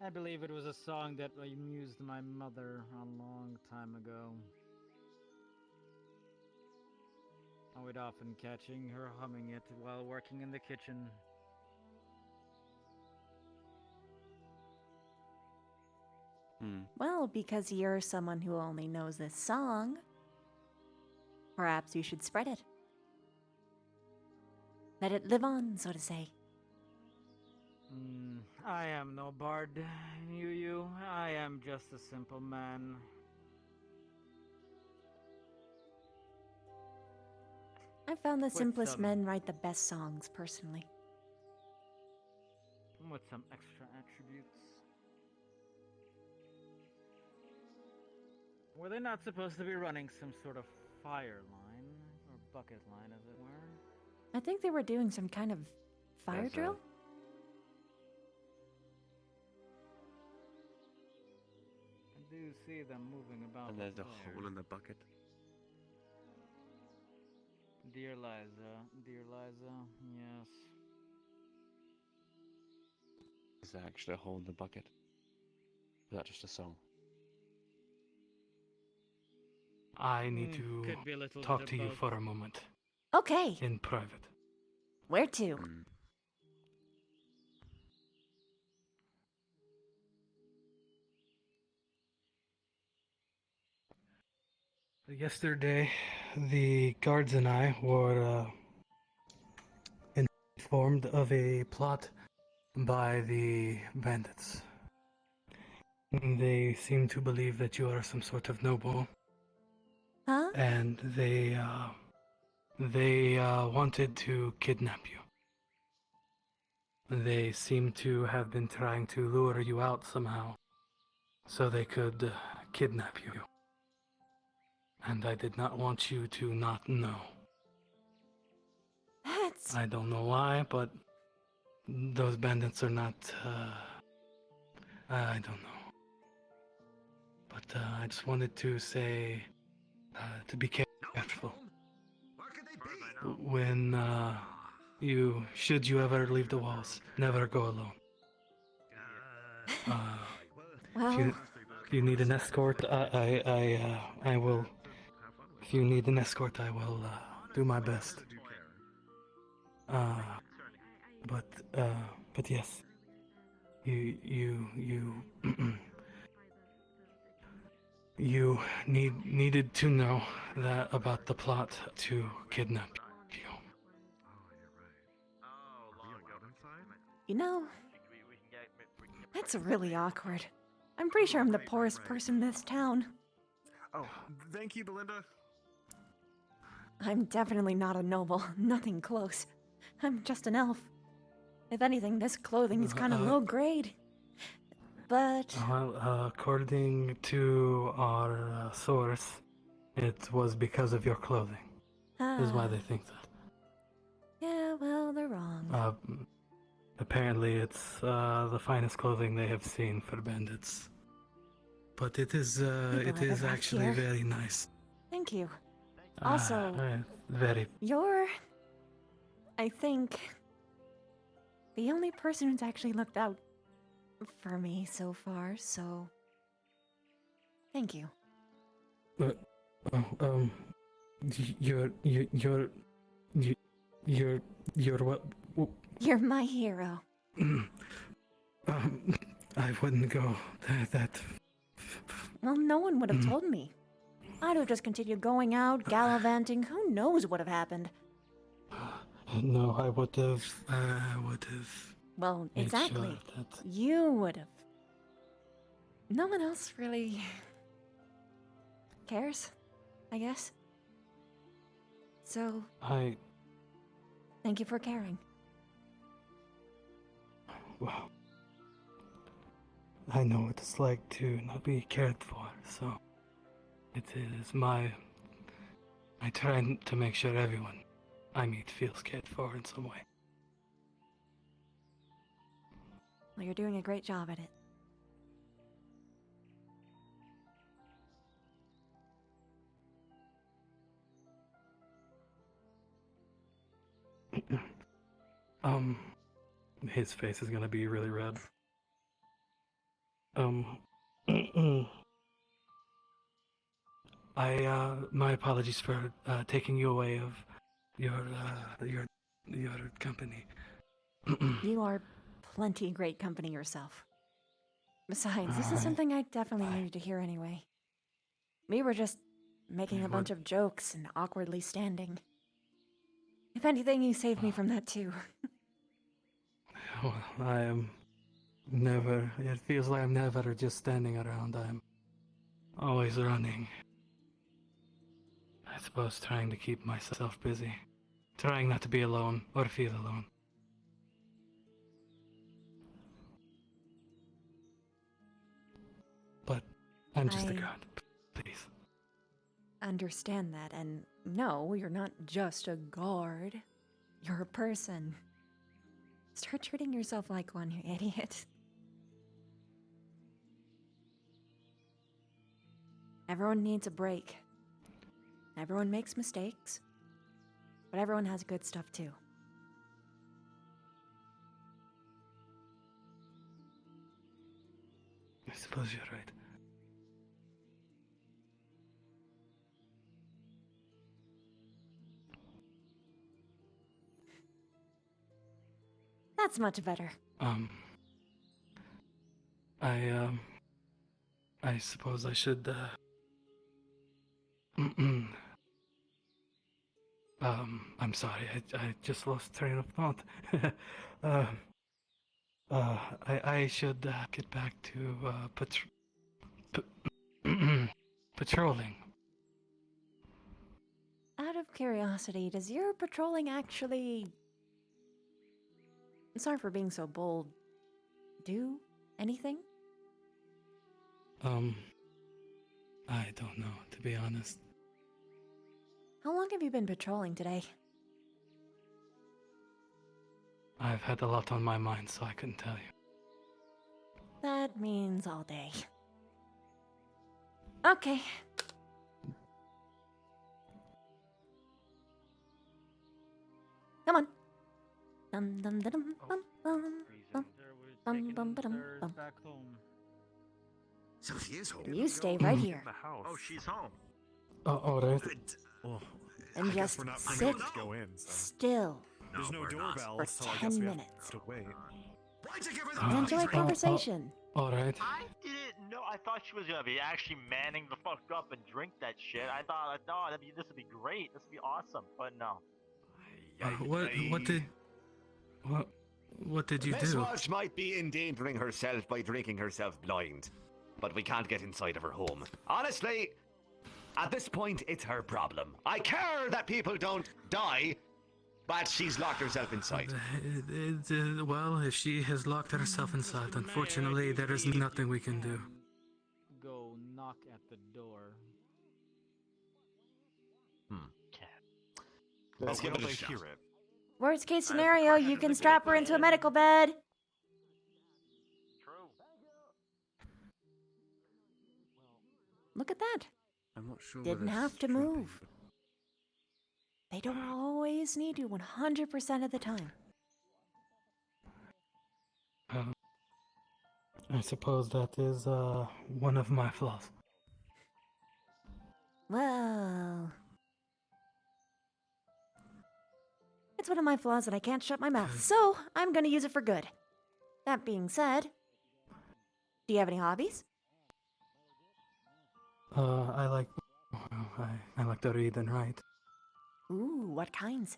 I believe it was a song that amused my mother a long time ago. I would often catching her humming it while working in the kitchen. Well, because you're someone who only knows this song, perhaps you should spread it. Let it live on, so to say. I am no bard, you. I am just a simple man. I've found the With simplest some- men write the best songs, personally. With some extra attributes. Were they not supposed to be running some sort of fire line, or bucket line, as it were? I think they were doing some kind of fire There's a- drill? I do see them moving about. And there's a up there. hole in the bucket. Dear Liza, yes. Is there actually a hole in the bucket? Is that just a song? I need could be a to little talk bit to of you both. for a moment. Okay. In private. Where to? Yesterday, the guards and I were informed of a plot by the bandits. They seem to believe that you are some sort of noble. Huh? And they wanted to kidnap you. They seem to have been trying to lure you out somehow, so they could kidnap you. And I did not want you to not know. That's... I don't know why, but those bandits are not, I don't know. But I just wanted to say, to be careful. When, should you ever leave the walls, never go alone. If you need an escort, I will. If you need an escort, I will do my best. But yes, you needed to know that about the plot to kidnap you. You know, that's really awkward. I'm pretty sure I'm the poorest person in this town. Oh, thank you, Belinda. I'm definitely not a noble, nothing close. I'm just an elf. If anything, this clothing is kind of low grade. But... Well, according to our source, it was because of your clothing. Is why they think that. Yeah, well, they're wrong. Apparently it's the finest clothing they have seen for bandits. But it is actually here. very nice. Thank you. Also, Very. you're, I think, the only person who's actually looked out for me so far, so thank you. You're what? You're my hero. I wouldn't go that. Well, no one would have told me. I'd have just continued going out, gallivanting. Who knows what would have happened? No, I would have. Well, made sure exactly. that- You would have. No one else really cares, I guess. So, thank you for caring. Well, I know what it's like to not be cared for, so it is I try to make sure everyone I meet feels cared for in some way. Well, you're doing a great job at it. His face is gonna be really red. My apologies for taking you away of your company. You are plenty great company yourself. Besides, this is Alright. something I definitely needed to hear anyway. We were just making a bunch of jokes and awkwardly standing. If anything, you saved me from that too. Well, I am never. It feels like I'm never just standing around. I'm always running. I suppose trying to keep myself busy. Trying not to be alone or feel alone. But I'm just a guard. Please. Understand that, and no, you're not just a guard. You're a person. Start treating yourself like one, you idiot. Everyone needs a break. Everyone makes mistakes, but everyone has good stuff too. I suppose you're right. That's much better. I suppose I should, I'm sorry, I just lost train of thought. I should, get back to, patrolling. Out of curiosity, does your patrolling actually... Sorry for being so bold. Do anything? I don't know, to be honest. How long have you been patrolling today? I've had a lot on my mind, so I couldn't tell you. That means all day. Okay. Come on. Dum dum dum dum bum bum bum bum bum bum. Back home. So she is home. You stay right here. Oh, she's home. Alright. And just sit still. There's no doorbell, for so I 10 guess we have minutes. to wait. And enjoy conversation. Alright. I didn't know. I thought she was gonna be actually manning the fuck up and drink that shit. I thought, no, this would be great. This would be awesome. But no. What did you Miss do? Walsh might be endangering herself by drinking herself blind, but we can't get inside of her home. Honestly, at this point, it's her problem. I care that people don't die, but she's locked herself inside. Well, if she has locked herself inside, unfortunately, there is nothing we can do. Go knock at the door. Let's give it a Will they shot. hear it? Worst case scenario, you can strap her into a medical bed. True. Look at that. I'm not sure. Didn't have to move. They don't always need you 100% of the time. I suppose that is one of my flaws. Well... It's one of my flaws that I can't shut my mouth, so I'm gonna use it for good. That being said, do you have any hobbies? I like to read and write. Ooh, what kinds?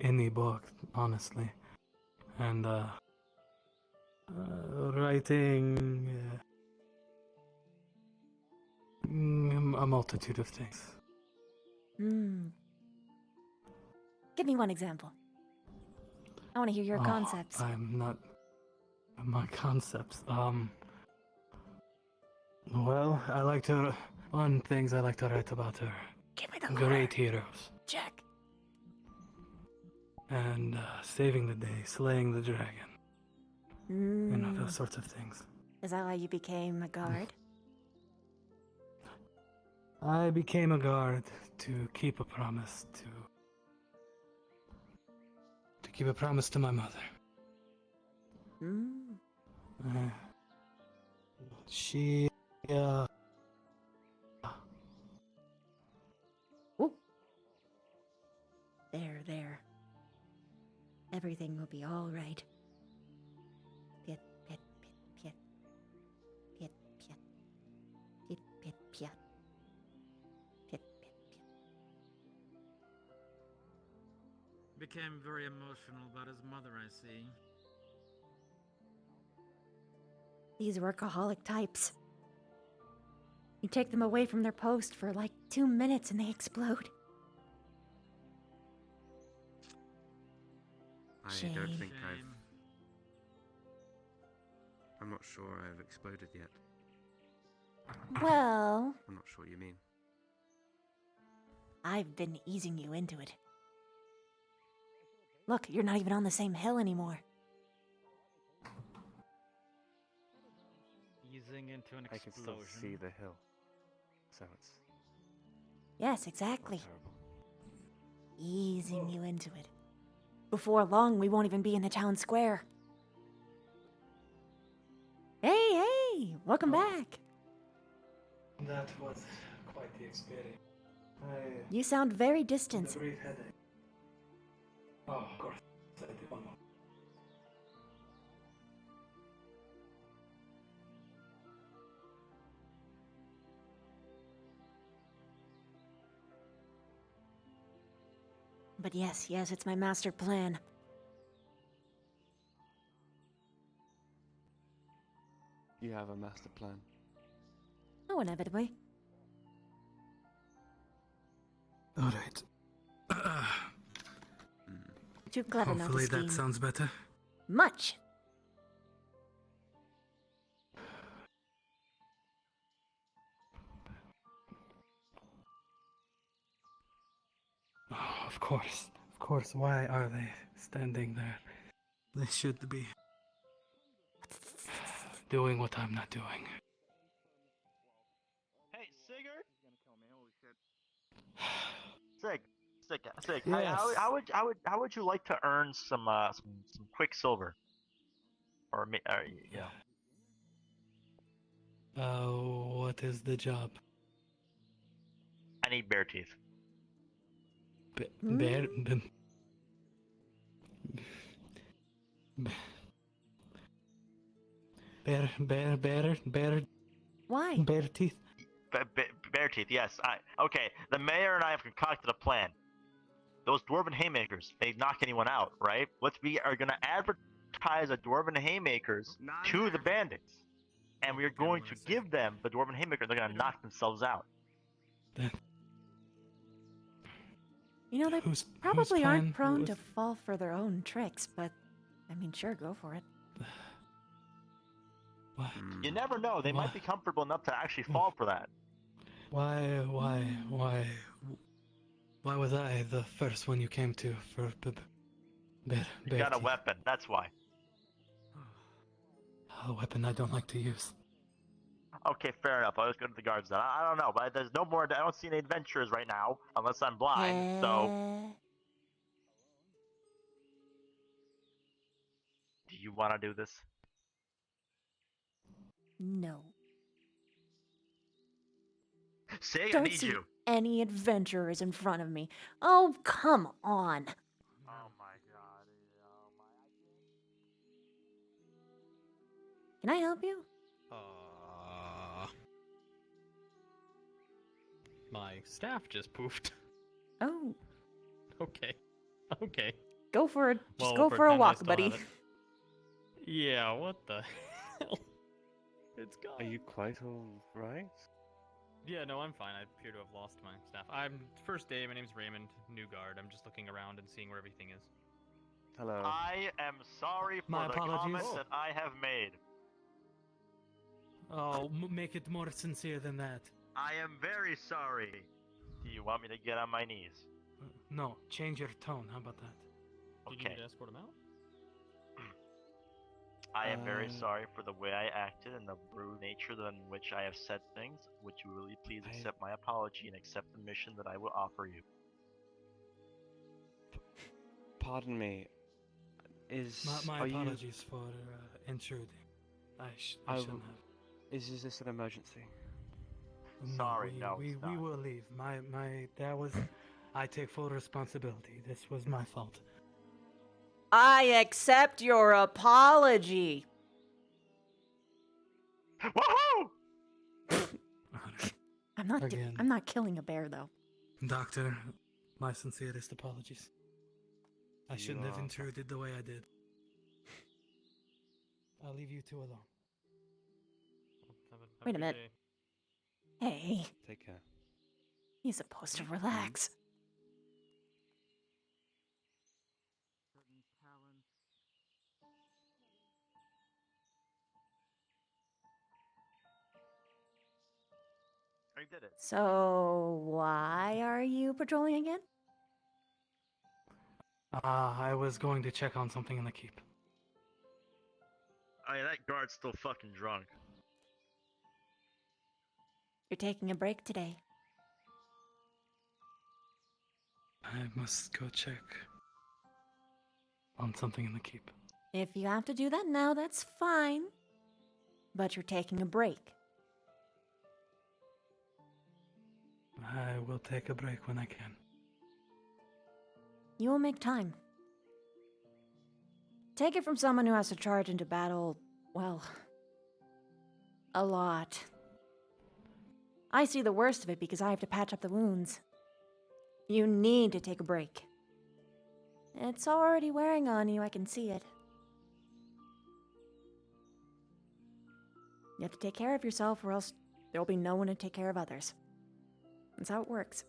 Any book, honestly. And, writing, a multitude of things. Give me one example. I want to hear your concepts. I'm not... My concepts, well, I like to... One things I like to write about are Give me the great heroes. Check. And, saving the day, slaying the dragon. You know, those sorts of things. Is that why you became a guard? I became a guard to keep a promise to keep a promise to my mother. She, Ooh. There. Everything will be all right. Pit, pit, pit, pit, pit, pit, pit, pit, pit, pit, pit, pit. Became very emotional about his mother, I see. These workaholic types. You take them away from their post for like 2 minutes and they explode. I Shame. don't think I'm not sure I've exploded yet. Well, I'm not sure what you mean. I've been easing you into it. Look, you're not even on the same hill anymore. Easing into an explosion. I can still see the hill. So it's Yes, exactly. terrible. Easing you into it. Before long, we won't even be in the town square. Hey! Welcome back! that was quite the experience. You sound very distant. A brief headache. Oh, of course. I did one more. But yes, it's my master plan. You have a master plan. Oh, inevitably. Alright. Too clever not to Hopefully scheme. that sounds better. Much! Oh, of course. Of course. Why are they standing there? They should be doing what I'm not doing. Hey, Sigurd. Sig. Yes. How would you like to earn some quick silver? Or you know. What is the job? I need bear teeth. Bear. Bear. Why? Bear teeth. Bear teeth, yes. Okay, the mayor and I have concocted a plan. Those dwarven haymakers, they knock anyone out, right? We are going to advertise the dwarven haymakers to the bandits. And we are going to give them the dwarven haymaker. They're going to knock themselves out. You know, they probably aren't prone to fall for their own tricks, but, I mean, sure, go for it. What? You never know. They might be comfortable enough to actually fall for that. Why was I the first one you came to for bear You got a teeth? weapon, that's why. A weapon I don't like to use. Okay, fair enough. I'll just go to the guards then. I don't know, but there's no more. I don't see any adventurers right now, unless I'm blind. So, do you want to do this? No. Say I Don't need see you. any adventurers in front of me. Oh, come on. Oh my god. Can I help you? My staff just poofed. Oh. Okay. Go for it. Just Well, go for a pretend I walk, still buddy. have it. Yeah, what the hell? It's gone. Are you quite alright? Yeah, no, I'm fine. I appear to have lost my staff. First day, my name's Raymond, new guard. I'm just looking around and seeing where everything is. Hello. I am sorry for My the apologies. comments that I have made. Oh, make it more sincere than that. I am very sorry. Do you want me to get on my knees? No, change your tone. How about that? Did you need to escort him out? I am very sorry for the way I acted and the rude nature in which I have said things. Would you really please accept my apology and accept the mission that I will offer you? Pardon me. My apologies for intruding. I I shouldn't will- have. Is this an emergency? Sorry, we, no, we, it's we not. will leave. That was. I take full responsibility. This was my fault. I accept your apology. Woohoo! Again. I'm not killing a bear though. Doctor, my sincerest apologies. I You shouldn't have are intruded the way I did. I'll leave you two alone. Wait a minute. Hey, Take care. you're supposed to relax. I did it. So, why are you patrolling again? I was going to check on something in the keep. Oh yeah, that guard's still fucking drunk. You're taking a break today. I must go check on something in the keep. If you have to do that now, that's fine. But you're taking a break. I will take a break when I can. You will make time. Take it from someone who has to charge into battle, well, a lot. I see the worst of it because I have to patch up the wounds. You need to take a break. It's already wearing on you, I can see it. You have to take care of yourself or else there will be no one to take care of others. That's how it works.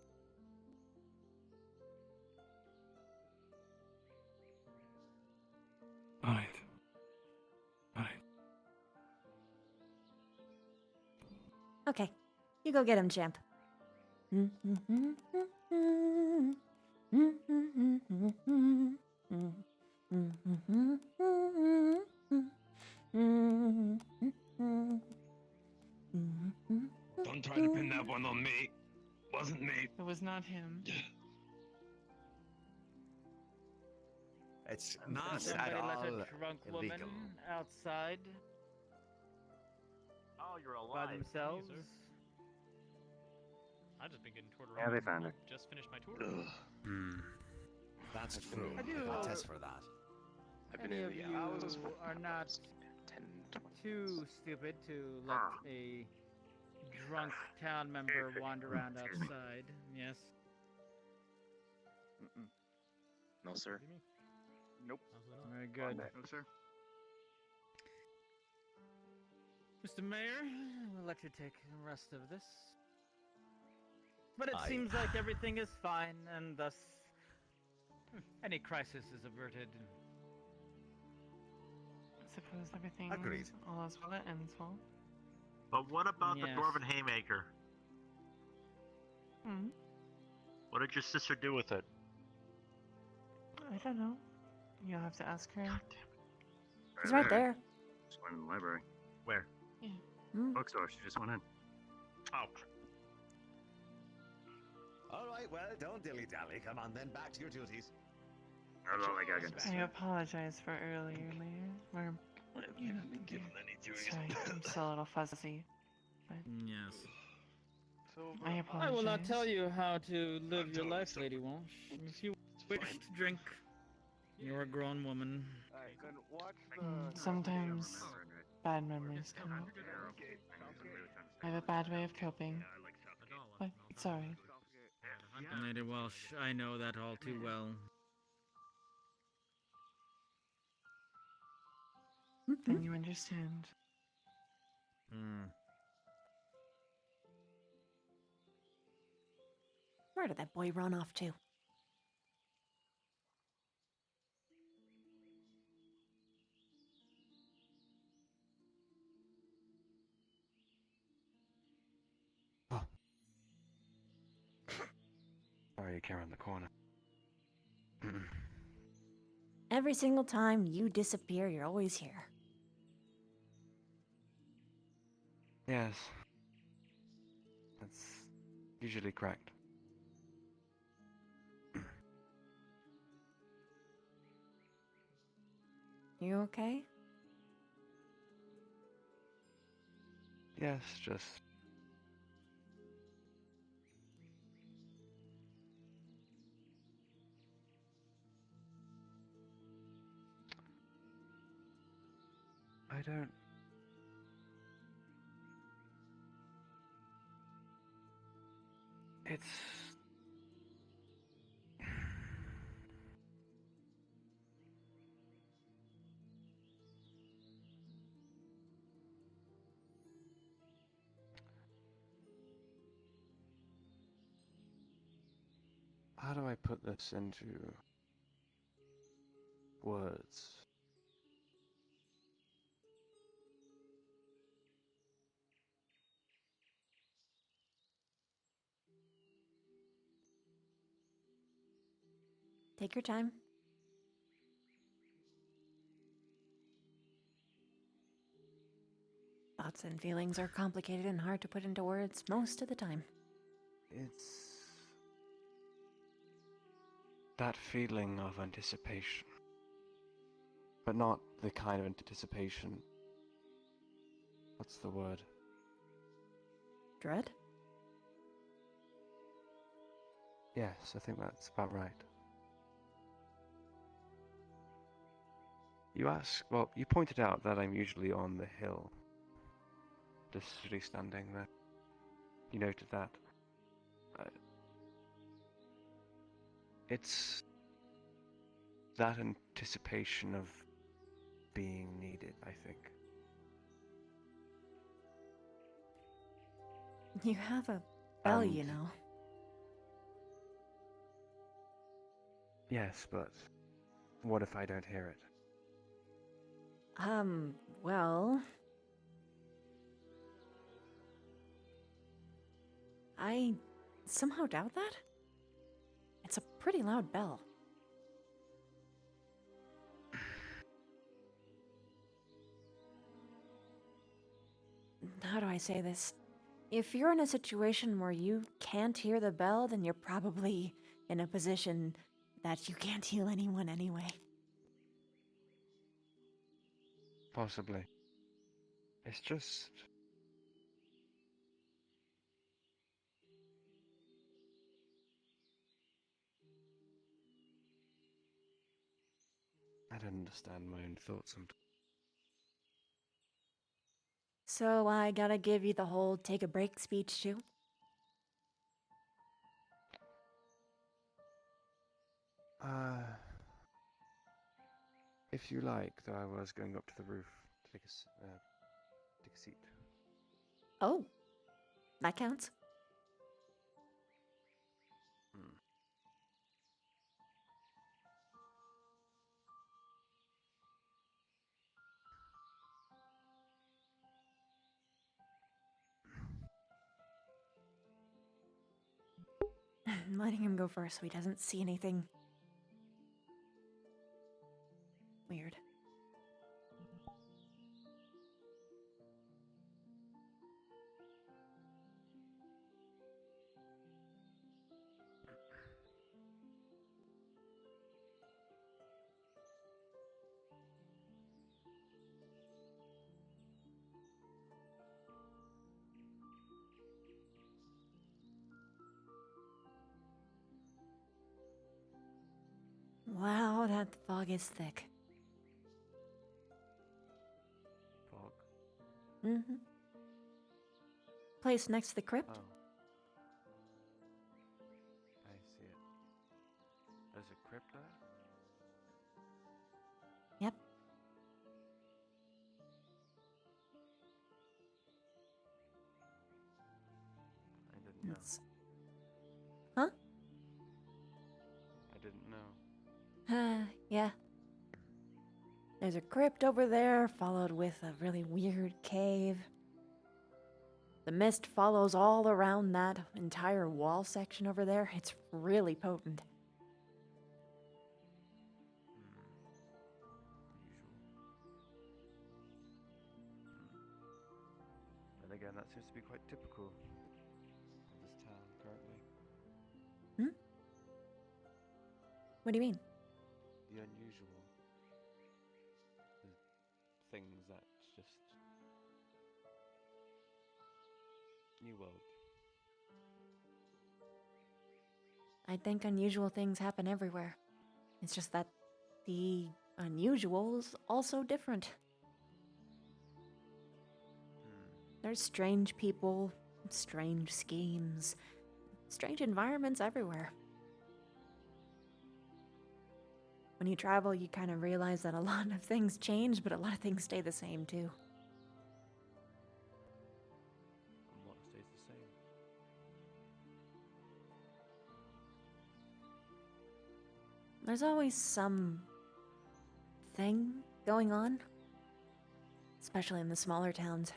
Alright. Alright. Okay, you go get him, champ. Don't try to pin that one on me. Wasn't me. It was not him. It's not Somebody at let all a drunk woman illegal. outside Oh, you're by alive. themselves. I've just been getting toured Yeah, around. they found her. Just finished my tour. That's true. I do- I'll test for that. Any of you are not too stupid to let a drunk town member wander around outside. Yes. No, sir. Nope. Very good. No, sir. Mr. Mayor, we'll let you take the rest of this. But it Aye. seems like everything is fine, and thus any crisis is averted. I suppose everything Agreed. all is well that ends well. But what about Yes. the Dwarven Haymaker? Hmm. What did your sister do with it? I don't know. You'll have to ask her. He's right there. Just went in the library. Where? Yeah. Bookstore. She just went in. Oh. All right, well, don't dilly-dally. Come on, then, back to your duties. I apologize for earlier, Mayor. Or, You haven't been given any duties. sorry, I'm still a little fuzzy. But Yes. I apologize. I will not tell you how to live your life, Lady Walsh. If you wish to drink, you're a grown woman. Sometimes bad memories come up. I have a bad way of coping. But it's alright. Lady Walsh, I know that all too well. Then you understand. Where did that boy run off to? Sorry, you came around the corner. Every single time you disappear, you're always here. Yes. That's usually correct. You okay? Yes, just. I don't. It's. How do I put this into words? Take your time. Thoughts and feelings are complicated and hard to put into words most of the time. It's that feeling of anticipation, but not the kind of anticipation. What's the word? Dread? Yes, I think that's about right. You pointed out that I'm usually on the hill, just really standing there. You noted that. It's that anticipation of being needed, I think. You have a bell, you know. Yes, but what if I don't hear it? Well... I somehow doubt that. It's a pretty loud bell. How do I say this? If you're in a situation where you can't hear the bell, then you're probably in a position that you can't heal anyone anyway. Possibly. It's just... I don't understand my own thoughts sometimes. So I gotta give you the whole take a break speech too? If you like, though I was going up to the roof to take take a seat. Oh, that counts. I'm letting him go first so he doesn't see anything weird. Wow, that fog is thick. Fog? Mm-hmm. Place next to the crypt? Oh. I see it. There's a crypt there? Yep. I didn't know. Huh? I didn't know. Yeah. There's a crypt over there, followed with a really weird cave. The mist follows all around that entire wall section over there. It's really potent. And again, that seems to be quite typical of this town currently. Hmm? What do you mean? The unusual. The things that just New world. I think unusual things happen everywhere. It's just that the unusual is also different. There's strange people, strange schemes, strange environments everywhere. When you travel, you kind of realize that a lot of things change, but a lot of things stay the same too. And what stays the same? There's always some thing going on, especially in the smaller towns.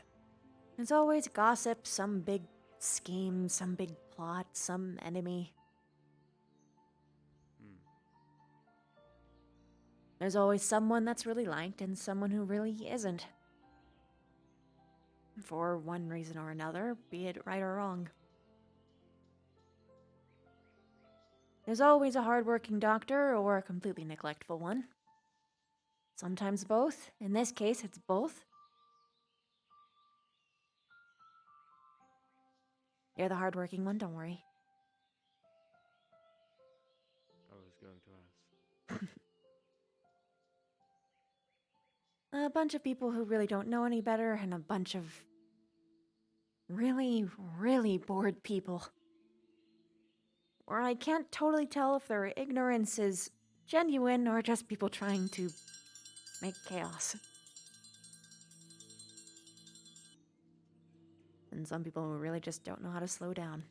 There's always gossip, some big scheme, some big plot, some enemy. There's always someone that's really liked and someone who really isn't. For one reason or another, be it right or wrong. There's always a hardworking doctor or a completely neglectful one. Sometimes both. In this case, it's both. You're the hardworking one, don't worry. I was going to ask. A bunch of people who really don't know any better, and a bunch of really, really bored people. Or I can't totally tell if their ignorance is genuine or just people trying to make chaos. And some people who really just don't know how to slow down.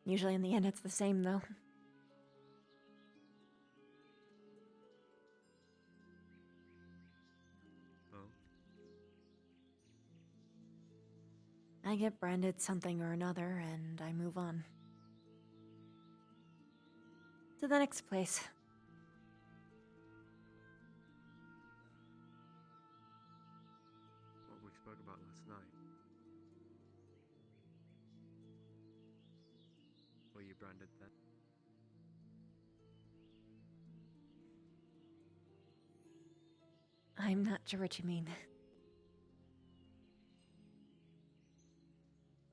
Usually in the end it's the same though. I get branded something or another and I move on. To the next place. What we spoke about last night. Were you branded then? I'm not sure what you mean.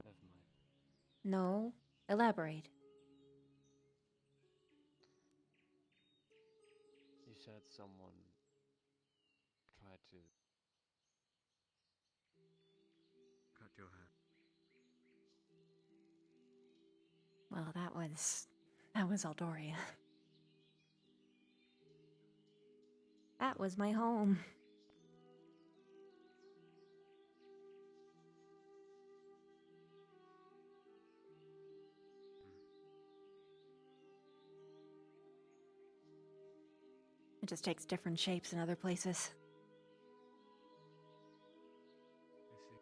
Never mind. No, elaborate. You said someone tried to cut your hair. Well, that was Aldoria. That was my home. It just takes different shapes in other places. I see.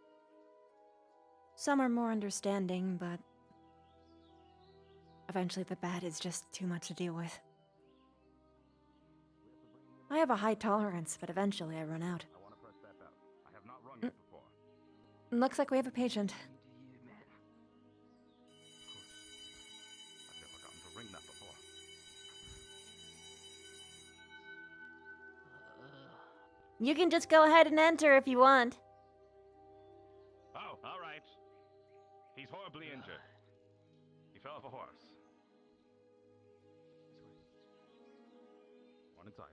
Some are more understanding, but eventually the bad is just too much to deal with. I have a high tolerance, but eventually I run out. I want to press that bell. I have not rung it before. Looks like we have a patient. I've never gotten to ring that before. You can just go ahead and enter if you want. Oh, all right. He's horribly injured. He fell off a horse. This way. On inside.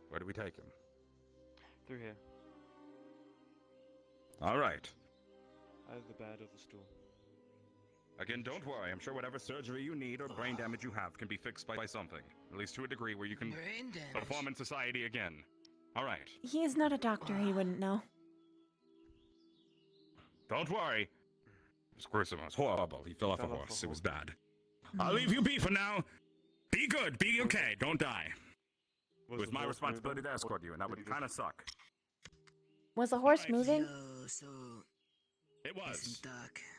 Where do we take him? Through here. All right. Either the bed or the stool. Again, don't worry. I'm sure whatever surgery you need or brain damage you have can be fixed by something. At least to a degree where you can Brain damage? perform in society again. All right. He is not a doctor, he wouldn't know. Don't worry. It was gruesome. It was horrible. He fell off a horse. It was bad. I'll leave you be for now. Be good. Be okay. Don't die. It was my responsibility to escort you, and that would kind of suck. Was the horse moving? It was.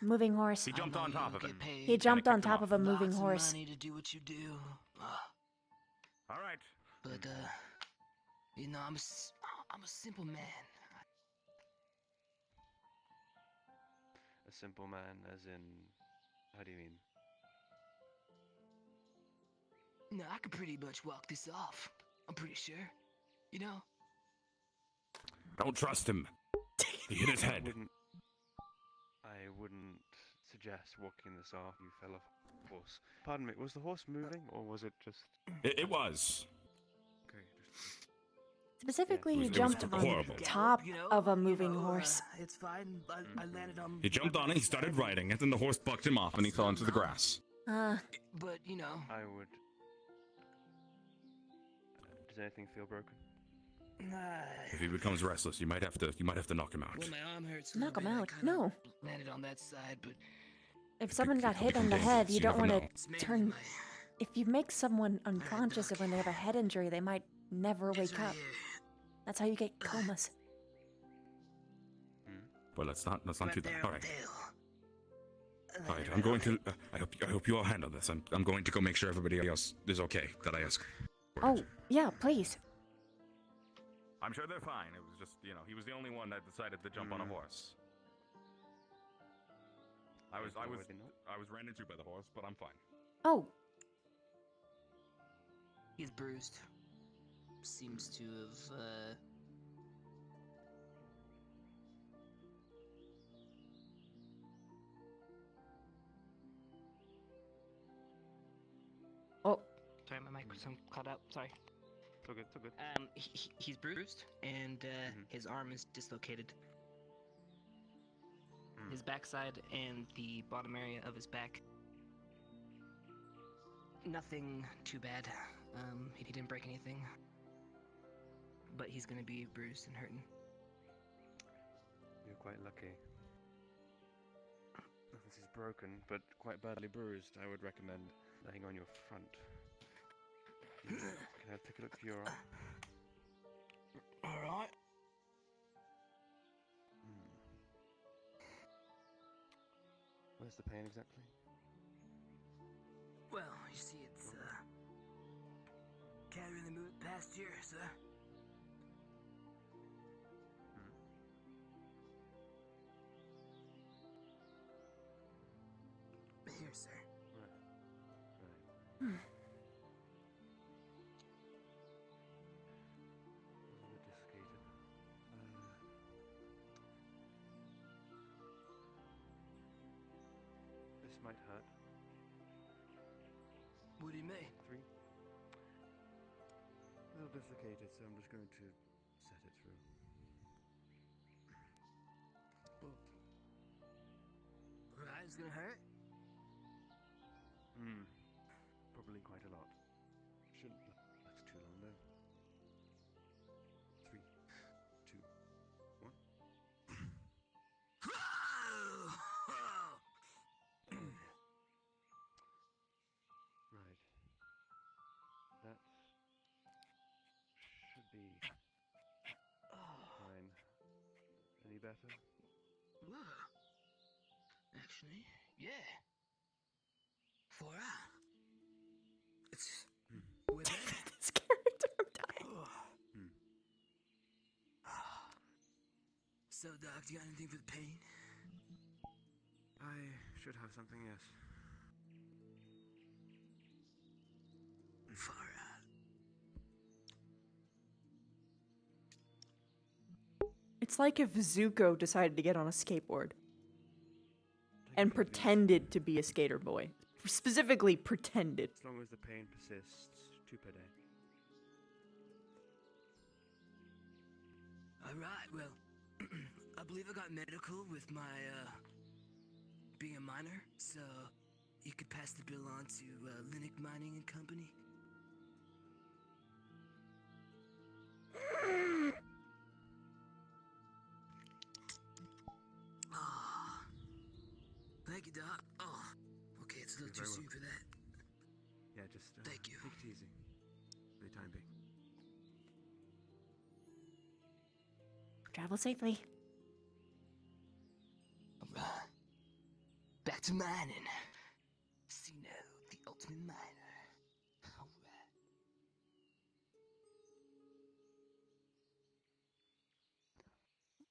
Moving horse. He jumped on top of it. He jumped on top of a moving horse. Money to do what you do. All right. But you know, I'm a simple man. A simple man, as in How do you mean? No, I could pretty much walk this off. I'm pretty sure. You know? Don't trust him. He hit his head. I wouldn't suggest walking this off. You fell off a horse. Pardon me, was the horse moving, or was it just... It was. Okay, Specifically, Yeah, he it was jumped on horrible. top of a moving horse. It's fine. I landed on. He jumped on it, he started riding it, and the horse bucked him off, and he fell into the grass. But you know. I would... does anything feel broken? If he becomes restless, you might have to knock him out. Well, my arm hurts. Knock him out. No. Landed on that side, but If someone got hit on the head, you don't want to turn... If you make someone unconscious when they have a head injury, they might never wake up. That's how you get comas. Well, let's not do that. All right. All right. I'm going to. I hope you all handle this. I'm going to go make sure everybody else is okay that I ask. Oh, yeah, please. I'm sure they're fine. It was just, he was the only one that decided to jump on a horse. I was ran into by the horse, but I'm fine. Oh. He's bruised. Seems to have, Oh. Sorry, my mic was cut out. Sorry. So good, so good. He's bruised, and his arm is dislocated. His backside and the bottom area of his back. Nothing too bad. He didn't break anything. But he's gonna be bruised and hurting. You're quite lucky. This is broken, but quite badly bruised. I would recommend laying on your front. Can I take a look at your arm? Alright. Where's the pain exactly? Well, you see, it's, can't really move it past here, sir. Here, sir. Right. Dislocated. This might hurt. What do you mean? 3. A little dislocated, so I'm just going to set it through. Right, it's gonna hurt? Probably quite a lot. Shouldn't last too long though. 3, 2, 1. Right. That should be fine. Any better? Whoa. Actually, yeah. For it's with This character, I'm dying. So, Doc, do you got anything for the pain? I should have something, yes. Far It's like if Zuko decided to get on a skateboard. And pretended to be a skater boy. Specifically, pretended. As long as the pain persists, 2 per day. Alright, well, I believe I got medical with my, being a miner, so you could pass the bill on to, Linux Mining and Company. Thank you, Doc. Oh, okay, it's a little too soon for that. Yeah, just Thank you. Take it easy. For the time being. Travel safely. Alright. Back to mining. Sino, the ultimate miner. Alright.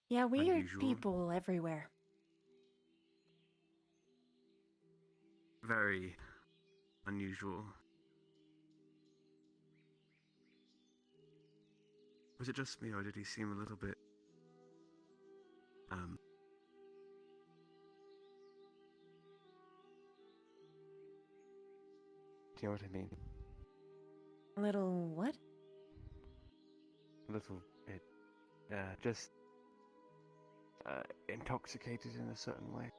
Yeah, weird Unusual. people everywhere. very unusual. Was it just me, or did he seem a little bit, do you know what I mean? A little what? A little bit, just, intoxicated in a certain way.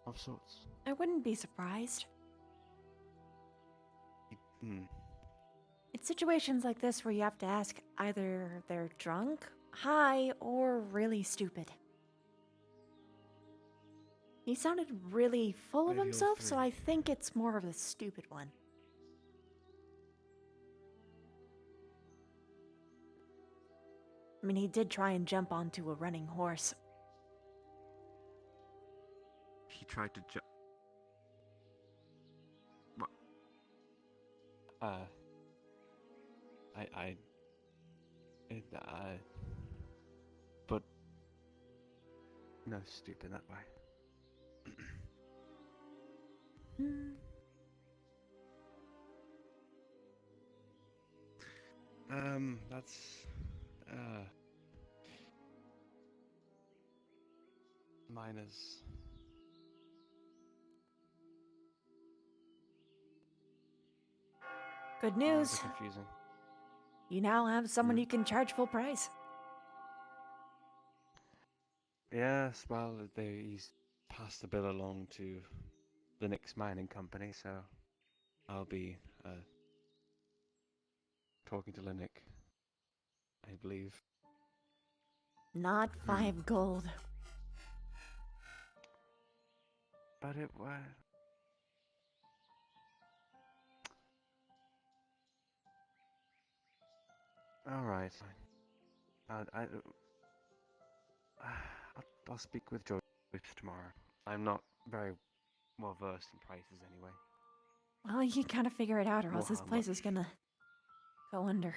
Of sorts. I wouldn't be surprised. It's situations like this where you have to ask either they're drunk, high, or really stupid. He sounded really full of Maybe all himself, so three. I think it's more of a stupid one. I mean, he did try and jump onto a running horse. He tried to What? But no, stupid that way. That's minus. Good news. Confusing. You now have someone you can charge full price. Yes, well, he's passed the bill along to the Nix Mining Company, so I'll be talking to Linux, I believe. Not 5 gold. But it was. All right. I'll speak with Joyce tomorrow. I'm not very well versed in prices anyway. Well, you gotta figure it out, or Well, else this how place much? is gonna go under.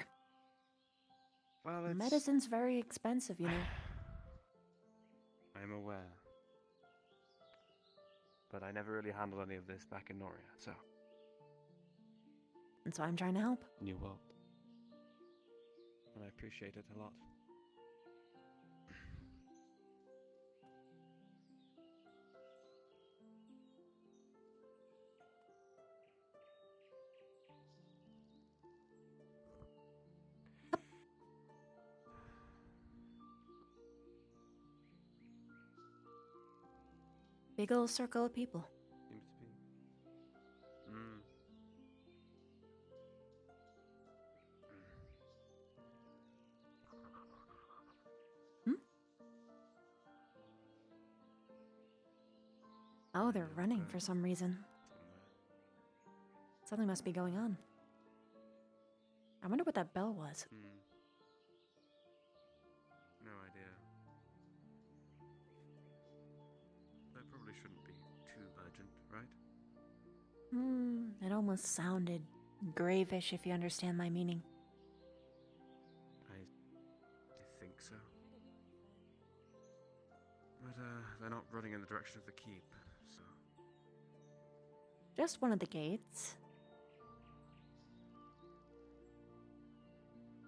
Well, it's. Medicine's very expensive, you know. I'm aware. But I never really handled any of this back in Noria, so. And so I'm trying to help. New world. And I appreciate it a lot. Big old circle of people. Seems to be. Oh, they're running for some reason. Something must be going on. I wonder what that bell was. No idea. That probably shouldn't be too urgent, right? It almost sounded gravish, if you understand my meaning. I think so. But, they're not running in the direction of the keep, so. Just one of the gates.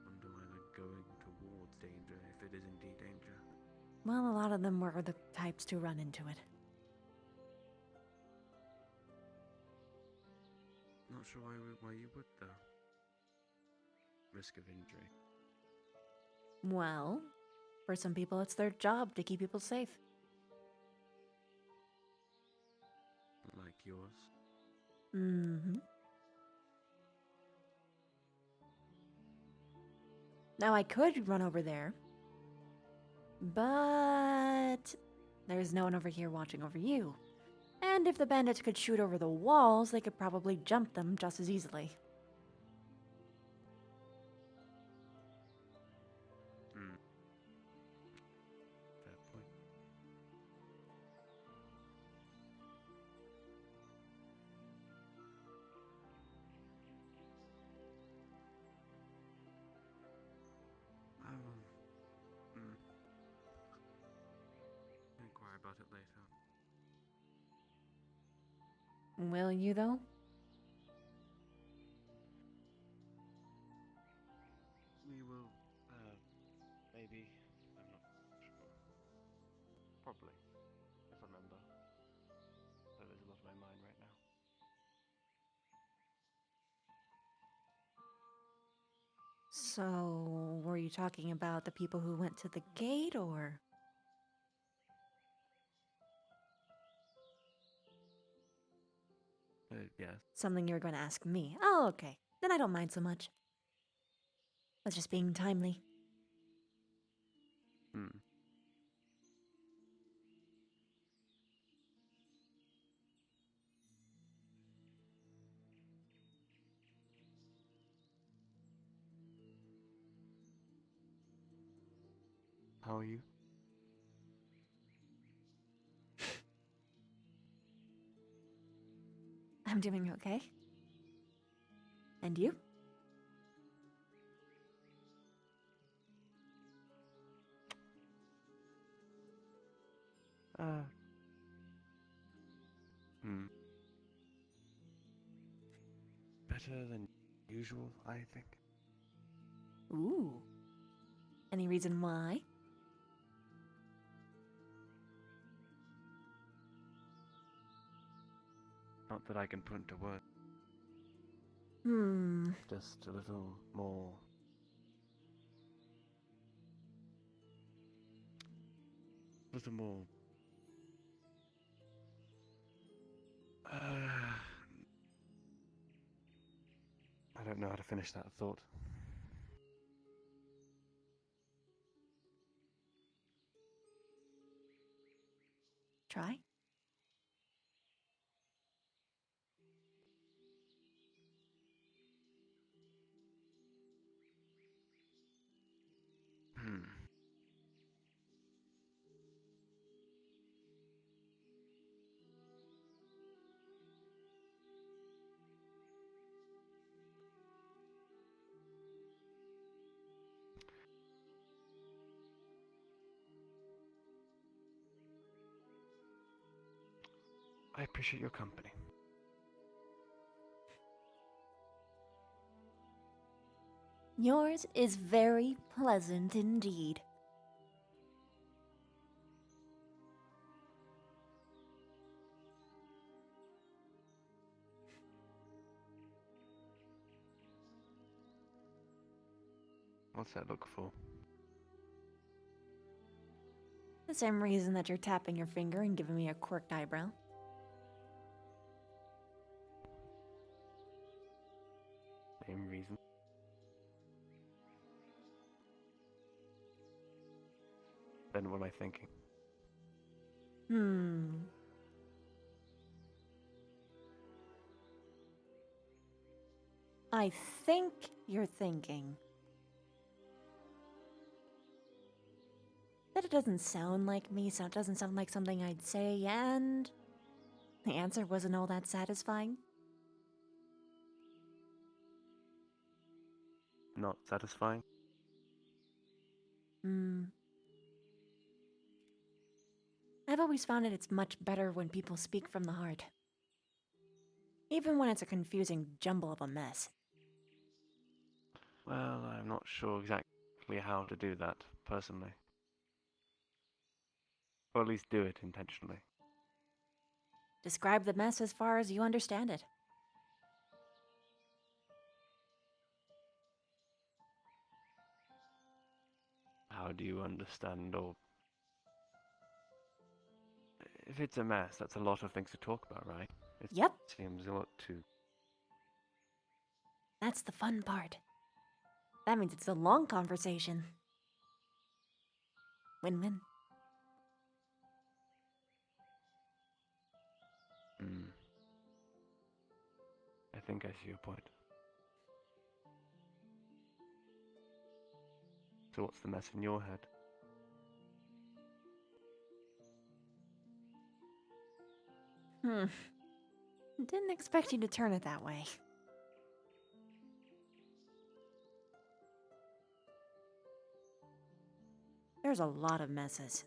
Wonder why they're going towards danger, if it is indeed danger. Well, a lot of them were the types to run into it. Not sure why you would, though. Risk of injury. Well, for some people, it's their job to keep people safe. Like yours. Mm-hmm. Now, I could run over there, but there's no one over here watching over you. And if the bandits could shoot over the walls, they could probably jump them just as easily. Fair point. I will inquire about it later. Will you, though? We will, maybe. I'm not sure. Probably, if I remember. Though there's a lot on my mind right now. So, were you talking about the people who went to the gate, or? Yes. Something you were going to ask me. Oh, okay. Then I don't mind so much. I was just being timely. Hmm. How are you? I'm doing okay. And you? Better than usual, I think. Ooh. Any reason why? Not that I can put into words. Just a little more. A little more. I don't know how to finish that thought. Try? I appreciate your company. Yours is very pleasant indeed. What's that look for? The same reason that you're tapping your finger and giving me a quirked eyebrow. Same reason. Then what am I thinking? I think you're thinking that it doesn't sound like me, so it doesn't sound like something I'd say, and the answer wasn't all that satisfying. Not satisfying? I've always found it's much better when people speak from the heart. Even when it's a confusing jumble of a mess. Well, I'm not sure exactly how to do that, personally. Or at least do it intentionally. Describe the mess as far as you understand it. How do you understand, or... If it's a mess, that's a lot of things to talk about, right? Yep. Seems a lot to... That's the fun part. That means it's a long conversation. Win-win. I think I see your point. So what's the mess in your head? Didn't expect you to turn it that way. There's a lot of messes.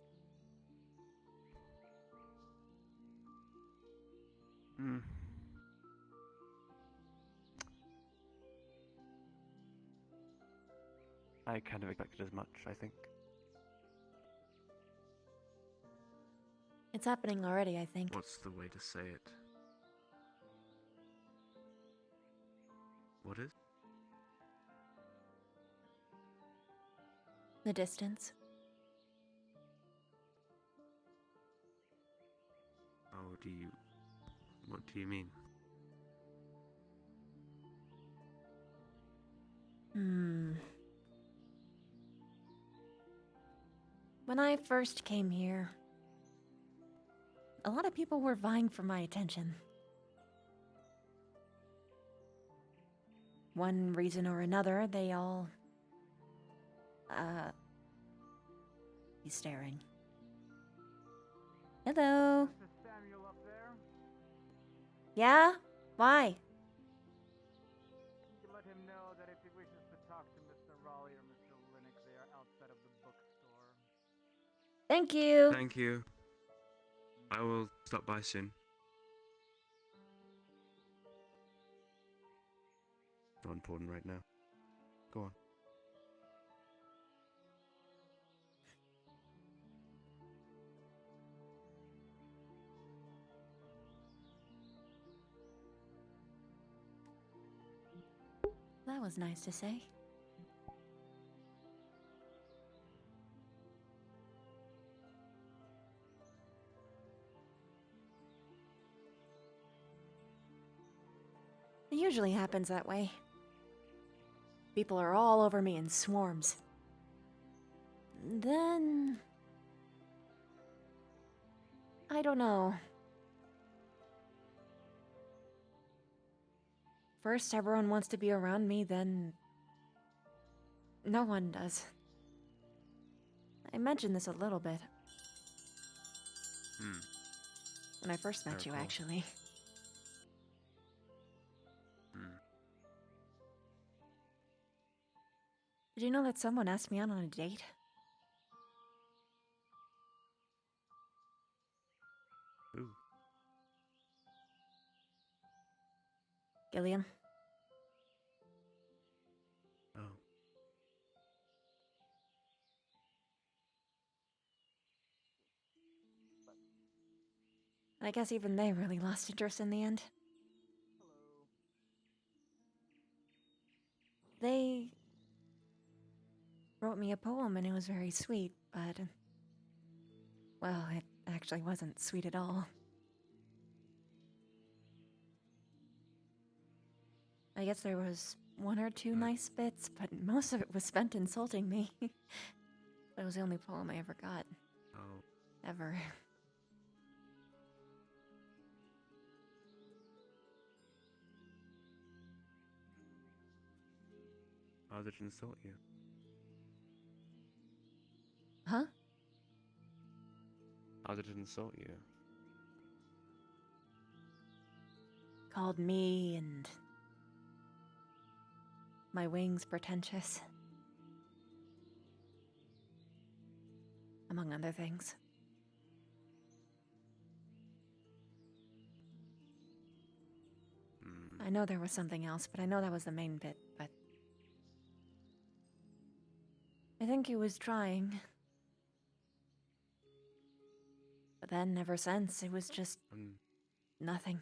I kind of expected as much, I think. It's happening already, I think. What's the way to say it? What is? The distance. Oh, what do you mean? When I first came here, a lot of people were vying for my attention. One reason or another, they all... He's staring. Hello? Mr. Samuel up there? Yeah? Why? You can let him know that if he wishes to talk to Mr. Raleigh or Mr. Linux, they are outside of the bookstore. Thank you. Thank you. I will stop by soon. Not important right now. Go on. That was nice to say. It usually happens that way. People are all over me in swarms. Then... I don't know. First, everyone wants to be around me, then... no one does. I mentioned this a little bit. When I first met you, recall. actually. Did you know that someone asked me out on a date? Ooh. Gilliam? Oh. I guess even they really lost interest in the end. They wrote me a poem and it was very sweet, but... well, it actually wasn't sweet at all. I guess there was one or two nice bits, but most of it was spent insulting me. That was the only poem I ever got. Oh. Ever. How did it insult you? Huh? How did it insult you? Called me and... my wings pretentious. Among other things. I know there was something else, but I know that was the main bit, but... I think he was trying. But then, ever since, it was just... nothing.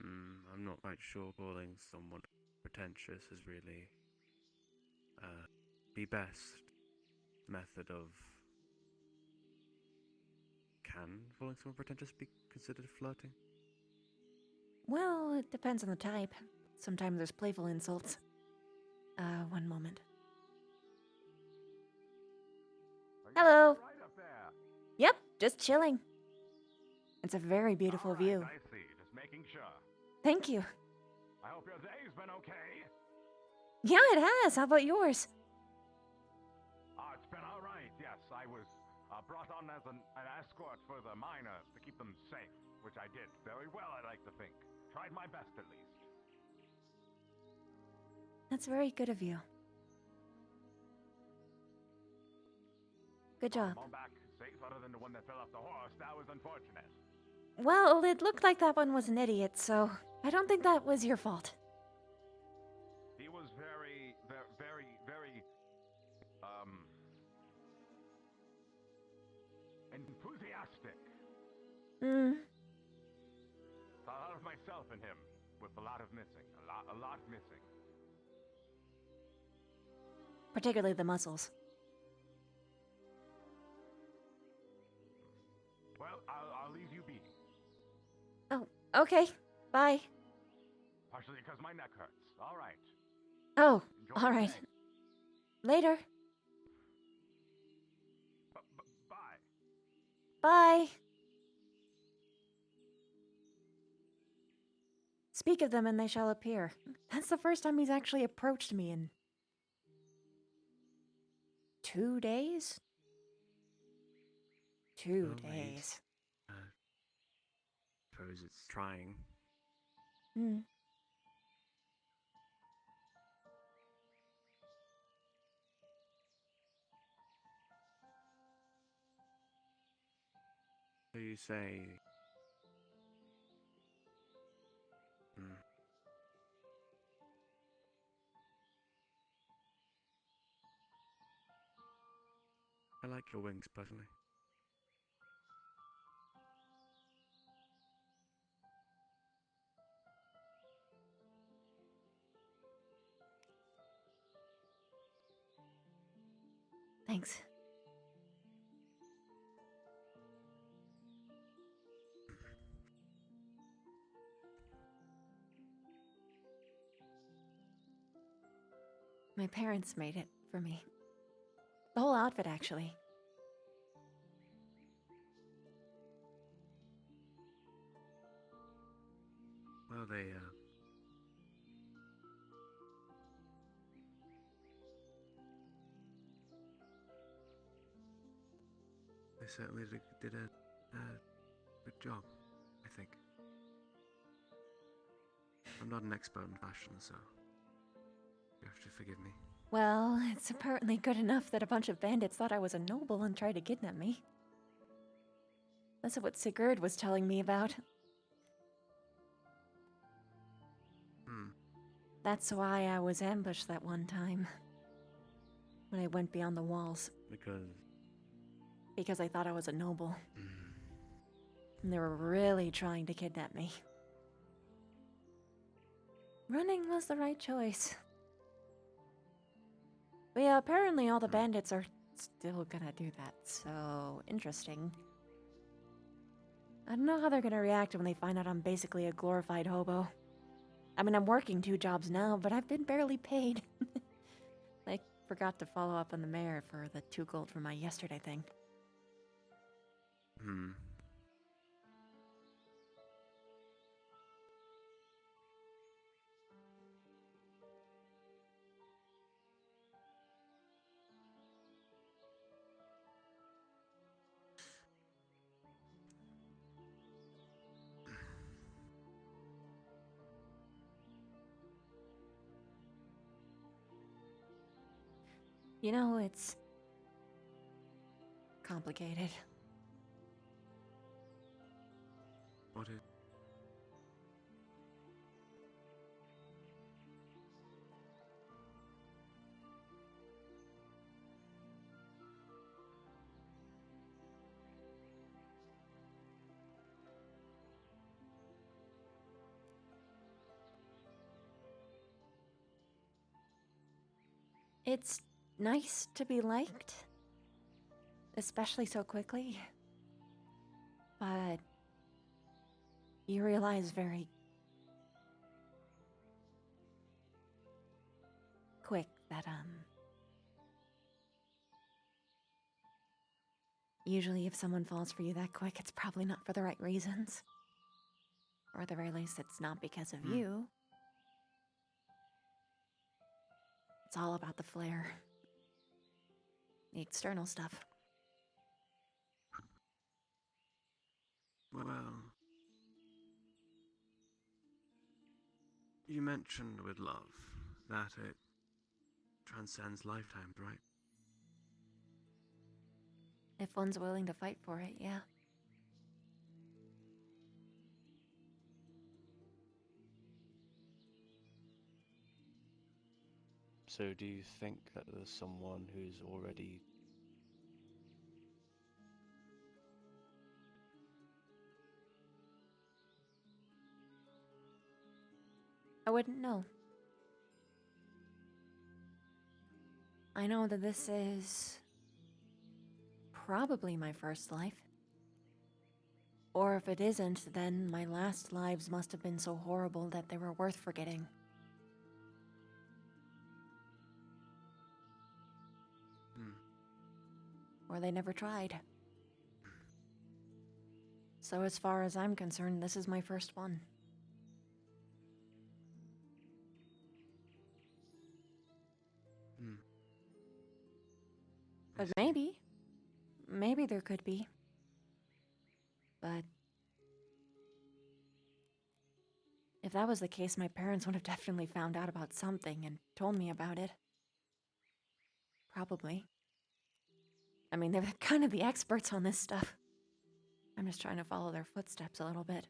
I'm not quite sure calling someone pretentious is really the best method of... Can calling someone pretentious be considered flirting? Well, it depends on the type. Sometimes there's playful insults. One moment. Hello! Right up there. Yep, just chilling. It's a very beautiful All right, view. I see. Just making sure. Thank you. I hope your day's been okay. Yeah, it has. How about yours? It's been all right. Yes, I was brought on as an escort for the miners to keep them safe, which I did very well, I like to think. Tried my best, at least. That's very good of you. Good job. I'm all back safe, other than the one that fell off the horse. That was unfortunate. Well, it looked like that one was an idiot, so I don't think that was your fault. He was Plastic. Hmm. A lot of myself in him, with a lot of missing. A lot missing. Particularly the muscles. Well, I'll leave you be. Oh, okay. Bye. Partially because my neck hurts. All right. Oh, Enjoy all your right. day. Later. Bye. Bye. Speak of them and they shall appear. That's the first time he's actually approached me in 2 days? 2 Well, days. Suppose it's trying. Hmm. So you say. Hmm. I like your wings, personally. Thanks. My parents made it for me. The whole outfit, actually. Well, they certainly did a good job, I think. I'm not an expert in fashion, so you have to forgive me. Well, it's apparently good enough that a bunch of bandits thought I was a noble and tried to kidnap me. That's what Sigurd was telling me about. Hmm. That's why I was ambushed that one time. When I went beyond the walls. Because I thought I was a noble. And they were really trying to kidnap me. Running was the right choice. But yeah, apparently all the bandits are still gonna do that, so interesting. I don't know how they're gonna react when they find out I'm basically a glorified hobo. I mean, I'm working 2 jobs now, but I've been barely paid. I forgot to follow up on the mayor for the 2 gold for my yesterday thing. Hmm. You know, it's complicated. What is? It's nice to be liked. Especially so quickly. But you realize very quick that, usually if someone falls for you that quick, it's probably not for the right reasons. Or at the very least, it's not because of you. It's all about the flair. The external stuff. Well, you mentioned with love that it transcends lifetimes, right? If one's willing to fight for it, yeah. So do you think that there's someone who's already I wouldn't know. I know that this is probably my first life. Or if it isn't, then my last lives must have been so horrible that they were worth forgetting. Or they never tried. So as far as I'm concerned, this is my first one. But maybe there could be. But if that was the case, my parents would have definitely found out about something and told me about it. Probably. I mean, they're kind of the experts on this stuff. I'm just trying to follow their footsteps a little bit.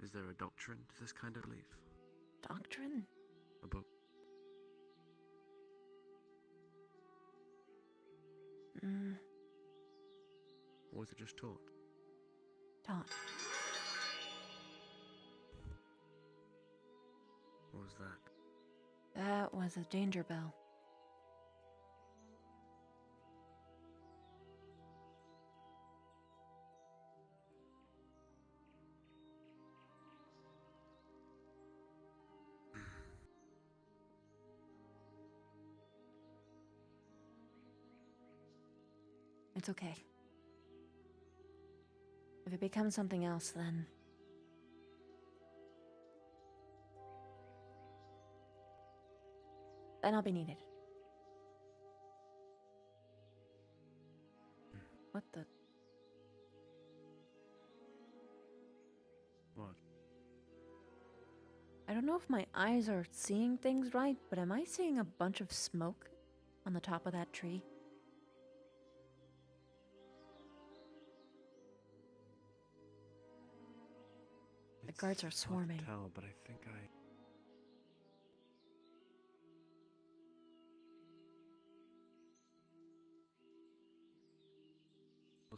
Is there a doctrine to this kind of belief? Doctrine? A book? Or was it just taught? Taught. What was that? That was a danger bell. It's okay. If it becomes something else, then I'll be needed. What the? What? I don't know if my eyes are seeing things right, but am I seeing a bunch of smoke on the top of that tree? The guards are swarming. I can't tell, but I think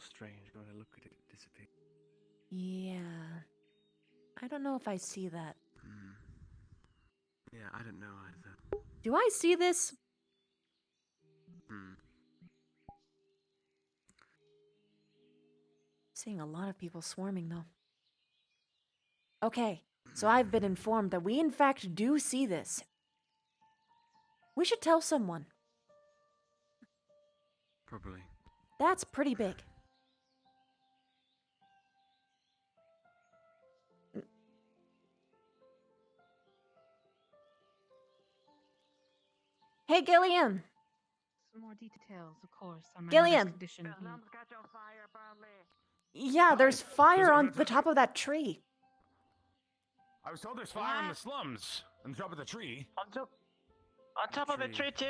strange when I look at it disappear. Yeah. I don't know if I see that. Yeah, I don't know either. Do I see this? Seeing a lot of people swarming, though. Okay, so I've been informed that we in fact do see this. We should tell someone. Probably. That's pretty big. Hey, Gilliam! Some more details, of course, on my Gilliam! mother's condition. Yeah, there's fire on the top of that tree. I was told there's fire in the slums, on the top of the tree. On top of the tree too?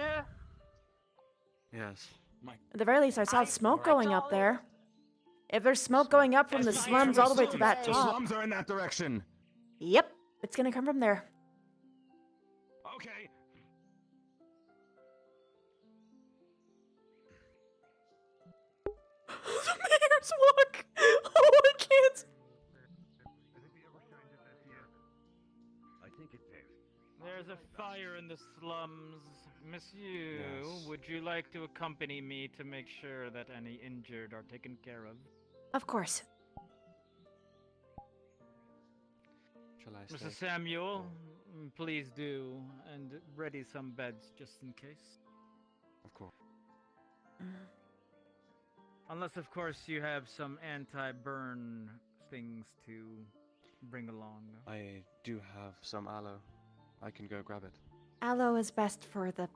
Yes. At the very least, I saw smoke going up there. If there's smoke going up from the slums all the way to that The top... slums are in that direction. Yep, it's gonna come from there. Okay. The mayor's walk! Oh, I can't! I think it is. There's a fire in the slums. Monsieur, Yes. would you like to accompany me to make sure that any injured are taken care of? Of course. Shall I Mr. stay? Samuel, please do, and ready some beds just in case. Of course. Unless, of course, you have some anti-burn things to bring along. I do have some aloe. I can go grab it. Aloe is best for the...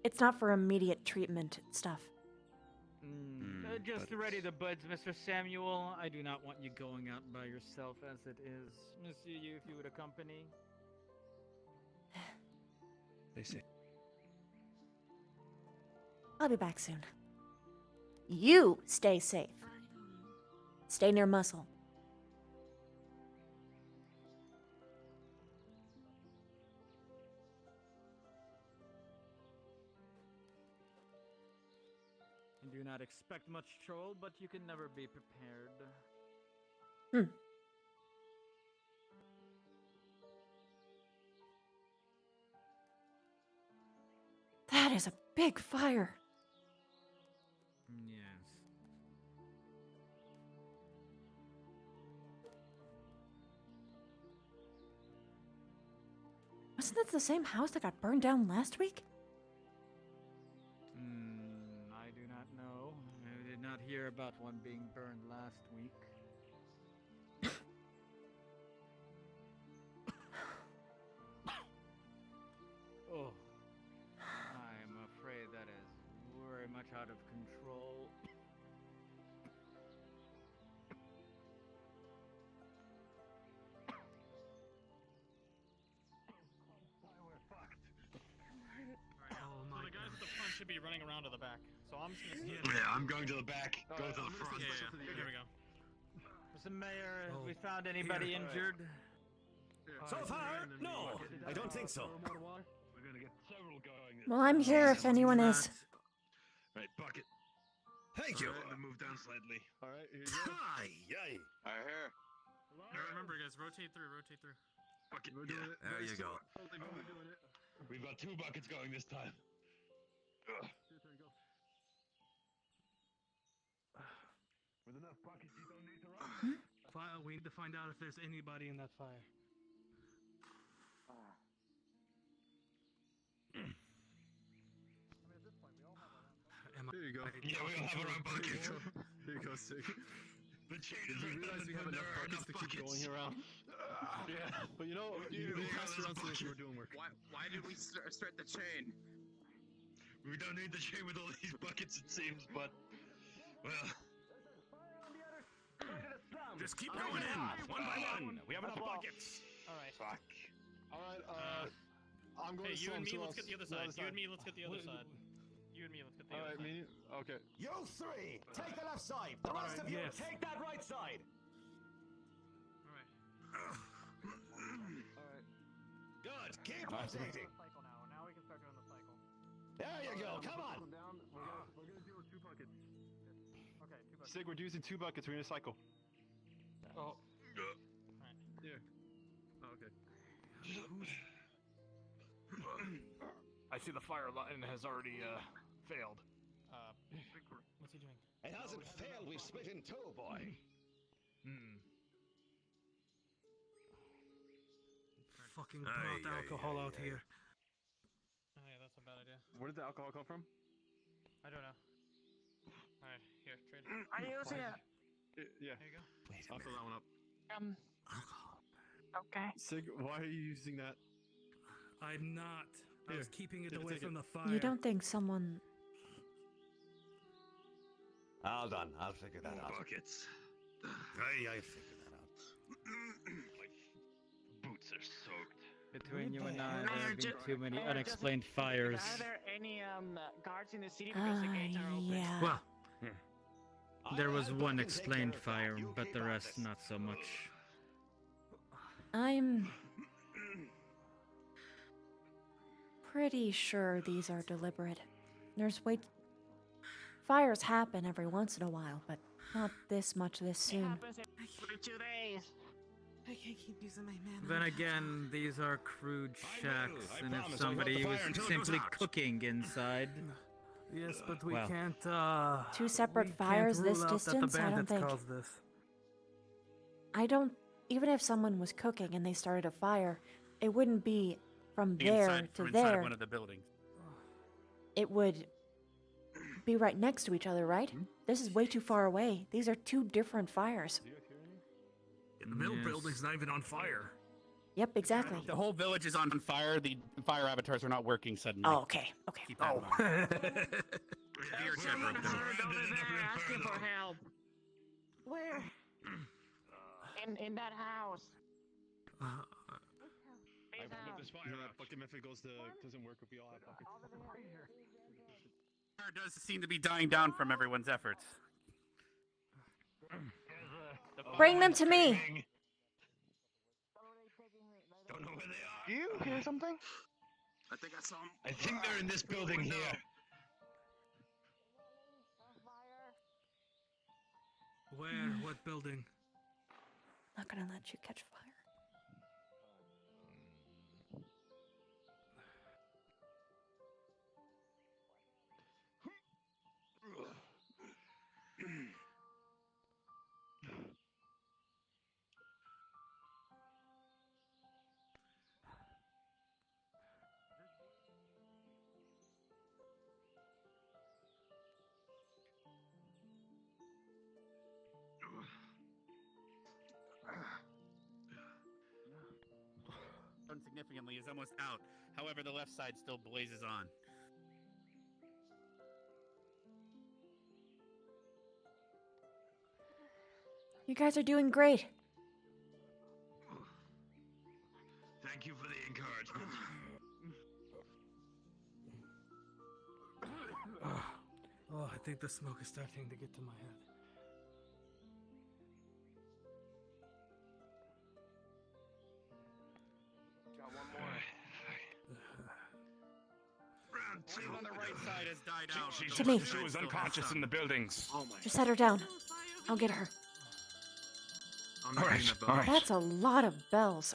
It's not for immediate treatment stuff. Just ready the buds, Mr. Samuel. I do not want you going out by yourself as it is. Monsieur, you, if you would accompany. They say. I'll be back soon. You stay safe. Stay near Muscle. do not expect much troll, but you can never be prepared. That is a big fire. Yes. Wasn't that the same house that got burned down last week? I do not know. I did not hear about one being burned last week. Oh, I'm afraid that is very much out of control. So the guys at the front should be running around to the back. So I'm just gonna. Yeah, I'm going to the back. Go to the front. Yeah, here we go. Mr. Mayor, have we found anybody injured? So far, no. I don't think so. We're gonna get several going. Well, I'm here if anyone is. Right, bucket. Thank you. Alright, move down slightly. All right, here you go. Yay. All right, here. Now remember, guys, rotate through, rotate through. Bucket. There you go. We've got 2 buckets going this time. With enough buckets, you don't need to run. We need to find out if there's anybody in that fire. Here you go. Yeah, we all have our own bucket. Here you go, Sig. The chain is right down the road. There are enough buckets. Going around. Yeah, but you know, you pass around so we're doing work. Why did we start the chain? We don't need the chain with all these buckets, it seems, but well. Just keep going in, one by one. We have enough buckets. All right. Fuck. All right. I'm going Hey, to you and me, slum, let's get the other side. You and me, let's get the other Wait, side. You and me, let's get the All other right, side. me. Okay. You 3, take the left side. The rest of you, take that right side. All right. Good. Keep rotating. Now we can start doing the cycle. There you go. Come on. We're gonna deal with 2 buckets. Okay, 2 buckets. Sig, we're using 2 buckets. We're gonna cycle. Oh. Here. Oh, okay. I see the fire line has already failed. What's he doing? It hasn't failed. We've split in 2, boy. Fucking brought alcohol out here. Oh yeah, that's a bad idea. Where did the alcohol come from? I don't know. All right, here, trade. I use it. Yeah. There you go. I'll fill that one up. Okay. Sig, why are you using that? I'm not. I was keeping it Take it, away take from it. the fire. You don't think someone... Hold on. I'll figure that out. Buckets. I figured that out. My boots are soaked. Between you and I, there have been Mayor, too many Mayor, unexplained fires. Are there any guards in the city because the gates are open? Yeah. Well, there was I'll one fucking explained take care of that. fire, You but keep the at rest this. not so much. I'm pretty sure these are deliberate. There's fires happen every once in a while, but not this much this It soon. happens every 2 days. I can't keep using my mana. Then again, these are crude shacks, I and if promise I'll let somebody the was fire until it goes simply out. cooking inside, Yes, but we Well. can't. 2 separate we can't fires this rule out that distance? the I don't bandits think. caused this. I don't. Even if someone was cooking and they started a fire, it wouldn't be from there Inside, to from inside there. one of the buildings. It would be right next to each other, right? This is way too far away. These are 2 different fires. In the middle building's not even on fire. Yep, exactly. The whole village is on fire. The fire avatars are not working suddenly. Oh, okay, okay. Keep that in mind. Fear temper of them. Asking for help. Where? In that house. Big house. This fire, that bucket method doesn't work if we all have buckets. Fire does seem to be dying down from everyone's efforts. Bring them to me. Don't know where they are. Do you hear something? I think I saw him. I think they're in this building here. Where? What building? Not gonna let you catch fire. Significantly is almost out. However, the left side still blazes on. You guys are doing great. Thank you for the encouragement. Oh, I think the smoke is starting to get to my head. Got one more. On the right side has died out. Timmy. She was unconscious in the buildings. Just set her down. I'll get her. All right, all right. That's a lot of bells.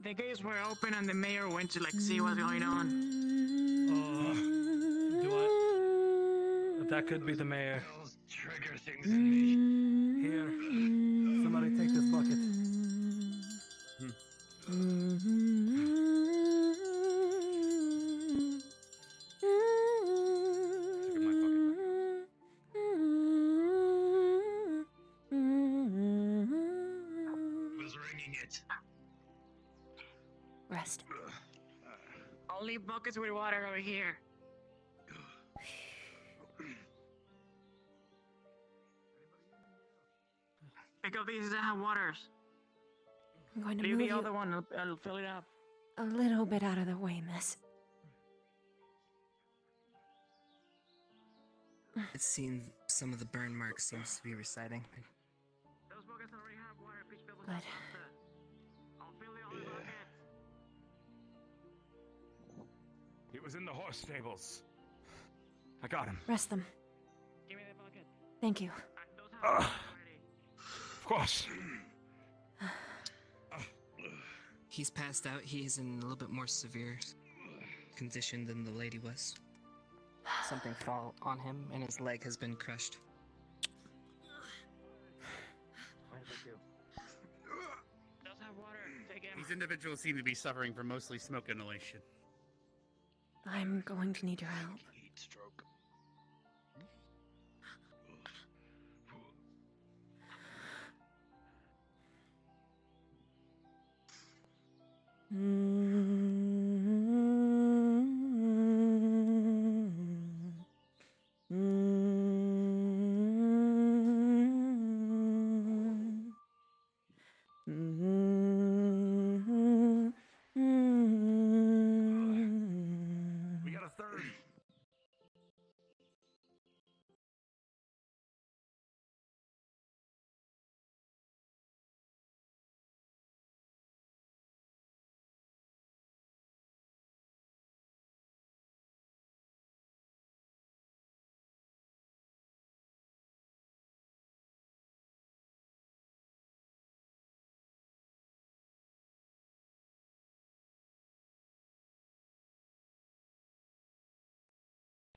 The gates were open and the mayor went to see what's going on. That could be the mayor. Trigger things in me. Here, somebody take this bucket. Was ringing it. Rest. Only buckets with water over here. Pick up these that have waters. I'm going to Leave move the you other one. I'll fill it up. a little bit out of the way, miss. It seems some of the burn marks seems to be receding. Those buckets already have water. Please fill them Good. up faster. I'll fill the other buckets. He was in the horse stables. I got him. Rest them. Give me the bucket. Thank you. Of course. He's passed out. He is in a little bit more severe condition than the lady was. Something fell on him and his leg has been crushed. Those have water. Take him. These individuals seem to be suffering from mostly smoke inhalation. I'm going to need your help. Heat stroke. We got a third.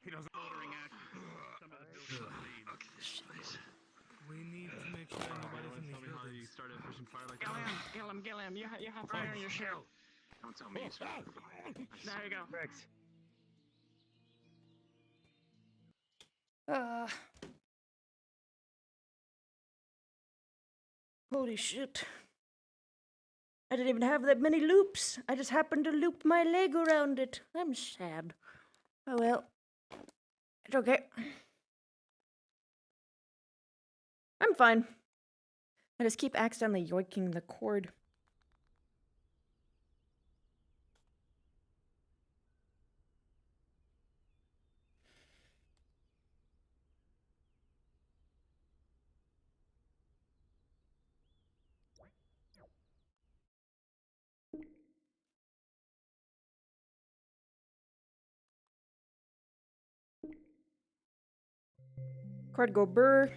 He doesn't ordering action. Some of the buildings bleed. We need to make sure nobody's in these Tell me how you buildings. started pushing fire like that. Gilliam. You have fire in your shield. Don't tell me. There you go. Rex. Holy shit. I didn't even have that many loops. I just happened to loop my leg around it. I'm sad. Oh well. It's okay. I'm fine. I just keep accidentally yoinking the cord. Cord go burr.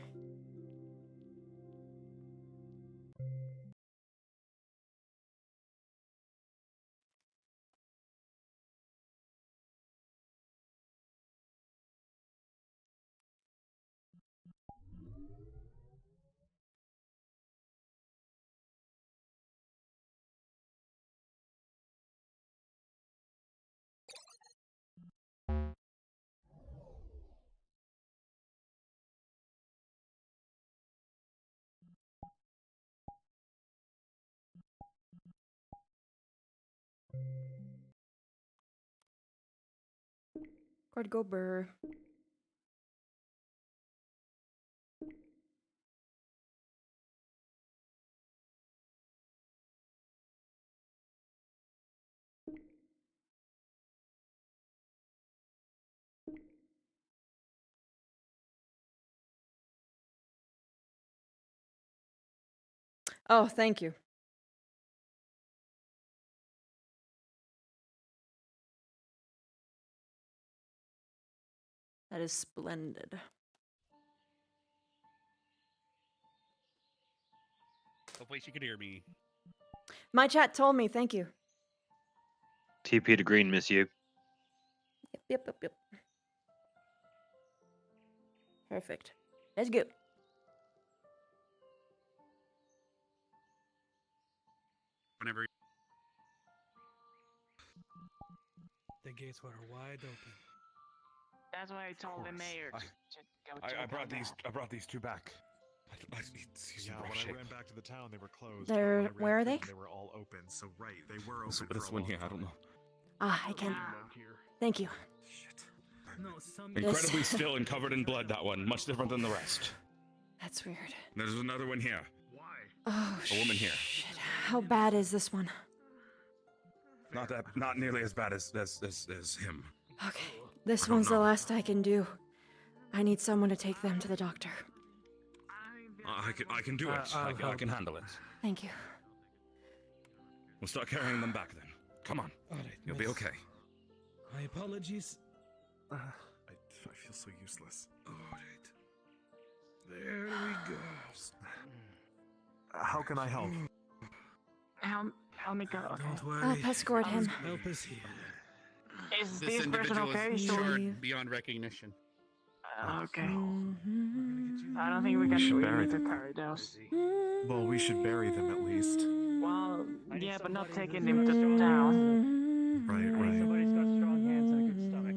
Cord go burr. Oh, thank you. That is splendid. Hopefully she could hear me. My chat told me, thank you. TP to green, miss you. Yep. Perfect. Let's go. Whenever. The gates were wide open. That's why I told the mayor to go check I brought on these. that. I brought these two back. He's in Yeah, rough when shape. I ran back to the town, they were closed. They're- When I ran where are through they? them, They were all open. So right, they were open This for a one long here, I don't time. know. Ah, I can. Thank you. No, some. Incredibly still and covered in blood. That one, much different than the rest. That's weird. There's another one here. Why? Oh, A woman here. shit. How bad is this one? Not nearly as bad as him. Okay. This I don't one's the know. last I can do. I need someone to take them to the doctor. I can do it. I can handle it. Thank you. We'll start carrying them back then. Come on. All right, You'll be miss. okay. My apologies. I feel so useless. Alright. There we go. How can I help? Help me go. Okay. Don't worry. I'll escort him. Help is here. Is This this person individual okay? is Should we- short beyond recognition. Okay. Mm-hmm. I don't think we can should we bury need to them. carry those. Well, we should bury them at least. Well, yeah, but not taking them to town. Right, right. Somebody's got strong hands and a good stomach.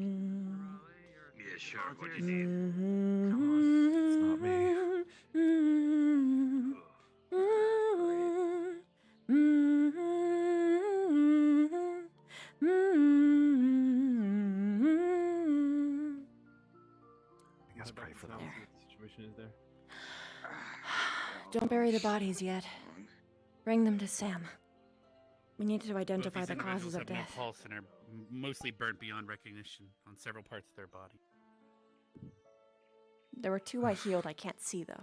Yeah, sure. What do you need? It's not me. I guess pray for them. The situation is there. Don't bury the bodies yet. Bring them to Sam. We need to identify Both the these causes of individuals have death. no pulse and are mostly burnt beyond recognition on several parts of their body. There were two I healed. I can't see though.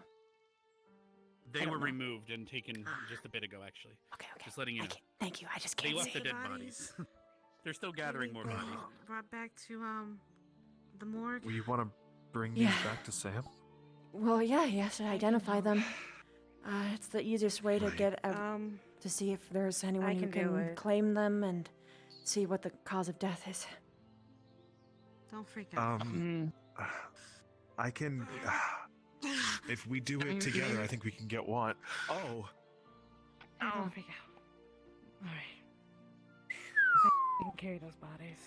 They don't were know. removed and taken just a bit ago, actually. Okay. Just letting you know. Thank you. I just They can't left see. the dead bodies. They're still gathering more bodies. Brought back to the morgue. We want to bring Yeah. these back to Sam? Well, yeah, he has to identify them. It's the easiest way to get to see if there's anyone who can do can it. claim them and see what the cause of death is. Don't freak out. I can. If we do it together, I think we can get one. Oh. Don't freak out. All right. I can carry those bodies.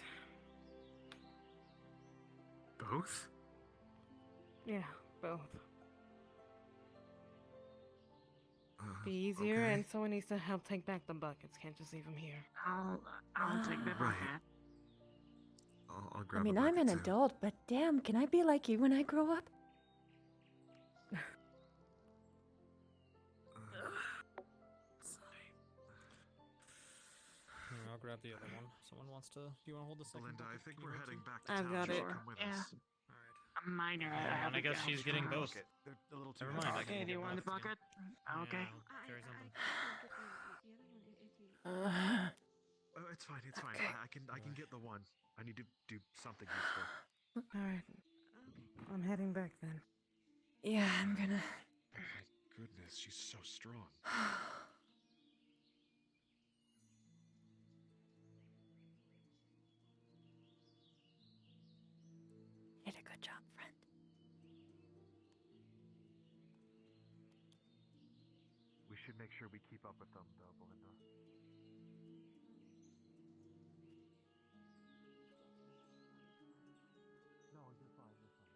Both? Yeah, both. Be easier, okay. and someone needs to help take back the buckets. Can't just leave them here. I'll take the Right. bucket. I'll grab I mean, a I'm an bucket, too. adult, but damn, can I be like you when I grow up? Here, I'll grab the other one. Someone wants to. Do you want to hold the second? Linda, I bucket? think Can you we're hold heading two? back to I've town. got You it. should come with us. A minor. And I guess she's getting both. They're a little too Never mind. I Okay, can do you get want the both again. bucket? Okay. Yeah, I'll carry something. Oh, it's fine. It's fine. I can get the one. I need to do something useful. All right. I'm heading back then. Yeah, I'm gonna. Oh my goodness, she's so strong. You did a good job, friend. We should make sure we keep up with them, though, Belinda. No, you're fine, you're fine.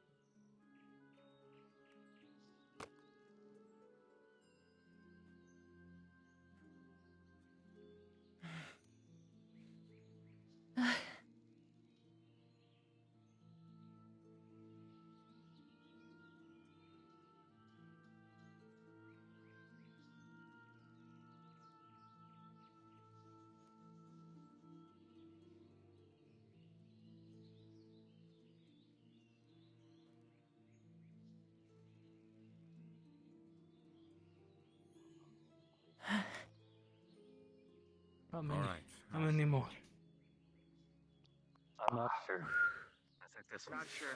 How many? All right. How many more? I'm not sure. I think this Not sure.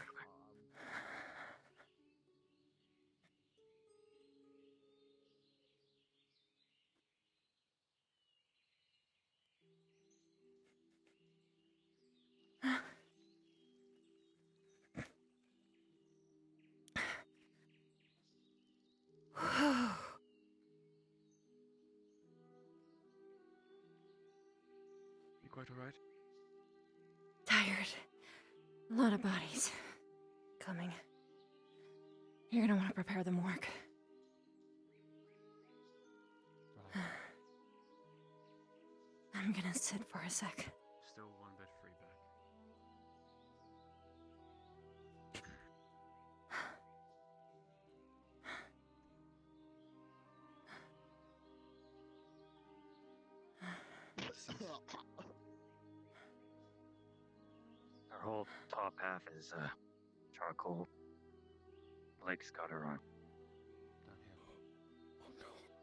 You quite alright? Tired. A lot of bodies coming. You're gonna want to prepare the morgue. I'm gonna sit for a sec. Still one bed free back. Her whole top half is charcoal. Blake's got her on.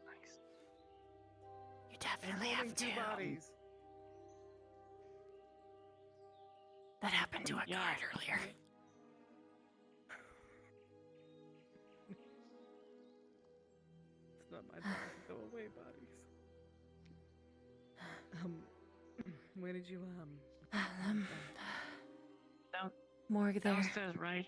Nice. You definitely have two to. bodies. That happened to a guard earlier. It's not my body. Go away, bodies. Where did you Morgue there. Downstairs, right?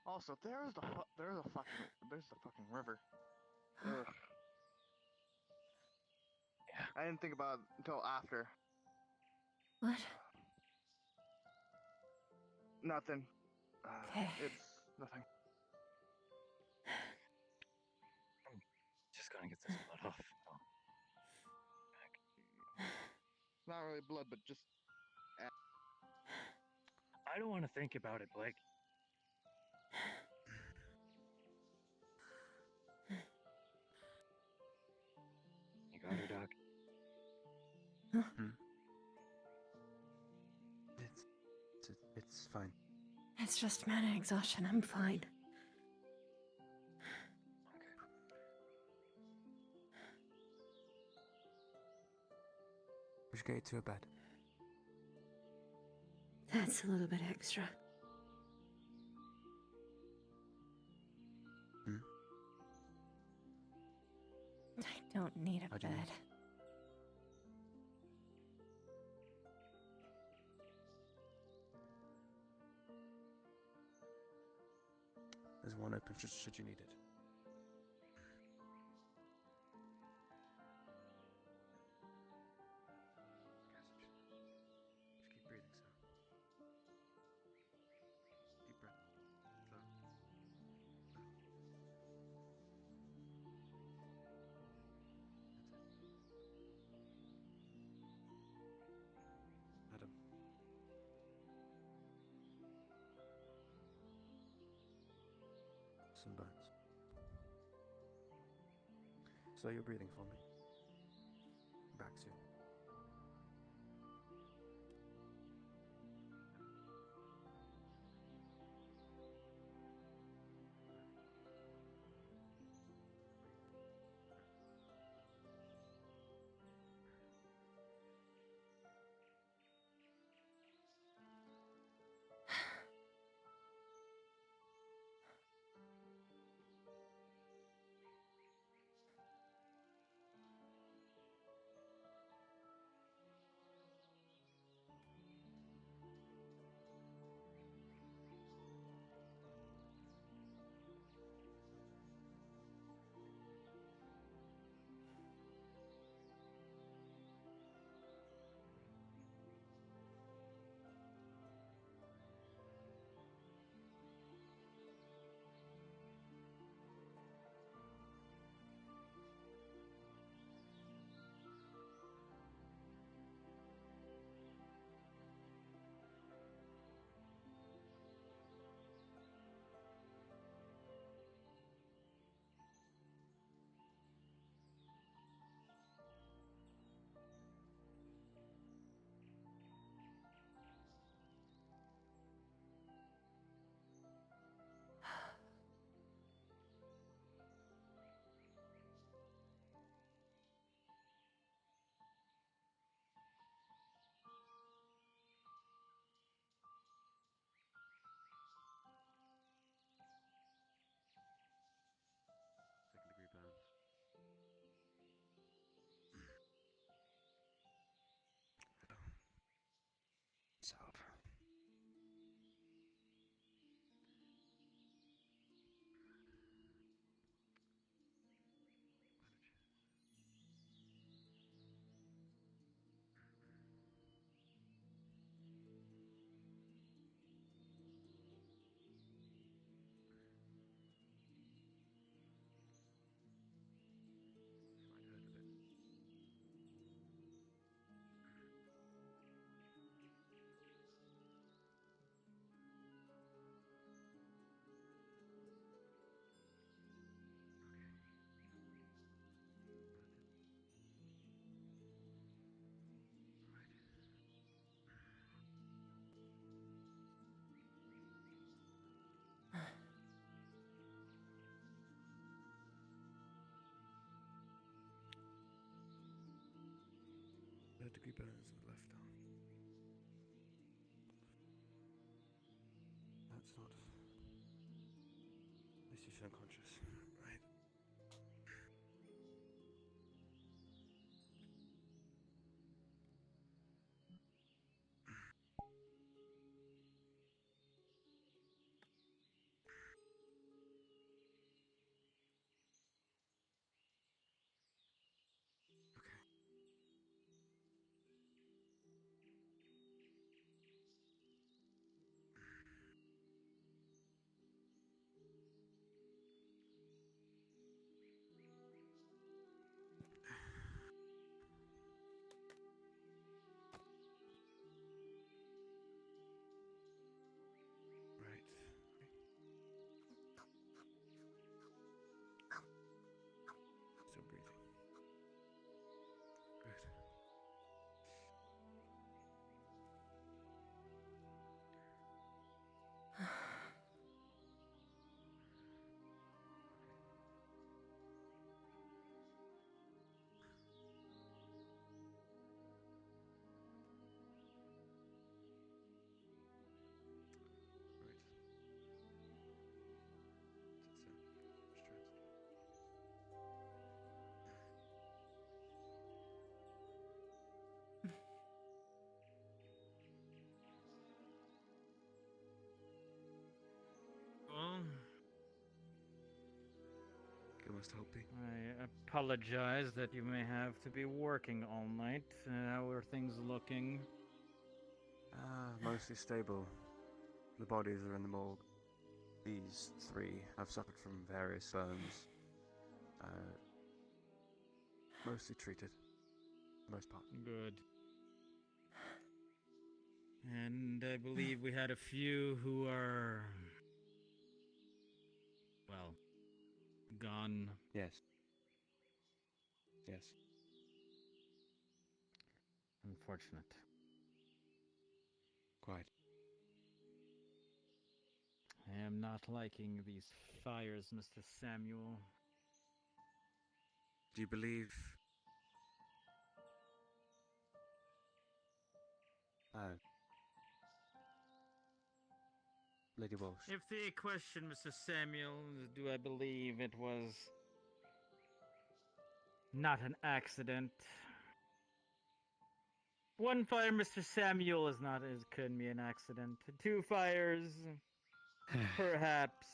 Also, there's the fucking river. Ugh. Yeah. I didn't think about it until after. What? Nothing. Okay. It's nothing. I'm just gonna get this blood off. Not really blood, but just. I don't want to think about it, Blake. You got her, Doc? It's fine. It's just mana exhaustion. I'm fine. We should get you to a bed. That's a little bit extra. I don't need a bed. There's one open should you need it. Just keep breathing, sir. Deep breath. Slow. That's it. Adam. Slow your breathing for me. Back soon. Second degree burns. Stop. Might hurt a bit. Third degree burns in the left arm. That's not. At least you feel unconscious, right? Okay. Right. Still breathing. Good. Right. Sit straight. Well, Get must help thee. I apologize that you may have to be working all night. How are things looking? Mostly stable. The bodies are in the morgue. These three have suffered from various burns. Mostly treated. For the most part. Good. And I believe we had a few who are, well, gone. Yes. Yes. Unfortunate. Quite. I am not liking these fires, Mr. Samuel. Do you believe... Lady Walsh. If the question, Mr. Samuel, is do I believe it was not an accident? One fire, Mr. Samuel, is not as couldn't be an accident. 2 fires, perhaps.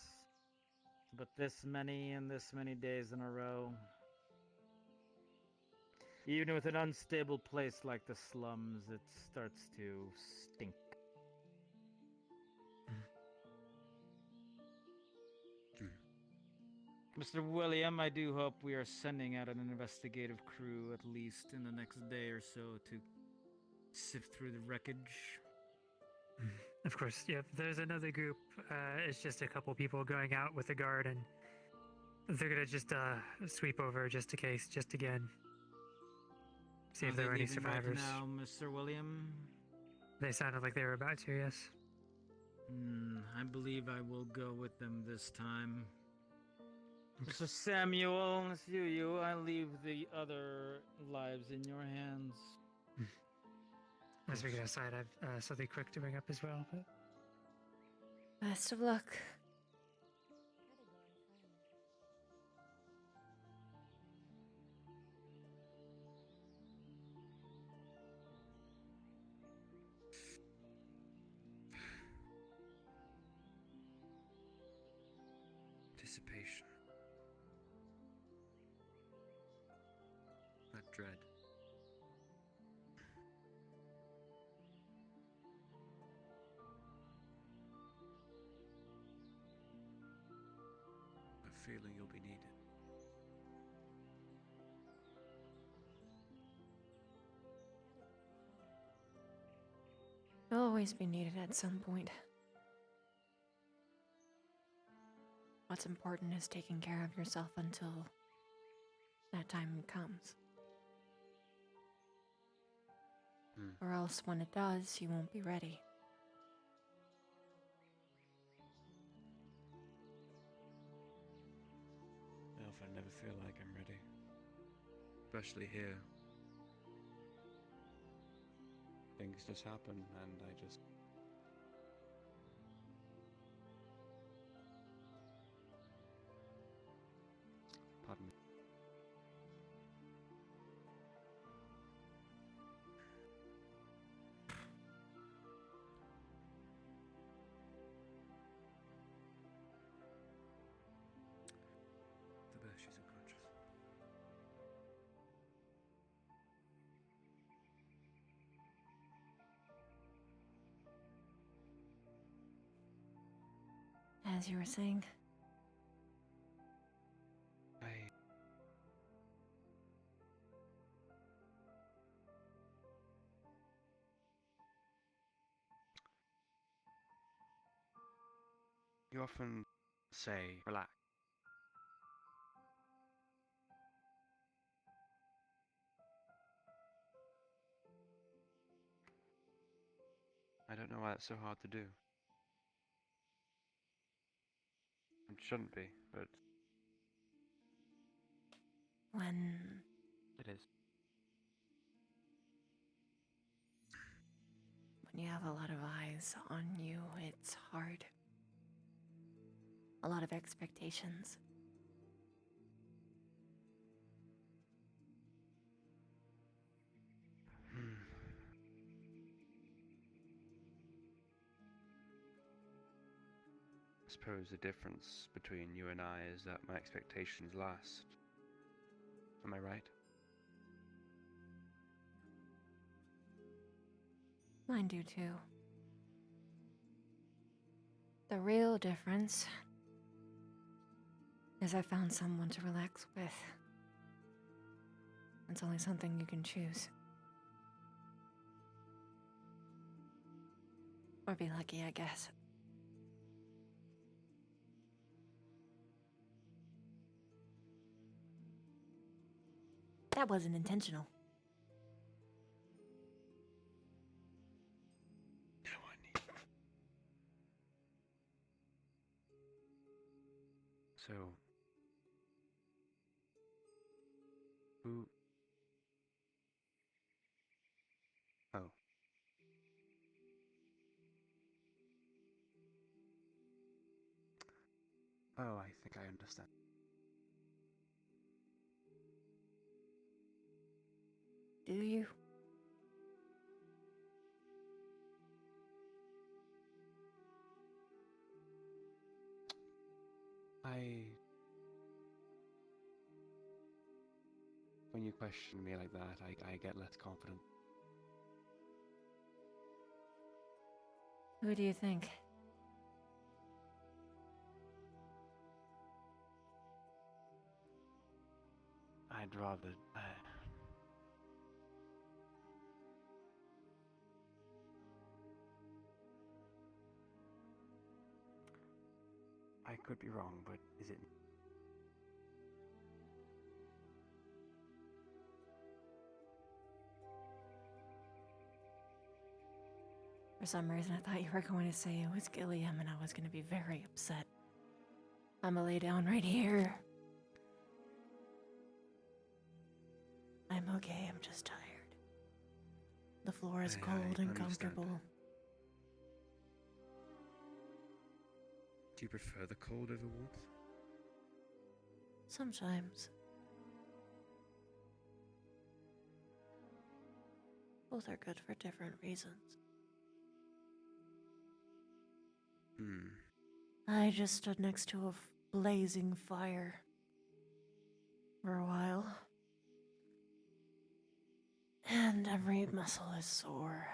But this many and this many days in a row. Even with an unstable place like the slums, it starts to stink. Mr. William, I do hope we are sending out an investigative crew at least in the next day or so to sift through the wreckage. Of course, yep. There's another group. It's just a couple people going out with a guard, and they're gonna just sweep over just in case, just again. See if there are any survivors. Right now, Mr. William? They sounded like they were about to, yes. I believe I will go with them this time. Mr. Samuel, it's you. I leave the other lives in your hands. As we get outside, I've something quick to bring up as well. But... Best of luck. Anticipation. That dread. A feeling you'll be needed. You'll always be needed at some point. What's important is taking care of yourself until that time comes. Or else when it does, you won't be ready. I often never feel like I'm ready. Especially here. Things just happen and I just... Pardon me. The best, she's unconscious. As you were saying, You often say, relax. I don't know why it's so hard to do. It shouldn't be, but when it is. you have a lot of eyes on you, it's hard. A lot of expectations. I suppose the difference between you and I is that my expectations last. Am I right? Mine do too. The real difference is I found someone to relax with. It's only something you can choose. Or be lucky, I guess. That wasn't intentional. So, who? Oh. Oh, I think I understand. Do you? When you question me like that, I get less confident. Who do you think? I'd rather. I could be wrong, but is it? For some reason, I thought you were going to say it was Gilliam, and I was going to be very upset. I'm gonna lay down right here. I'm okay, I'm just tired. The floor is cold and understand. comfortable. Do you prefer the cold over warmth? Sometimes. Both are good for different reasons. I just stood next to a blazing fire for a while. And every muscle is sore.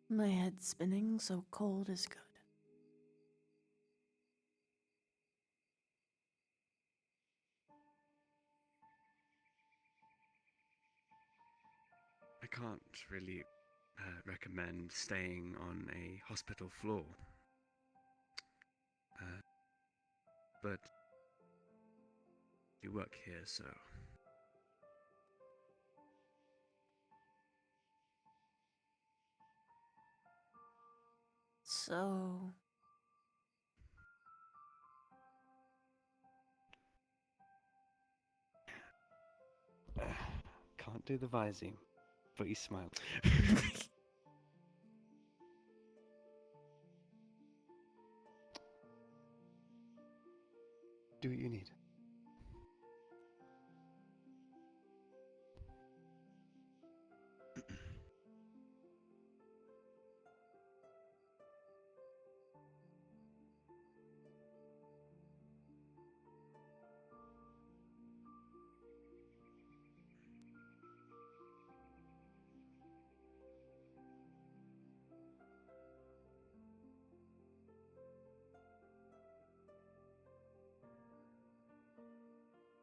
My head's spinning, so cold is good. I can't really recommend staying on a hospital floor. But you work here, so. So... Can't do the vising, but you smile. Do what you need.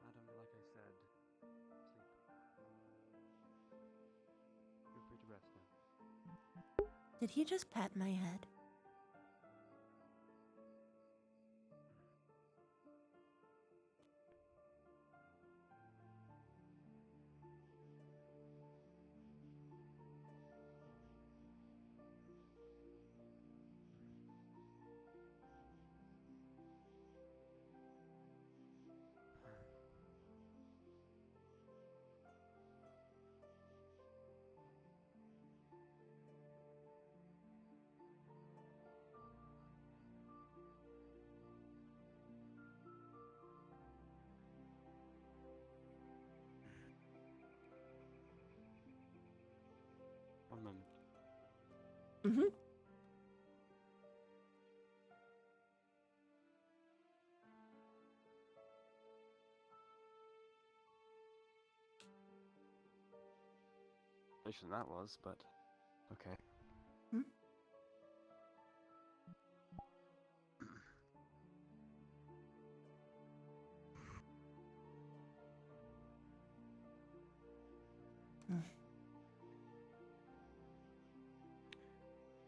Madam, like I said, sleep. Feel free to rest now. Did he just pat my head? One moment. Mm-hmm. Efficient that was, but okay.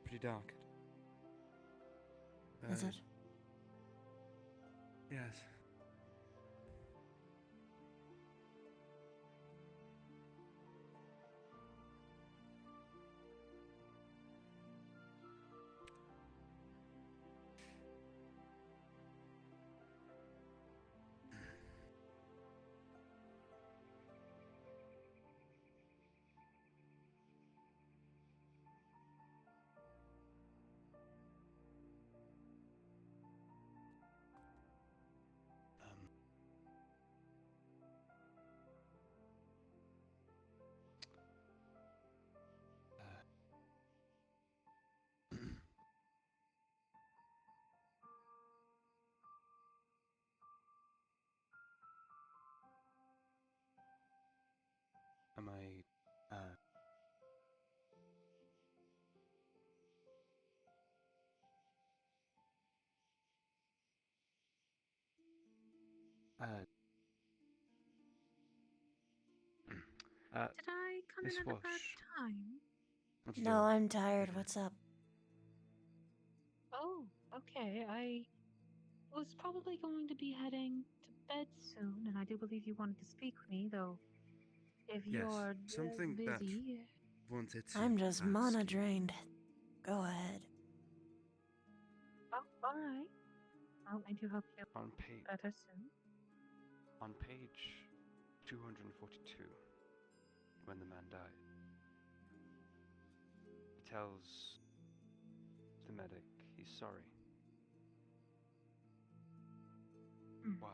Pretty dark. Is it? Yes. Did I come Miss in at a bad Walsh. time? What you No, doing? I'm tired. What's up? Oh, okay. I was probably going to be heading to bed soon, and I do believe you wanted to speak with me, though. If Yes, you're something that busy. wanted to I'm just ask mana you. drained. Go ahead. Oh, all right. Well, I do hope you feel On page better soon. on page 242, when the man died, he tells the medic he's sorry. Why?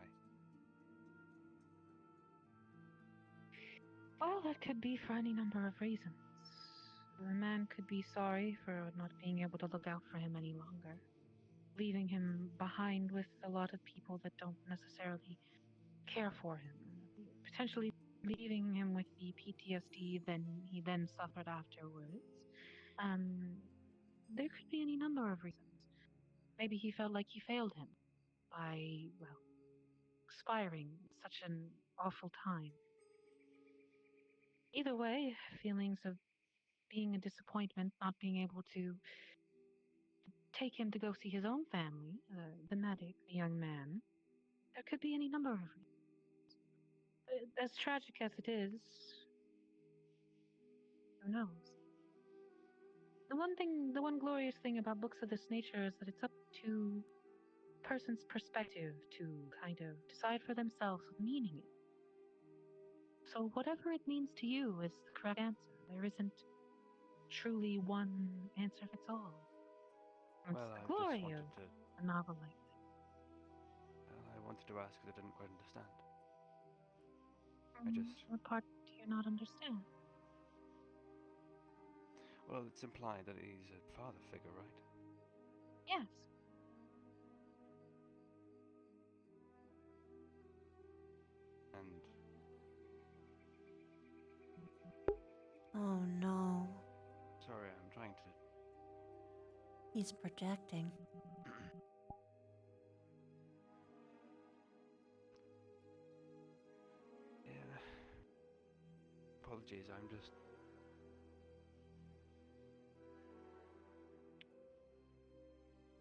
Well, that could be for any number of reasons. The man could be sorry for not being able to look out for him any longer, leaving him behind with a lot of people that don't necessarily care for him, potentially leaving him with the PTSD he then suffered afterwards. There could be any number of reasons. Maybe he felt like he failed him by, well, expiring at such an awful time. Either way, feelings of being a disappointment, not being able to take him to go see his own family, the medic, the young man, there could be any number of reasons. As tragic as it is, who knows? The one glorious thing about books of this nature is that it's up to a person's perspective to kind of decide for themselves what meaning is. So whatever it means to you is the correct answer. There isn't truly one answer fits all. It's Well, the I just glory wanted of to. a novel like that. Well, I wanted to ask because I didn't quite understand. What part do you not understand? Well, it's implied that he's a father figure, right? Yes. And Oh no. sorry, I'm trying to. He's projecting. Yeah. Apologies, I'm just.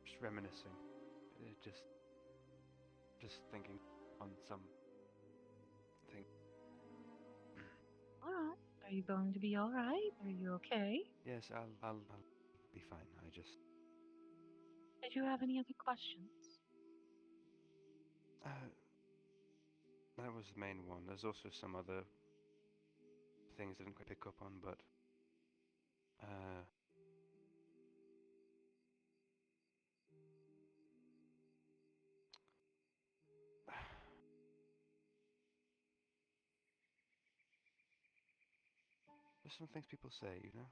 Just reminiscing. Just thinking on some thing. Alright. Are you going to be alright? Are you okay? Yes, I'll be fine. I just. Did you have any other questions? That was the main one. There's also some other things I didn't quite pick up on, but there's some things people say, you know?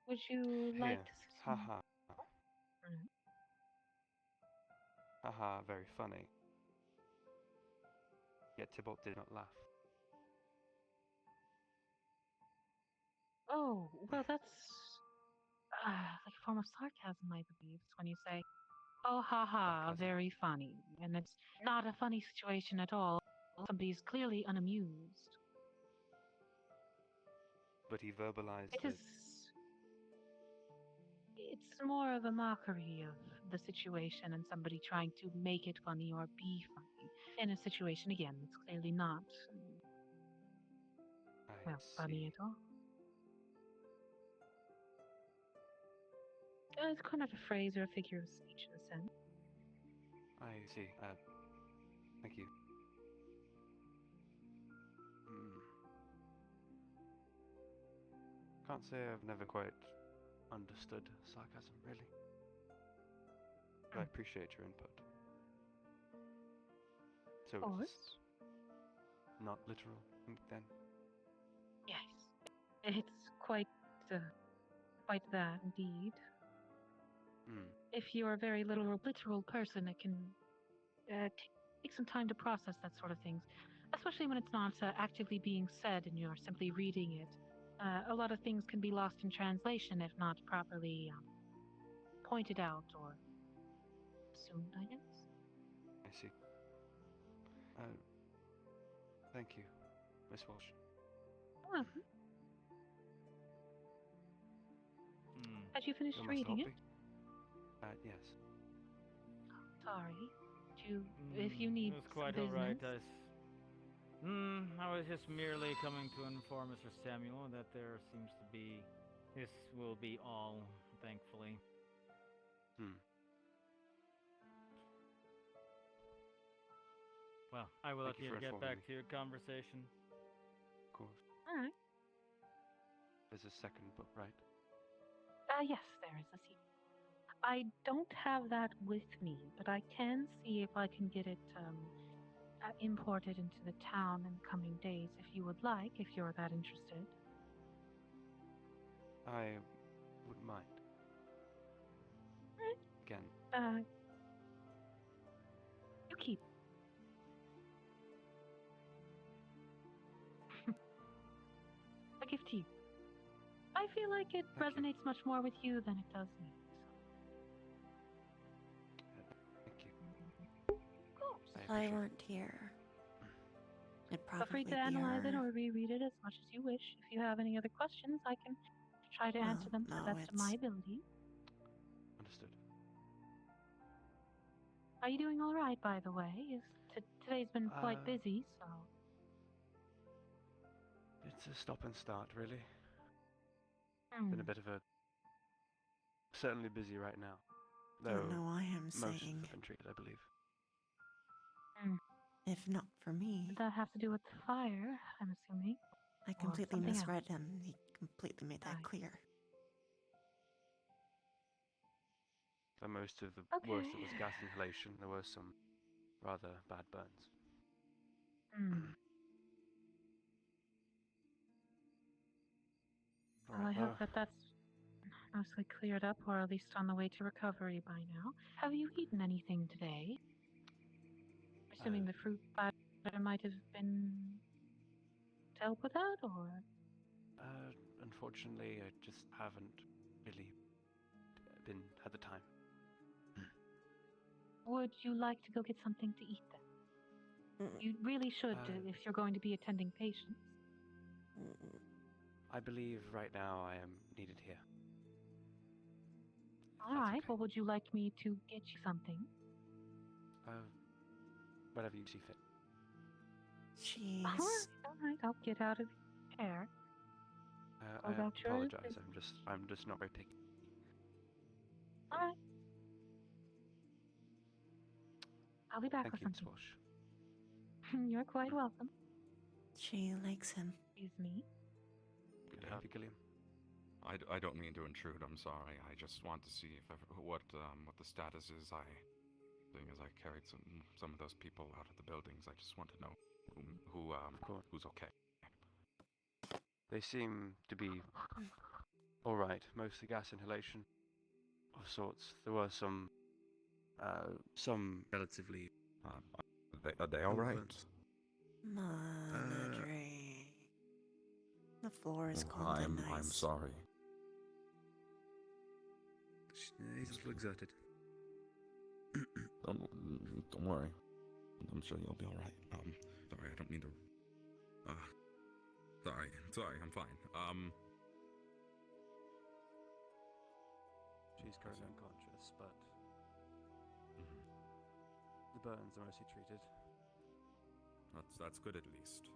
Would you Here, like to see some... haha. Haha, very funny. Yet Tybalt did not laugh. Oh, well, that's like a form of sarcasm, I believe. It's when you say, oh, haha, very funny. And it's not a funny situation at all. Somebody's clearly unamused. But he verbalized It is... It's more of a mockery of the situation and somebody trying to make it funny or be funny in a situation, again, that's clearly not, well, funny at all. It's kind of a phrase or a figure of speech in a sense. I see. Thank you. Can't say I've never quite understood sarcasm, really. But I appreciate your input. So it's not literal, then? Yes. It's quite that, indeed. If you're a very literal person, it can take some time to process that sort of things, especially when it's not actively being said and you're simply reading it. A lot of things can be lost in translation if not properly pointed out or assumed, I guess. I see. Thank you, Miss Walsh. You're welcome. Had you finished Feel must reading help it? me? Yes. Sorry. If you need It was quite some alright. business. I was just merely coming to inform Mr. Samuel that there seems to be. This will be all, thankfully. Well, I will Thank let you you for get informing back me. to your conversation. Of course. Alright. There's a second book, right? Yes, there is a sequel. I don't have that with me, but I can see if I can get it imported into the town in the coming days if you would like, if you're that interested. I wouldn't mind. Alright. Again. You keep. A gift to you. I feel like it resonates much more with you than it does me. Thank you. Of course. If I weren't here, it'd Feel probably free be to analyze it her. or reread it as much as you wish. If you have any other questions, I can try to answer them to the best of my ability. Understood. Are you doing all right, by the way? Today's been quite busy, so. It's a stop and start, really. Hmm. Been a bit of a... Certainly busy right now. Though Don't know why I'm most saying. have been treated, I believe. If not for me, Did that have to do with the fire, I'm assuming? I Or completely something else? misread him. He completely made that Right. clear. For most of the worst, it was gas inhalation. There were some rather bad burns. Well, I hope that that's mostly cleared up, or at least on the way to recovery by now. Have you eaten anything today? Assuming the fruit batter might have been to help with that, or? Unfortunately, I just haven't really had the time. Would you like to go get something to eat then? You really should if you're going to be attending patients. I believe right now I am needed here. Alright, well, would you like me to get you something? Whatever you see fit. Jeez. Alright, I'll get out of your hair. I about your apologize. I'm just not very picky. Alright. I'll be back Thank with you, Miss something. Walsh. You're quite welcome. She likes him. Excuse me. Good to have you, Gilliam. I don't mean to intrude. I'm sorry. I just want to see what the status is. Seeing as I carried some of those people out of the buildings, I just want to know who's okay. They seem to be all right. Mostly gas inhalation of sorts. There were some relatively. Are they all right? Madre. The floor is cold and nice. I'm sorry. He's a little exerted. Don't worry. I'm sure you'll be all right. Sorry, I don't mean to. Sorry, I'm fine. She's currently unconscious, but the burns are mostly treated. That's good at least.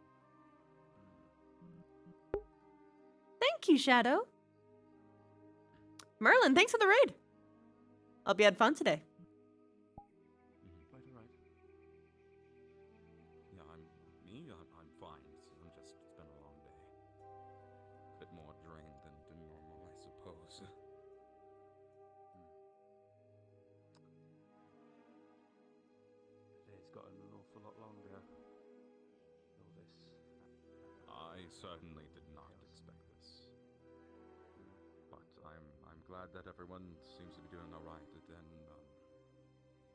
Thank you, Shadow. Merlin, thanks for the raid. Hope you had fun today. Quite all right. Yeah, I'm fine. It's been a long day. A bit more drained than normal, I suppose. The day's gotten an awful lot longer. All this. I certainly did not expect this. But I'm glad that everyone seems to be doing all right. And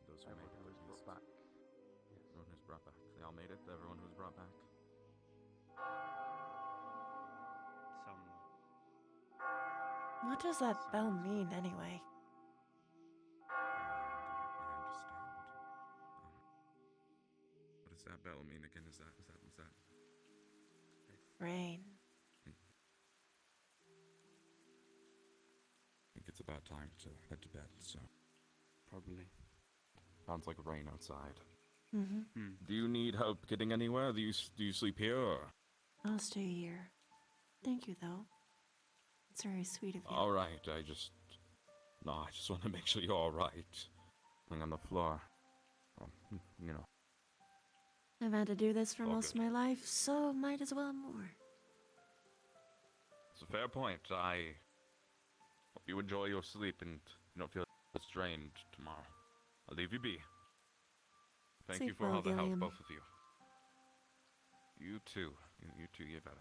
those who made it Everyone was brought back. Yes. Everyone who's brought back. They all made it. Everyone who's brought back. Some. What does that bell mean, anyway? does that bell mean again? Is that? Rain. I think it's about time to head to bed, so. Probably. Sounds like rain outside. Mm-hmm. Do you need help getting anywhere? Do you sleep here, or? I'll stay here. Thank you, though. It's very sweet of you. Alright, I just want to make sure you're alright. Lying on the floor. You know. I've had to do this for All most of my life, so might as well more. It's a fair point. I hope you enjoy your sleep and you don't feel strained tomorrow. I'll leave you be. Thank you for all the help, both of you. You too. You too, Yvette.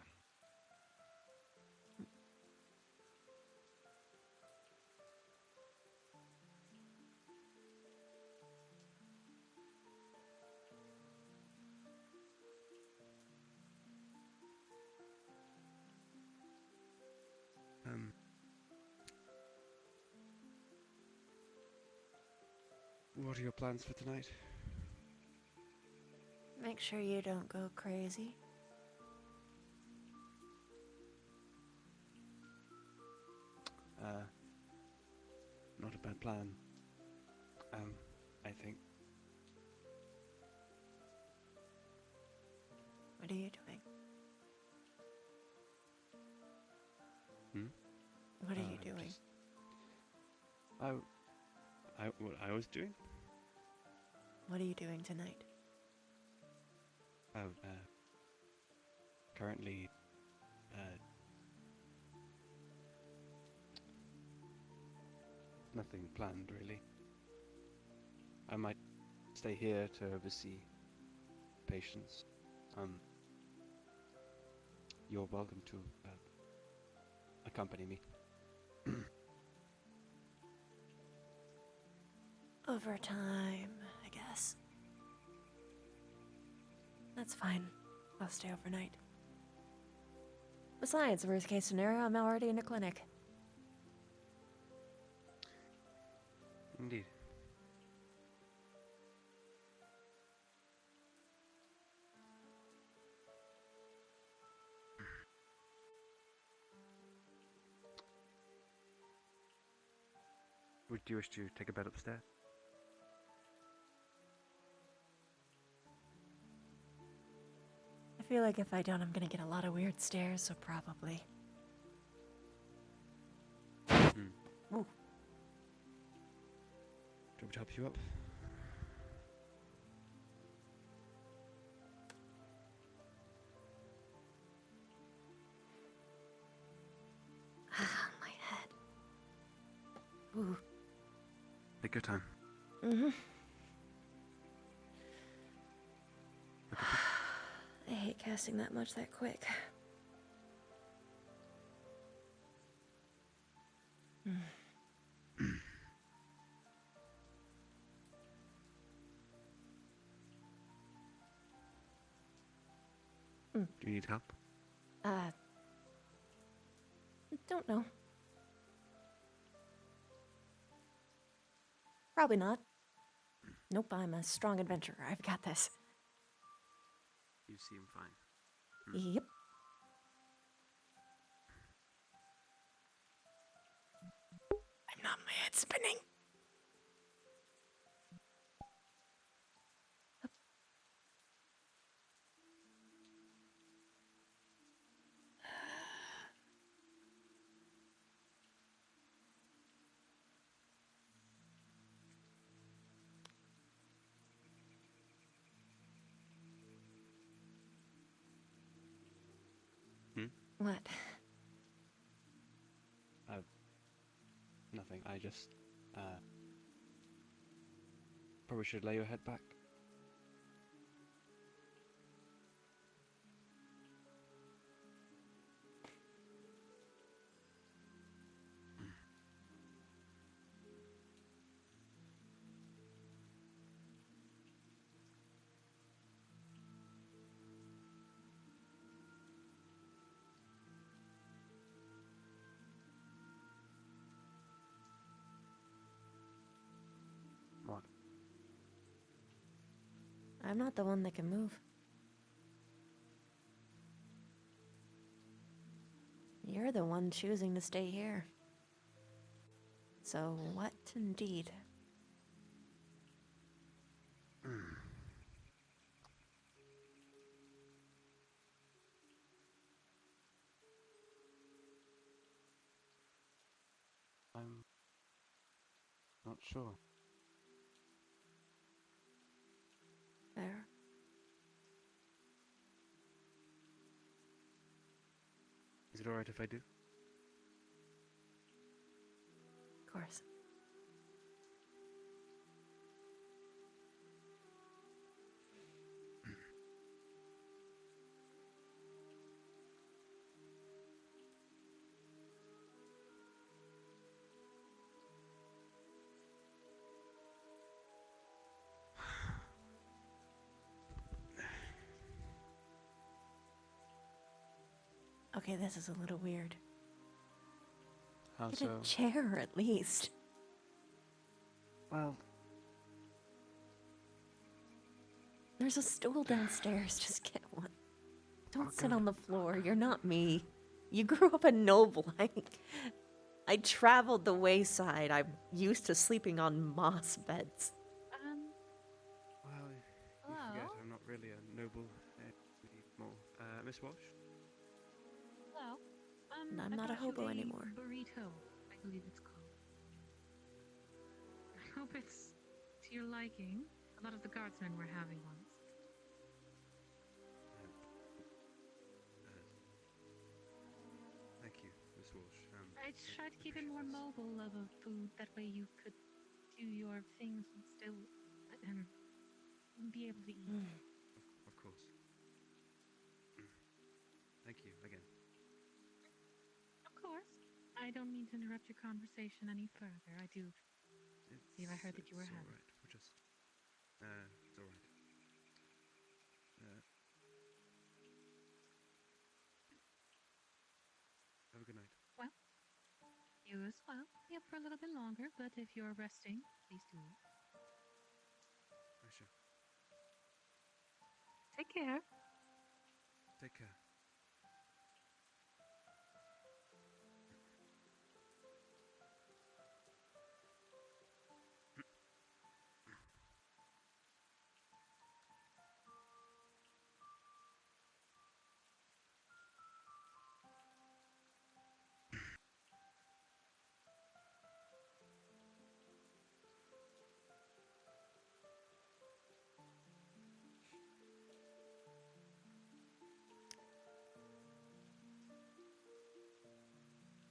What are your plans for tonight? Make sure you don't go crazy. Not a bad plan. I think. What are you doing? What are you doing? What I was doing? What are you doing tonight? Currently, nothing planned really. I might stay here to oversee patients. You're welcome to accompany me. Over time, I guess. That's fine. I'll stay overnight. Besides, worst case scenario, I'm already in a clinic. Indeed. Would you wish to take a bed upstairs? I feel like if I don't, I'm gonna get a lot of weird stares, so probably. Do you want me to help you up? My head. Ooh. Take your time. Mm-hmm. I hate casting that much that quick. Do you need help? Don't know. Probably not. Nope, I'm a strong adventurer. I've got this. You seem fine. Yep. I'm not my head spinning. What? Nothing. I just, probably should lay your head back. What? I'm not the one that can move. You're the one choosing to stay here. So what indeed? I'm not sure. There. Is it alright if I do? Of course. Okay, this is a little weird. How Get so? a chair at least. Well, there's a stool downstairs. Just get one. Don't sit on the floor. You're not me. You grew up a noble. I traveled the wayside. I'm used to sleeping on moss beds. well, you forget I'm not really a noble anymore. Miss Walsh? Hello. And I'm I not a brought you hobo anymore. Burrito, I believe it's called. I hope it's to your liking. A lot of the guardsmen were having ones. Thank you, Miss Walsh. I tried to keep it more mobile of a food. That way you could do your things and still be able to eat. Of course. Thank you again. Of course. I don't mean to interrupt your conversation any further. I do believe I heard that you were having. Alright, we're just... it's alright. Have a good night. Well, you as well. Be up for a little bit longer, but if you're resting, please do. I shall. Take care. Take care.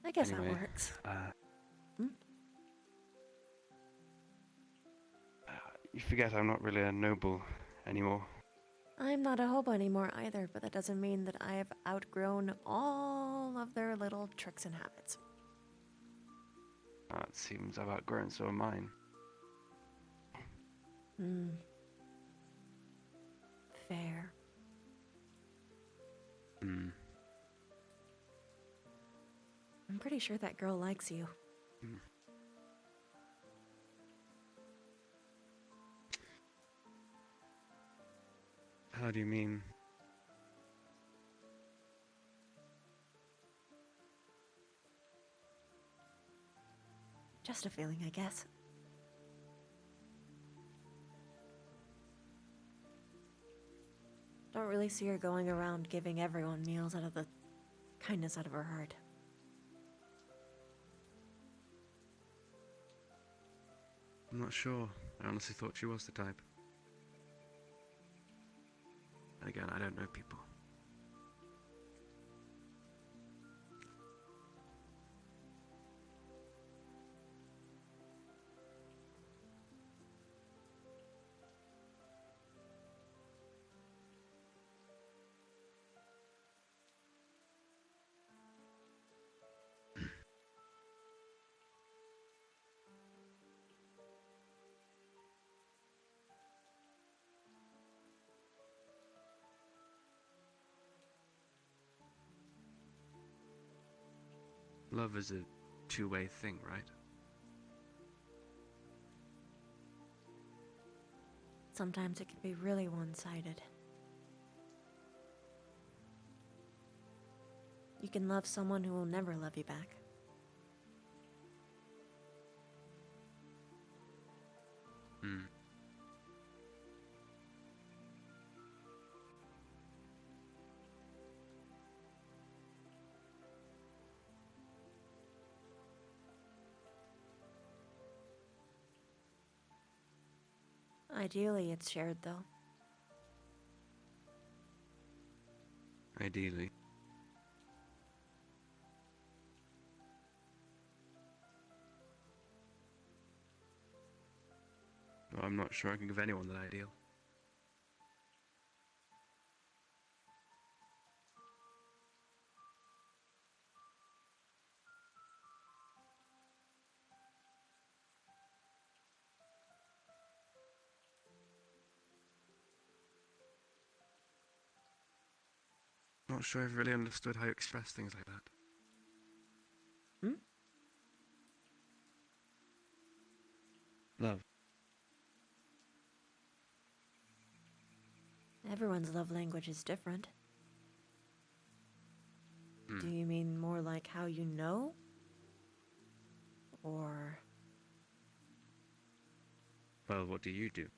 I guess Anyway, that works. You forget I'm not really a noble anymore. I'm not a hobo anymore either, but that doesn't mean that I have outgrown all of their little tricks and habits. It seems I've outgrown some of mine. Fair. I'm pretty sure that girl likes you. How do you mean? Just a feeling, I guess. Don't really see her going around giving everyone meals out of the kindness out of her heart. I'm not sure. I honestly thought she was the type. Again, I don't know people. Love is a two-way thing, right? Sometimes it can be really one-sided. You can love someone who will never love you back. Hmm. Ideally, it's shared, though. Ideally. Well, I'm not sure I can give anyone that ideal. Not sure I've really understood how you express things like that. Hmm? Love. Everyone's love language is different. Hmm. Do you mean more like how you know? Or... Well, what do you do?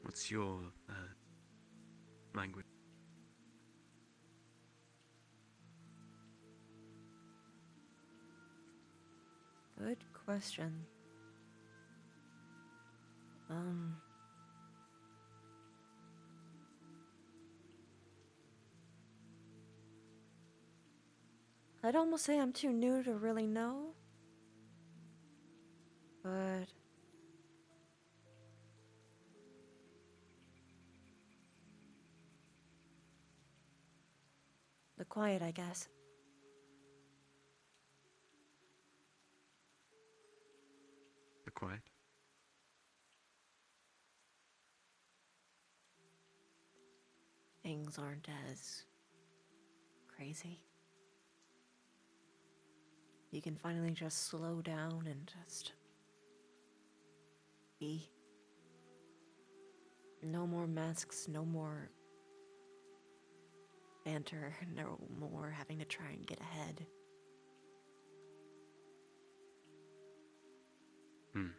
What's your language? Good question. I'd almost say I'm too new to really know. But... the quiet, I guess. The quiet? Things aren't as... crazy. You can finally just slow down and just... be. No more masks, no more... banter, no more having to try and get ahead. Hmm.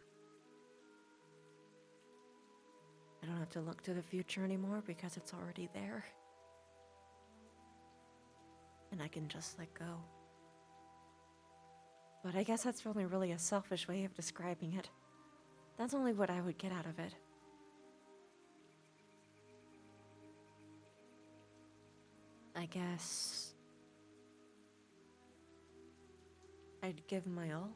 I don't have to look to the future anymore because it's already there. And I can just let go. But I guess that's only really a selfish way of describing it. That's only what I would get out of it. I guess... I'd give my all.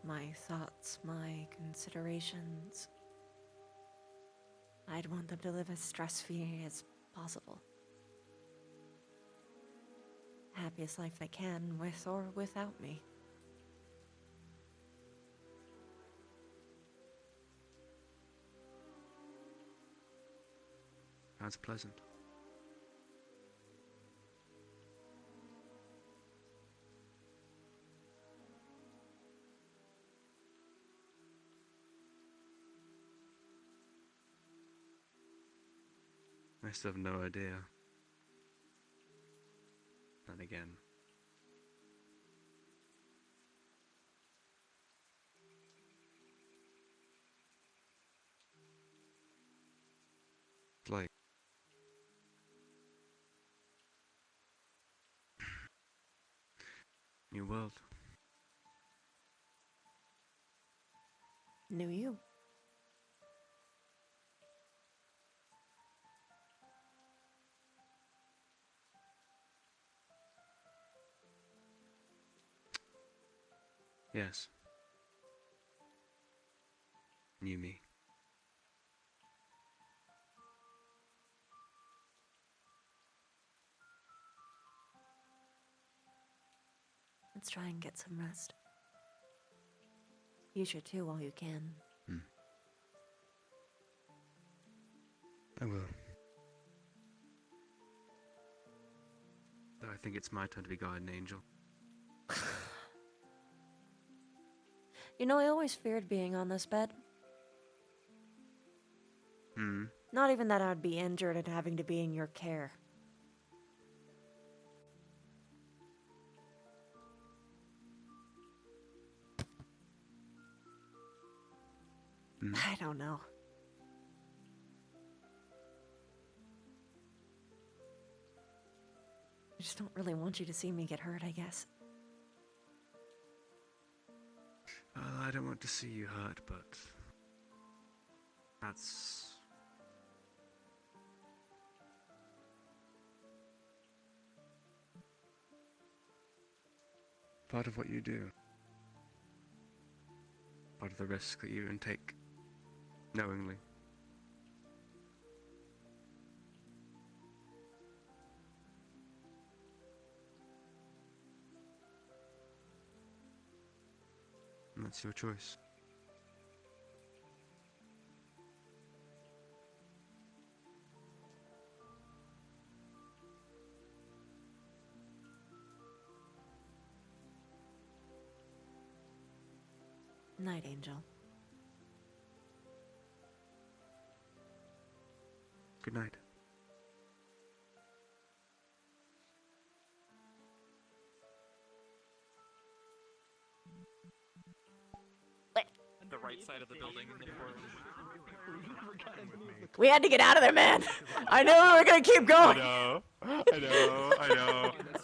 My thoughts, my considerations. I'd want them to live as stress-free as possible. Happiest life they can, with or without me. Sounds pleasant. I still have no idea. Then again. It's like... new world. Knew you. Yes. Knew me. Let's try and get some rest. You should too while you can. I will. Though I think it's my turn to be guardian angel. You know, I always feared being on this bed. Not even that I'd be injured and having to be in your care. I don't know. I just don't really want you to see me get hurt, I guess. I don't want to see you hurt, but that's part of what you do. Part of the risk that you take knowingly. And that's your choice. Night, Angel. Good night. The right side of the building. We had to get out of there, man! I knew we were gonna keep going! I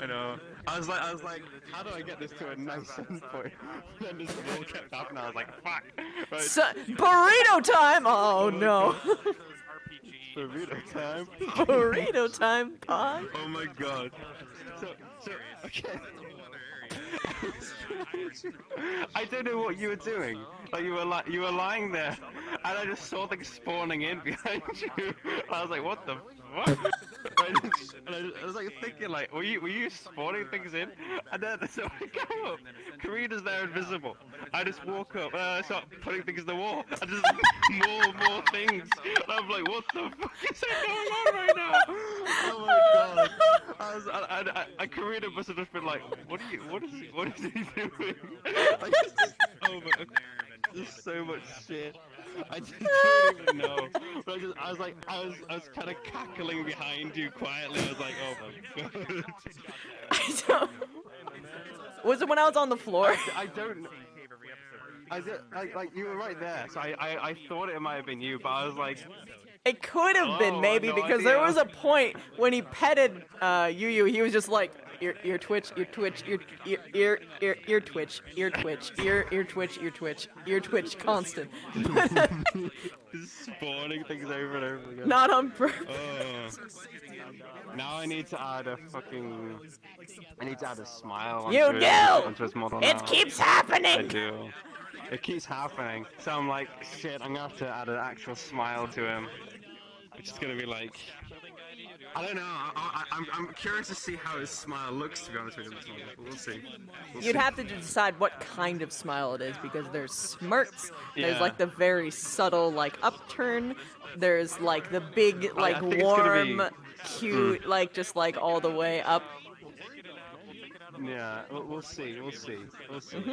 know. I was like, how do I get this to a nice endpoint? And then this wall kept happening, I was like, fuck! Right. Burrito time! Oh no. Burrito time? Burrito time, Pog. Oh my god. So, okay. I don't know what you were doing. Like you were lying there, and I just saw things spawning in behind you. I was like, what the fuck? And I was like thinking, like, were you spawning things in? And then so I go up. Karina's there invisible. I just walk up, start putting things in the wall. And just more things. And I'm like, what the fuck is going on right now? Oh my god. Karina must have just been like, what is he doing? Like, there's so much shit. I just don't even know. But I was kind of cackling behind you quietly. I was like, oh my god. Was it when I was on the floor? I don't know. Like you were right there, so I thought it might have been you, but I was like, it could have been maybe no because idea. there was a point when he petted Yu, he was just like ear twitch, ear twitch, ear twitch, constant. Just spawning things over and over again. Not on purpose. Now I need to add a smile onto his model It now. keeps happening! I do. It keeps happening. So I'm like, shit, I'm gonna have to add an actual smile to him. Which is gonna be like, I don't know. I'm curious to see how his smile looks, to be honest with you. We'll see. You'd have to decide what kind of smile it is because there's smirks, there's Yeah. like the very subtle like upturn, there's like the big like I think it's gonna warm, cute, like just like all the way up. Yeah, we'll see.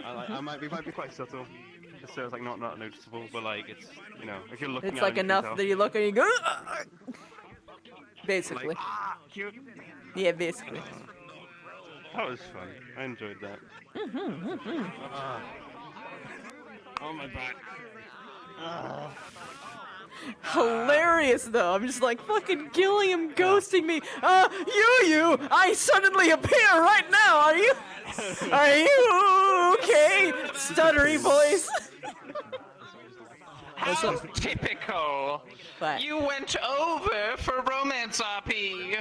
I might be quite subtle. So it's like not noticeable, but like it's, you know, if you're looking It's at like it, you can enough tell. that you look and you go basically. Like, cute. Yeah, basically. That was fun. I enjoyed that. Oh my back. Hilarious though. I'm just like fucking Gilliam ghosting me. You, I suddenly appear right now. Are you okay? Stuttery voice. How typical. But You went over for romance RP.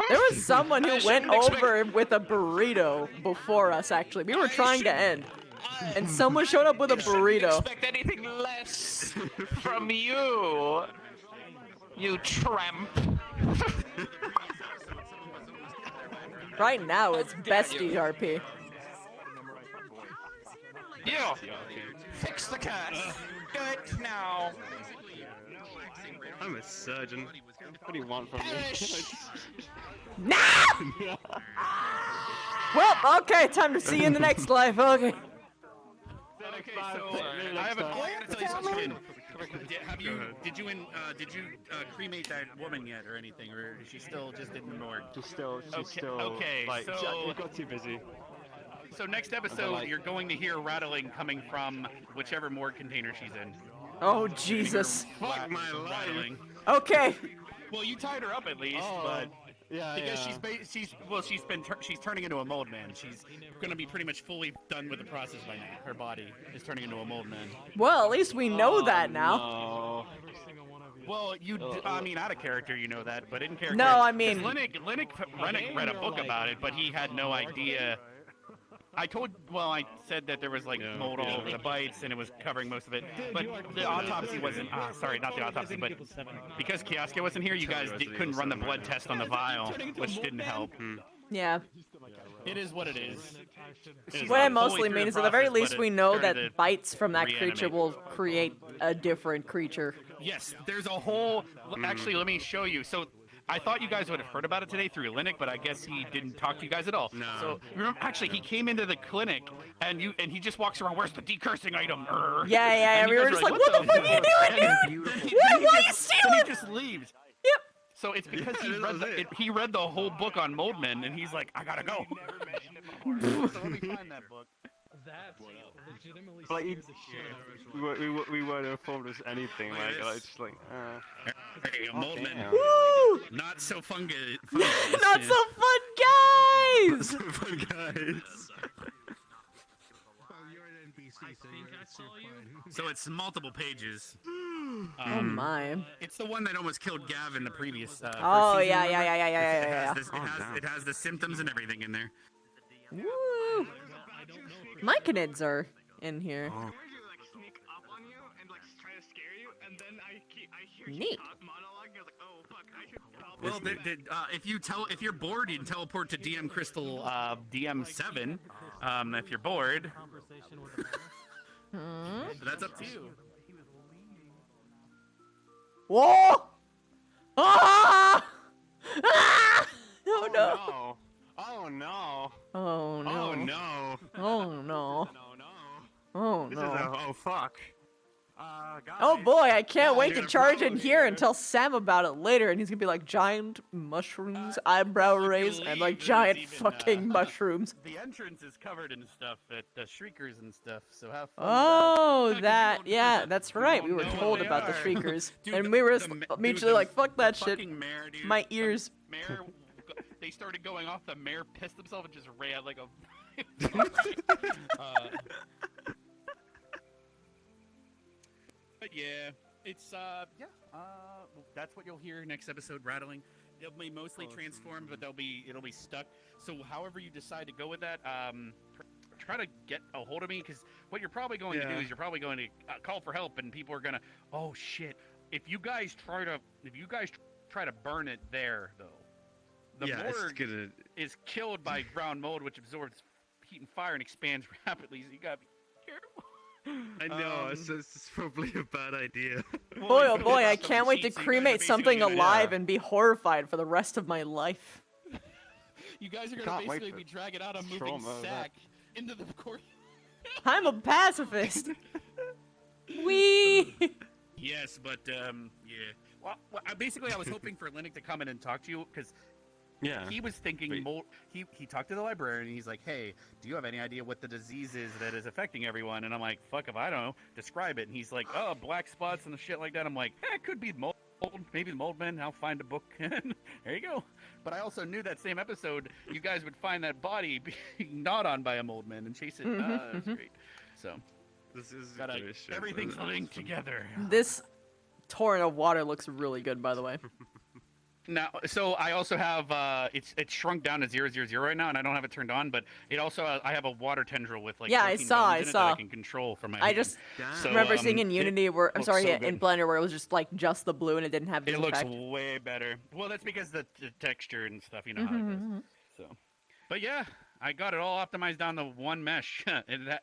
there was someone who went over with a burrito before us. Actually, we were trying to end, and someone showed up with a burrito. Expect anything less from you, you tramp. Right now, it's bestie RP. You! Fix the curse! Do it now! I'm a surgeon. What do you want from me? Nah! Well, okay, time to see you in the next life. Okay. Okay, so I have a. I gotta tell you something. Did you cremate that woman yet, or anything, or is she still just in the morgue? She's still. Okay, Like, so we got too busy. So next episode, you're going to hear rattling coming from whichever morgue container she's in. Oh Jesus! Fuck my life. Rattling. Okay. Well, you tied her up at least, but yeah, because yeah. she's turning into a mold man. She's gonna be pretty much fully done with the process by now. Her body is turning into a mold man. Well, at least we know that now. No. Well, I mean, out of character, you know that, but in character. No, I mean, Rennick read a book about it, but he had no idea. I said that there was like mold all over the bites, and it was covering most of it. But the autopsy wasn't. Sorry, not the autopsy, but because Kioske wasn't here, you guys couldn't run the blood test on the vial, which didn't help. Yeah. It is what it is. What I mostly mean is, at the very least, we know that bites from that creature will create a different creature. Yes, there's a whole. Actually, let me show you. So. I thought you guys would have heard about it today through Linux, but I guess he didn't talk to you guys at all. No. So remember, actually, he came into the clinic and he just walks around. Where's the decursing item? Yeah. And We were just like, what the fuck are you doing, dude? Why are you stealing? And he just leaves. Yep. So it's because he read the whole book on Moldman, and he's like, I gotta go. So let me find that book. That's legitimately Like, scares the shit out of me. we weren't informed of anything. Like just like. Hey, Moldman. Woo! Not so fungus. Not so fun, guys. Fun guys. So it's multiple pages. Oh my! It's the one that almost killed Gavin the previous. Oh first yeah. It has the symptoms and everything in there. Woo! Myconids are in here. Neat. Well, if you're bored, you can teleport to DM Crystal DM7. If you're bored, so that's up to you. Whoa! Ah! Ah! Oh no! Oh no! Oh no! Oh no! Oh no! Oh This no! is oh fuck! Guys, Oh boy, I can't wait to charge in here and tell Sam about it later, and he's gonna be like, giant mushrooms, eyebrow raise, and like giant fucking mushrooms. The entrance is covered in stuff at the Shriekers and stuff, so have fun. Oh, yeah, that's right. We were told about the Shriekers, and we were mutually like, fuck that shit. Mayor, dude. My ears. Mayor, they started going off. The mayor pissed himself and just ran like a. But yeah, it's that's what you'll hear next episode. Rattling. They'll be mostly transformed, but it'll be stuck. So however you decide to go with that, try to get a hold of me, because what you're probably going to do is you're probably going to call for help, and people are gonna, oh shit. If you guys try to burn it there though, the morgue is killed by ground mold, which absorbs heat and fire and expands rapidly. So you gotta be careful. I know, it's probably a bad idea. Boy, oh boy, I can't wait to cremate something alive and be horrified for the rest of my life. You guys are gonna basically be dragging out a moving sack into the court. I'm a pacifist. Wee. Yes, but yeah. Well, basically, I was hoping for Linux to come in and talk to you, because he was thinking mold. He talked to the librarian, and he's like, "Hey, do you have any idea what the disease is that is affecting everyone?" And I'm like, "Fuck if I don't know. Describe it." And he's like, "Oh, black spots and shit like that." I'm like, "It could be mold. Maybe the mold man. I'll find a book." There you go. But I also knew that same episode, you guys would find that body being gnawed on by a mold man and chase it. That's great. So this is everything's linked together. This torrent of water looks really good, by the way. Now, so I also have it's shrunk down to 000 right now, and I don't have it turned on. But it also I have a water tendril with like I saw that I can control from my. I just remember seeing in Unity where in Blender where it was just the blue and it didn't have. It looks way better. Well, that's because the texture and stuff, you know how it is. So, but yeah, I got it all optimized down to one mesh, and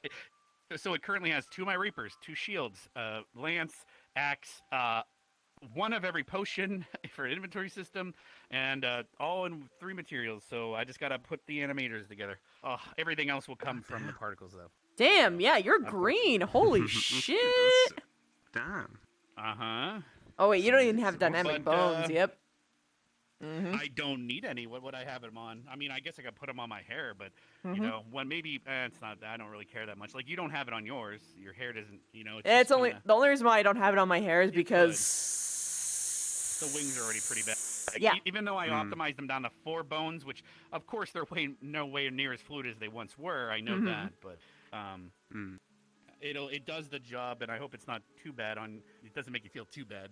So it currently has 2 of my Reapers, 2 shields, lance, axe, 1 of every potion for an inventory system, and all in 3 materials. So I just gotta put the animators together. Oh, everything else will come from the particles, though. Damn, yeah, you're green. Holy shit. Damn. Uh-huh. Oh, wait, you don't even have dynamic bones. Yep. I don't need any. What would I have them on? I mean, I guess I could put them on my hair, but you Mhm. know, when maybe it's not. I don't really care that much. Like you don't have it on yours. Your hair doesn't. You know. It's just only kinda- the only reason why I don't have it on my hair is because the wings are already pretty bad. Like, Yeah. Even though I optimized them down to 4 bones, which of course they're nowhere near as fluid as they once were. I know Mhm. that, but it does the job, and I hope it's not too bad. It doesn't make you feel too bad.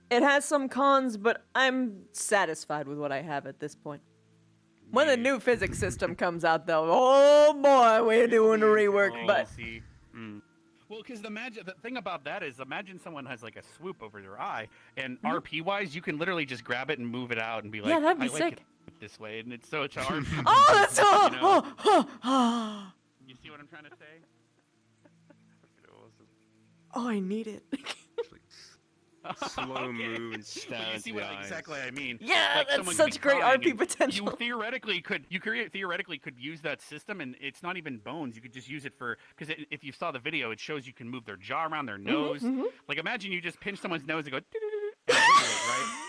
it has some cons, but I'm satisfied with what I have at this point. When the new physics system comes out, though, oh boy, we're doing a rework. But See. Well, because the thing about that is, imagine someone has like a swoop over their eye, and RP wise, you can literally just grab it and move it out and be like, Yeah, that'd be I like sick. it this way, and it's so it's RP. oh, that's you know? You see what I'm trying to say? Oh, I need it. Slow move and stab You into see the what eyes. exactly I mean? Yeah, Like, that's someone could such be great crying, RP and potential. You theoretically could use that system, and it's not even bones. You could just use it for because if you saw the video, it shows you can move their jaw around, their nose. Like imagine you just pinch someone's nose and go, and wiggle it, right?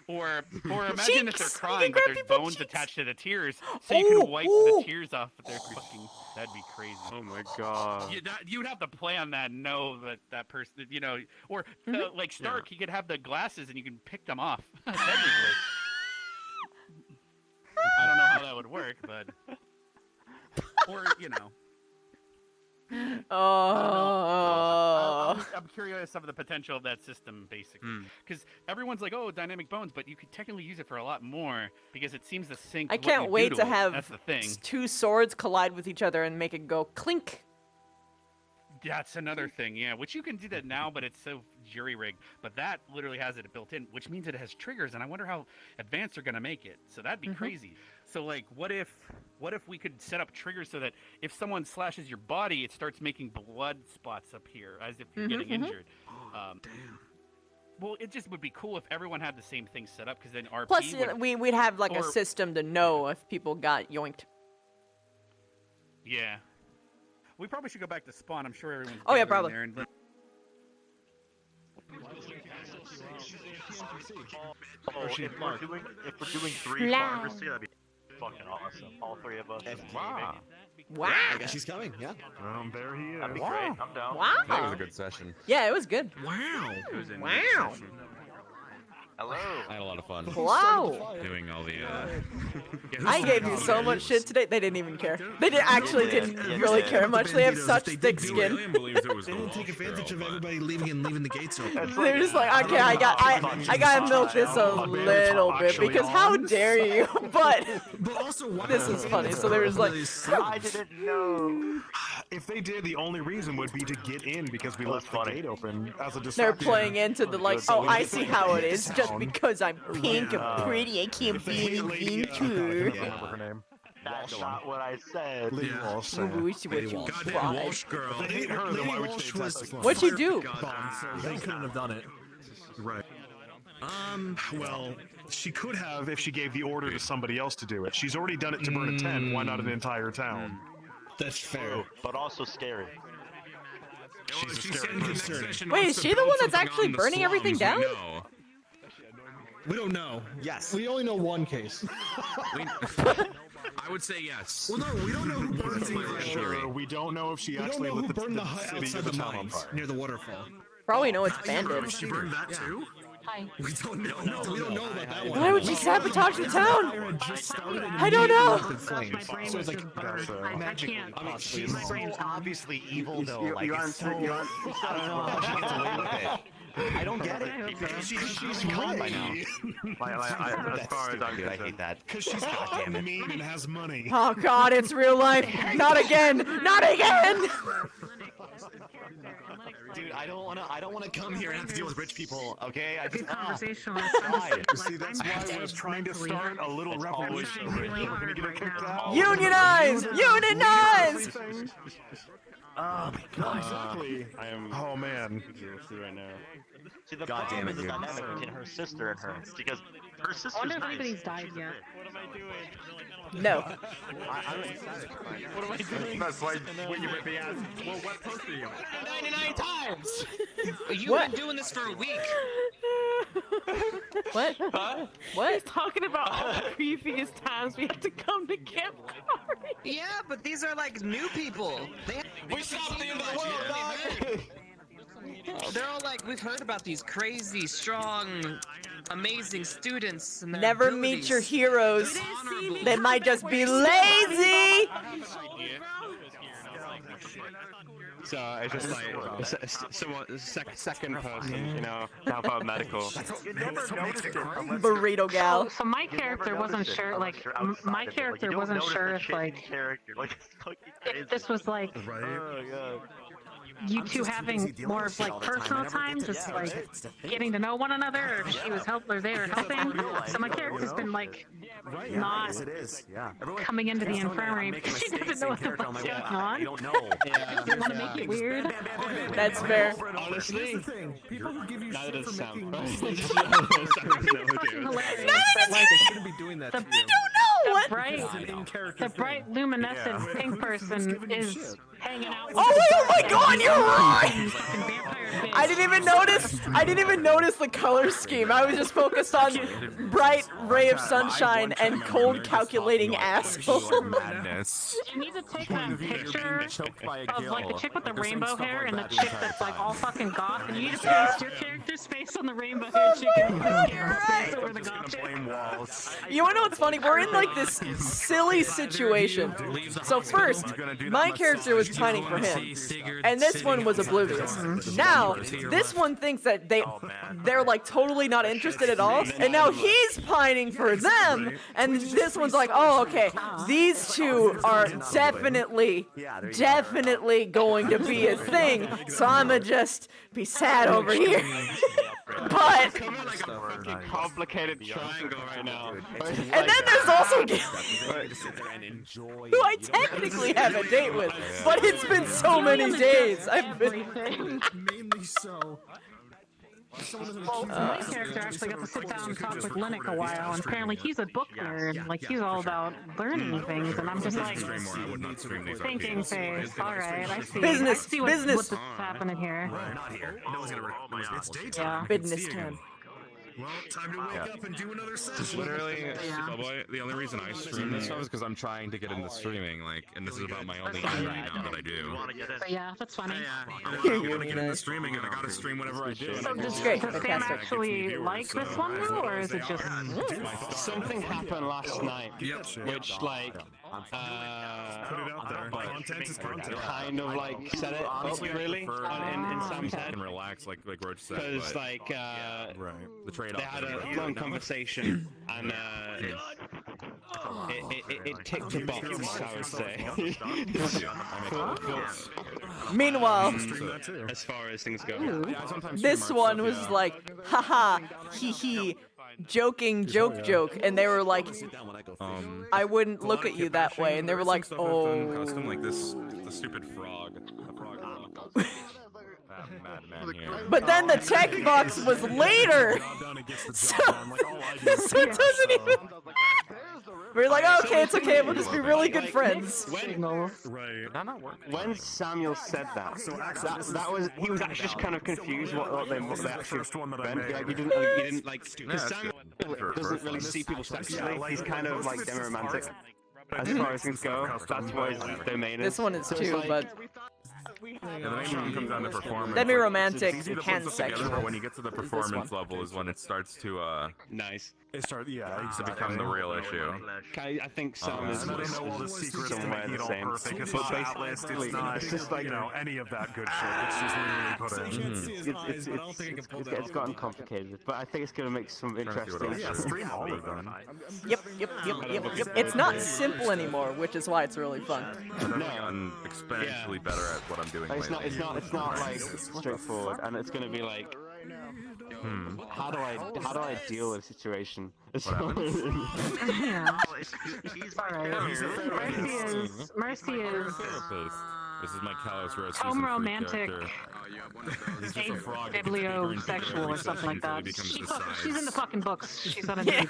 Or imagine if they're Cheeks! You crying, can but grab there's people's bones cheeks. attached to the tears, so you can wipe the tears off. But they're fucking. That'd be crazy. Oh my god. You'd have to plan that, and know that person, you know, or like Stark, he could have the glasses, and you can pick them off. Technically, I don't know how that would work, but or you know. I'm curious of the potential of that system, basically, because everyone's like, "Oh, dynamic bones," but you could technically use it for a lot more because it seems to sync. I what can't you wait do to it. have That's the thing. 2 swords collide with each other and make it go clink. That's another thing, yeah. Which you can do that now, but it's so jury rigged. But that literally has it built in, which means it has triggers, and I wonder how advanced they're gonna make it. So that'd be crazy. So like, what if we could set up triggers so that if someone slashes your body, it starts making blood spots up here, as if you're getting injured. Damn. Well, it just would be cool if everyone had the same thing set up, because then RP Plus, would, we'd have like a system to know if people got yoinked. Yeah. We probably should go back to spawn. I'm sure everyone's Oh, yeah, gathering probably. there and If we're doing 3 pharmacy, that'd be fucking awesome. All 3 of us. Wow. I guess he's coming, yeah. There he is. That'd be great. I'm down. Wow. That was a good session. Yeah, it was good. Wow. It was a Wow. neat session. Hello. I had a lot of fun. Wow. Doing all the, I gave you so much shit today. They didn't even care. They didn't really care much. They have such thick skin. They didn't take advantage of everybody leaving the gates open. They're just like, okay, I gotta milk this a little bit because how dare you? But also, this is funny. So they were just like, I didn't know. If they did, the only reason would be to get in because we left the gate open as a they're distraction. playing into the like, oh, I see how it is. Just because I'm pink and pretty, I can't be an adventurer. Her name. That's not what I said. Lady Walsh. sir. Wish what you Goddamn tried. Walsh girl. If they hate her, then why would she was What'd you do? so they couldn't have done it. Right. Well, She could have if she gave the order to somebody else to do it. She's already done it to burn a 10. Why not an entire town? that's fair. But also scary. She's a She's scary saying the person. next session Wait, wants is to she the build one that's something actually on the burning everything slums. down? No. We don't know. Yes. We only know one case. I would say yes. Well, no, we don't know who burned the Sure, we don't know if she We don't actually Oh, know lit who the, burned the the hut city outside of the the town on mines fire. near the waterfall. Probably know it's Yeah, bandits. she burned that too? Hi. We don't know. No, we don't know about that one. Why would she sabotage the town? I don't know. So it's like magic. can't. I mean, she's she's so obviously evil, though. You- Like, you it's so, aren't- you I don't know how she gets away with it. I don't get it. She's calm by now. as far as I'm I hate that. Because she's Goddamn mean and has money. Oh God, it's real life. Not again. Not again. Dude, I don't wanna come here and have to deal with rich people, okay? I just Conversationalist. why? See, that's why we're trying to start a little revolution. We're gonna get her kicked out. Unionize! Unionize! Oh my god. Exactly. I am. Oh man. Right now. See, the God problem damn is it, the dude. dynamic between her sister and her. It's because her sister's I wonder if nice. anybody's died yet. What am I doing? No. I'm excited. What am I doing? That's why what you might be asking. Well, what post are you on? 99 times! You've What? been doing this for a week. What? Huh? What? He's talking about all the previous times we had to come to Camp Cari. Yeah, but these are like new people. We stopped the end of the world, dog! They're all like, we've heard about these crazy, strong, amazing students and their Never meet your abilities. heroes. They might just be lazy. So it's just like someone, second person, you know, to help out medical. Burrito gal. So my character wasn't sure, like, my character wasn't sure if, like, if this was like you two having more of like personal time, just like getting to know one another, or if she was there helping. So my character's been like not coming into the infirmary because she doesn't know what the fuck's going on. She doesn't want to make it weird. That's fair. Honestly, People who give you neither shit does for Sam. making Shouldn't be doing that. They shouldn't be doing that to You you. don't know what. The bright luminescent pink person is hanging out with Oh my god, you're right! I didn't even notice the color scheme. I was just focused on bright ray of sunshine and cold calculating asshole. Madness. You need to take a picture of like the chick with the rainbow hair and the chick that's like all fucking goth, and you need to paste your character's face on the rainbow hair chick and the face over the goth chick. You wanna know what's funny? We're in like this silly situation. So first, my character was pining for him, and this one was oblivious. Now, this one thinks that they're like totally not interested at all, and now he's pining for them, and this one's like, oh, okay, these two are definitely going to be a thing, so I'ma just be sad over here. But Complicated triangle right now. and then there's also who I technically have a date with, but it's been so many days. I've been. Mainly so. My character actually got to sit down and talk with Linux a while, and apparently he's a book nerd. Like, he's all about learning things, and I'm just like, thinking phase. Alright, I see. Business, I see business. what's happening here. Not here. No one's gonna. It's daytime. Business time. Well, time to wake up and do another session. Literally, Boy, the only reason I stream this stuff is because I'm trying to get into streaming, like, and this is about my only thing right now that I do. But yeah, that's funny. I want to get into streaming, and I gotta stream whenever I do. So does Great, Sam fantastic. actually like this one though, or is it just... Something happened last night, which like put it out there. Content is content. kind of like set it up really in Sam's head. And relax, like Roach said. Because but like the trade-off. they had a long conversation and it ticked a box, I would say. Meanwhile, as far as things go, this one was like, haha, hee hee, joking, joke, and they were like, I wouldn't look at you that way, and they were like, oh. Custom, like this, the stupid frog. The frog. Madman here. But then the tech box was later, so it doesn't even. We're like, oh, okay, it's okay, we'll just be really good friends. When Samuel said that, he was actually just kind of confused what they actually meant. Like, he didn't like, because Samuel doesn't really see people sexually. He's kind of like demi-romantic. As far as things go, that's what his domain is. This one is too, but. Yeah, the main problem comes down to performance. Demi-romantic It's easy to and put together, sexual. but when you get to the performance level is when it starts to nice. It starts, to become the real issue. I think Sam is I don't know all the secrets to somewhere make it the all same. perfect. It's But not list. It's not, it's just like, you know, any of that good shit. It's just literally put in. It's gotten complicated, but I think it's going to make some interesting. Yeah, stream all of them. Yep. It's not simple anymore, which is why it's really fun. I've gotten exponentially better at what I'm doing lately. It's not like straightforward, and it's going to be like, how do I deal with a situation? Mercy is This is my Kalos Rose Home season 3 romantic. character. He's just a frog that gets bigger and bigger Bibliosexual every or something session like until that. he becomes this She's in size. the fucking books. She's on a yeah. He's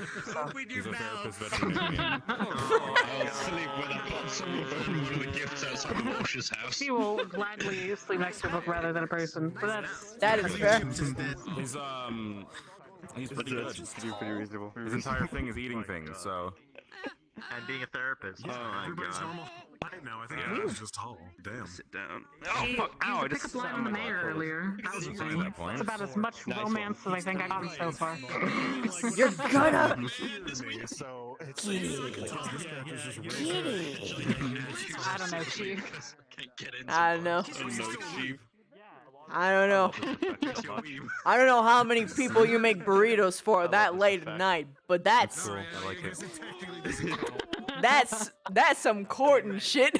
a therapist veterinarian. I'll sleep with a possum with a gift outside of Walsh's house. She will gladly sleep next to a book rather than a person. But that is fair. He's pretty good. Pretty reasonable. His entire thing is eating things, so. And being a therapist. Yeah, Oh my everybody's god. normal height now. I think I was just tall. Damn. Sit down. Hey, Oh fuck! Ow! I pick just up line on the mayor earlier. That was that point. It's about as much romance as I think I got so far. You're gonna. So it's I don't know, Chief. I don't know. I don't know. I don't know how many people you make burritos for that late at night, but that's I like it. that's some courting shit.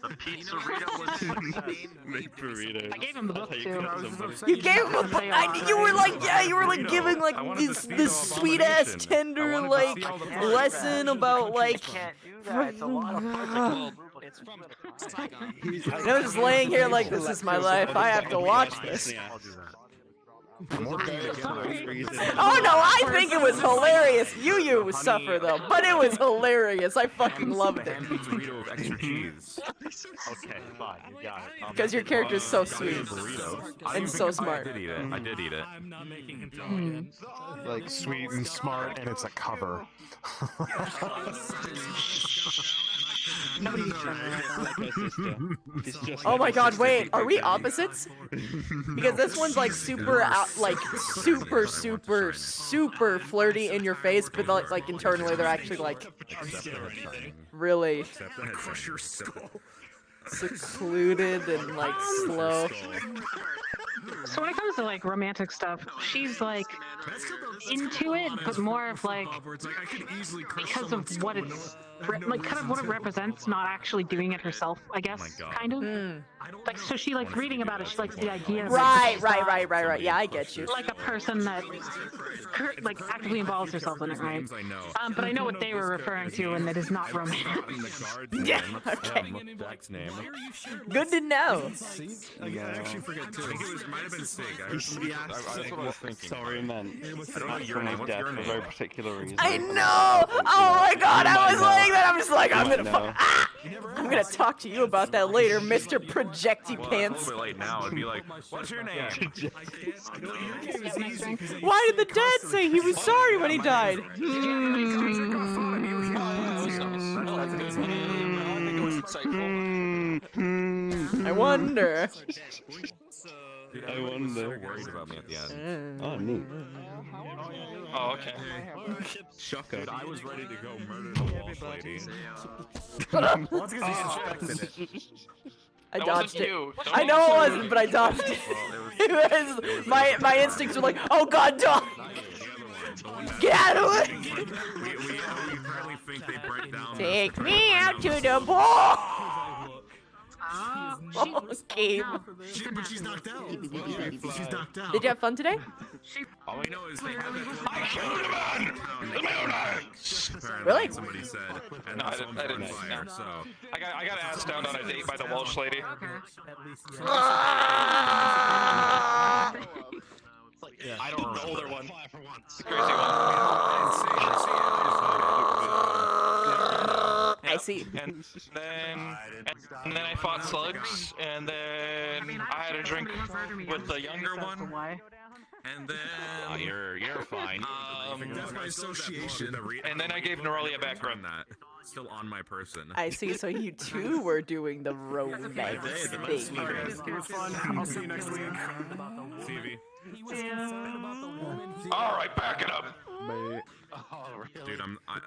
The pizzeria was Make burritos. I gave him the book too. You gave him a book. You were like, yeah, you were like giving like this sweet ass tender like lesson about like. And I was just laying here like, this is my life. I have to watch this. Oh no, I think it was hilarious. You suffer though, but it was hilarious. I fucking loved it. Burrito with extra cheese. Okay, fine, you got it. Because your character is so sweet and so I smart. did eat it. I did eat it. I'm not making him talk again. like sweet and smart, and it's a cover. Oh my god, wait, are we opposites? Because this one's like super super flirty in your face, but like internally they're actually like really secluded and like slow. So when it comes to like romantic stuff, she's like into it, but more of like because of what it's like kind of what it represents, not actually doing it herself, I guess, kind of. Like so she likes reading about it, she likes the idea of Right. Yeah, I get you. like a person that like actively involves herself in it, right? But I know what they were referring to, and it is not romantic. Yeah, okay. Jack's name. Good to know. I actually forget too. I think it might have been Sig. That's what I was thinking. Sorry, man. I don't know your name. What's your For a name? very particular reason. I know! Oh my god, I was like that. I'm just like, I'm gonna talk to you about that later, Mr. Projecty Well, Pants. it's a little bit late now. It'd be like, what's your name? Why did the dad say he was sorry when he died? I wonder. I wonder. So worried about me at the end. Oh, neat. Oh, okay. Shocker. Dude, I was ready to go murder the Walsh lady. I That dodged wasn't it. you. I know it wasn't, but I dodged it. It was my instincts were like, oh god, dog! Get out of the way! We apparently think they burnt down. Take me out to the ball! Okay. But she's knocked out. She's knocked out. Did you have fun today? All I know is they have I killed a man with my own hands. Really? Somebody said, and No, I also didn't. on I didn't. fire, No. so. I got asked down on a date by the Walsh lady. I don't remember. The older one. The crazy one. I see. And then I fought slugs, and then I had a drink with the younger one. And then You're fine. Death by association. And then I gave Norelia back run. that. Still on my person. I see, so you too were doing the romance thing. I'll see you next week. CV. All right, back it up. Dude, I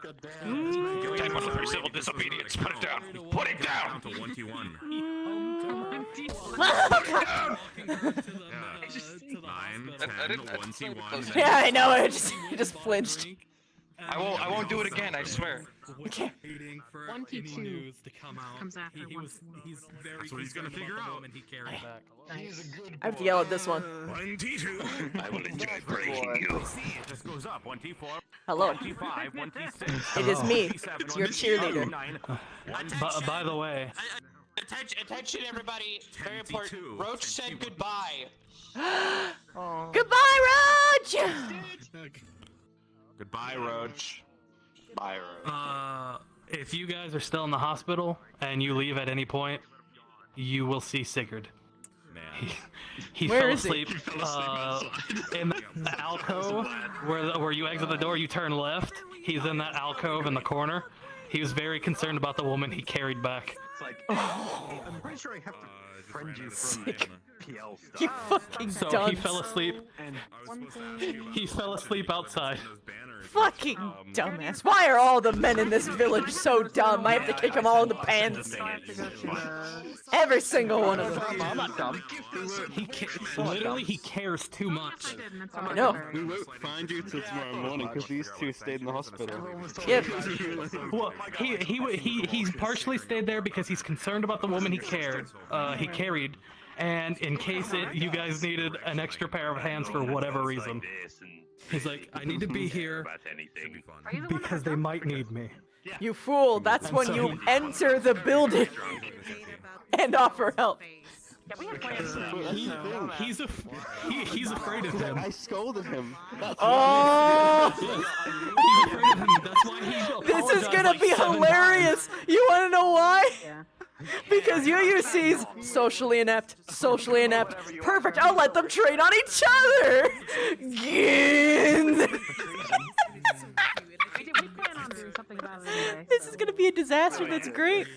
10 for civil disobedience. Put it down. Put it down. to 1T1. 9, 10, 1T1. Yeah, I know, I just flinched. I won't do it again. I swear. Okay. 1T2 comes after 1T1. That's what he's gonna figure out. I have to yell at this one. 1T2. I will enjoy breaking you. This goes up. 1T4. Hello. 1T5. 1T6. It is me, your cheerleader. By the way, Attention, everybody. Very important. Roach said goodbye. Goodbye, Roach! Goodbye, Roach. Bye, Roach. If you guys are still in the hospital and you leave at any point, you will see Sigurd. Man. He Where fell is he? asleep in the alcove where you exit the door. You turn left. He's in that alcove in the corner. He was very concerned about the woman he carried back. It's like, I'm pretty sure I have to friend you from PL stuff. You fucking So dunce. he fell asleep. He fell asleep outside. Fucking dumbass. Why are all the men in this village so dumb? I have to kick them all in the pants. Every single one of them. I'm not dumb. Literally, he cares too much. I know. We won't find you till tomorrow morning because these two stayed in the hospital. Yep. Well, he partially stayed there because he's concerned about the woman he carried, and in case you guys needed an extra pair of hands for whatever reason. He's like, I need to be here because they might need me. You fool, that's And when so you he- enter the building and offer help. He's afraid of him. I scolded him. That's Oh! He's afraid of him. That's why he This is apologized gonna like be 7 hilarious! You wanna know why? Because UUC's socially inept, Perfect, I'll let them trade on each other! Gin! This is gonna be a disaster, that's great.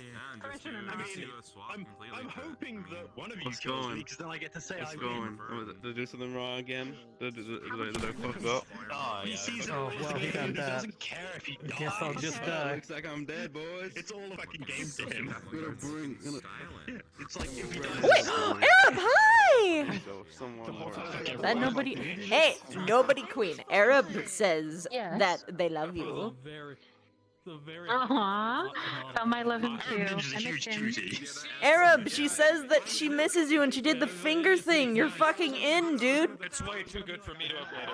I'm hoping that one of you What's kills me, going? because then I get to say What's I going? win. Did I do something wrong again? Did I fuck up? He sees Oh, well, he got he that. doesn't care if he dies. Guess I'll just die. Looks like I'm dead, boys. It's all a fucking game to him. It's like if he dies. Wait! Arab, hi! So someone more. That nobody. Hey, nobody queen. Arab says that they love you. Tell my love him too. I miss him. Arab, she says that she misses you and she did the finger thing. You're fucking in, dude. It's way too good for me to upload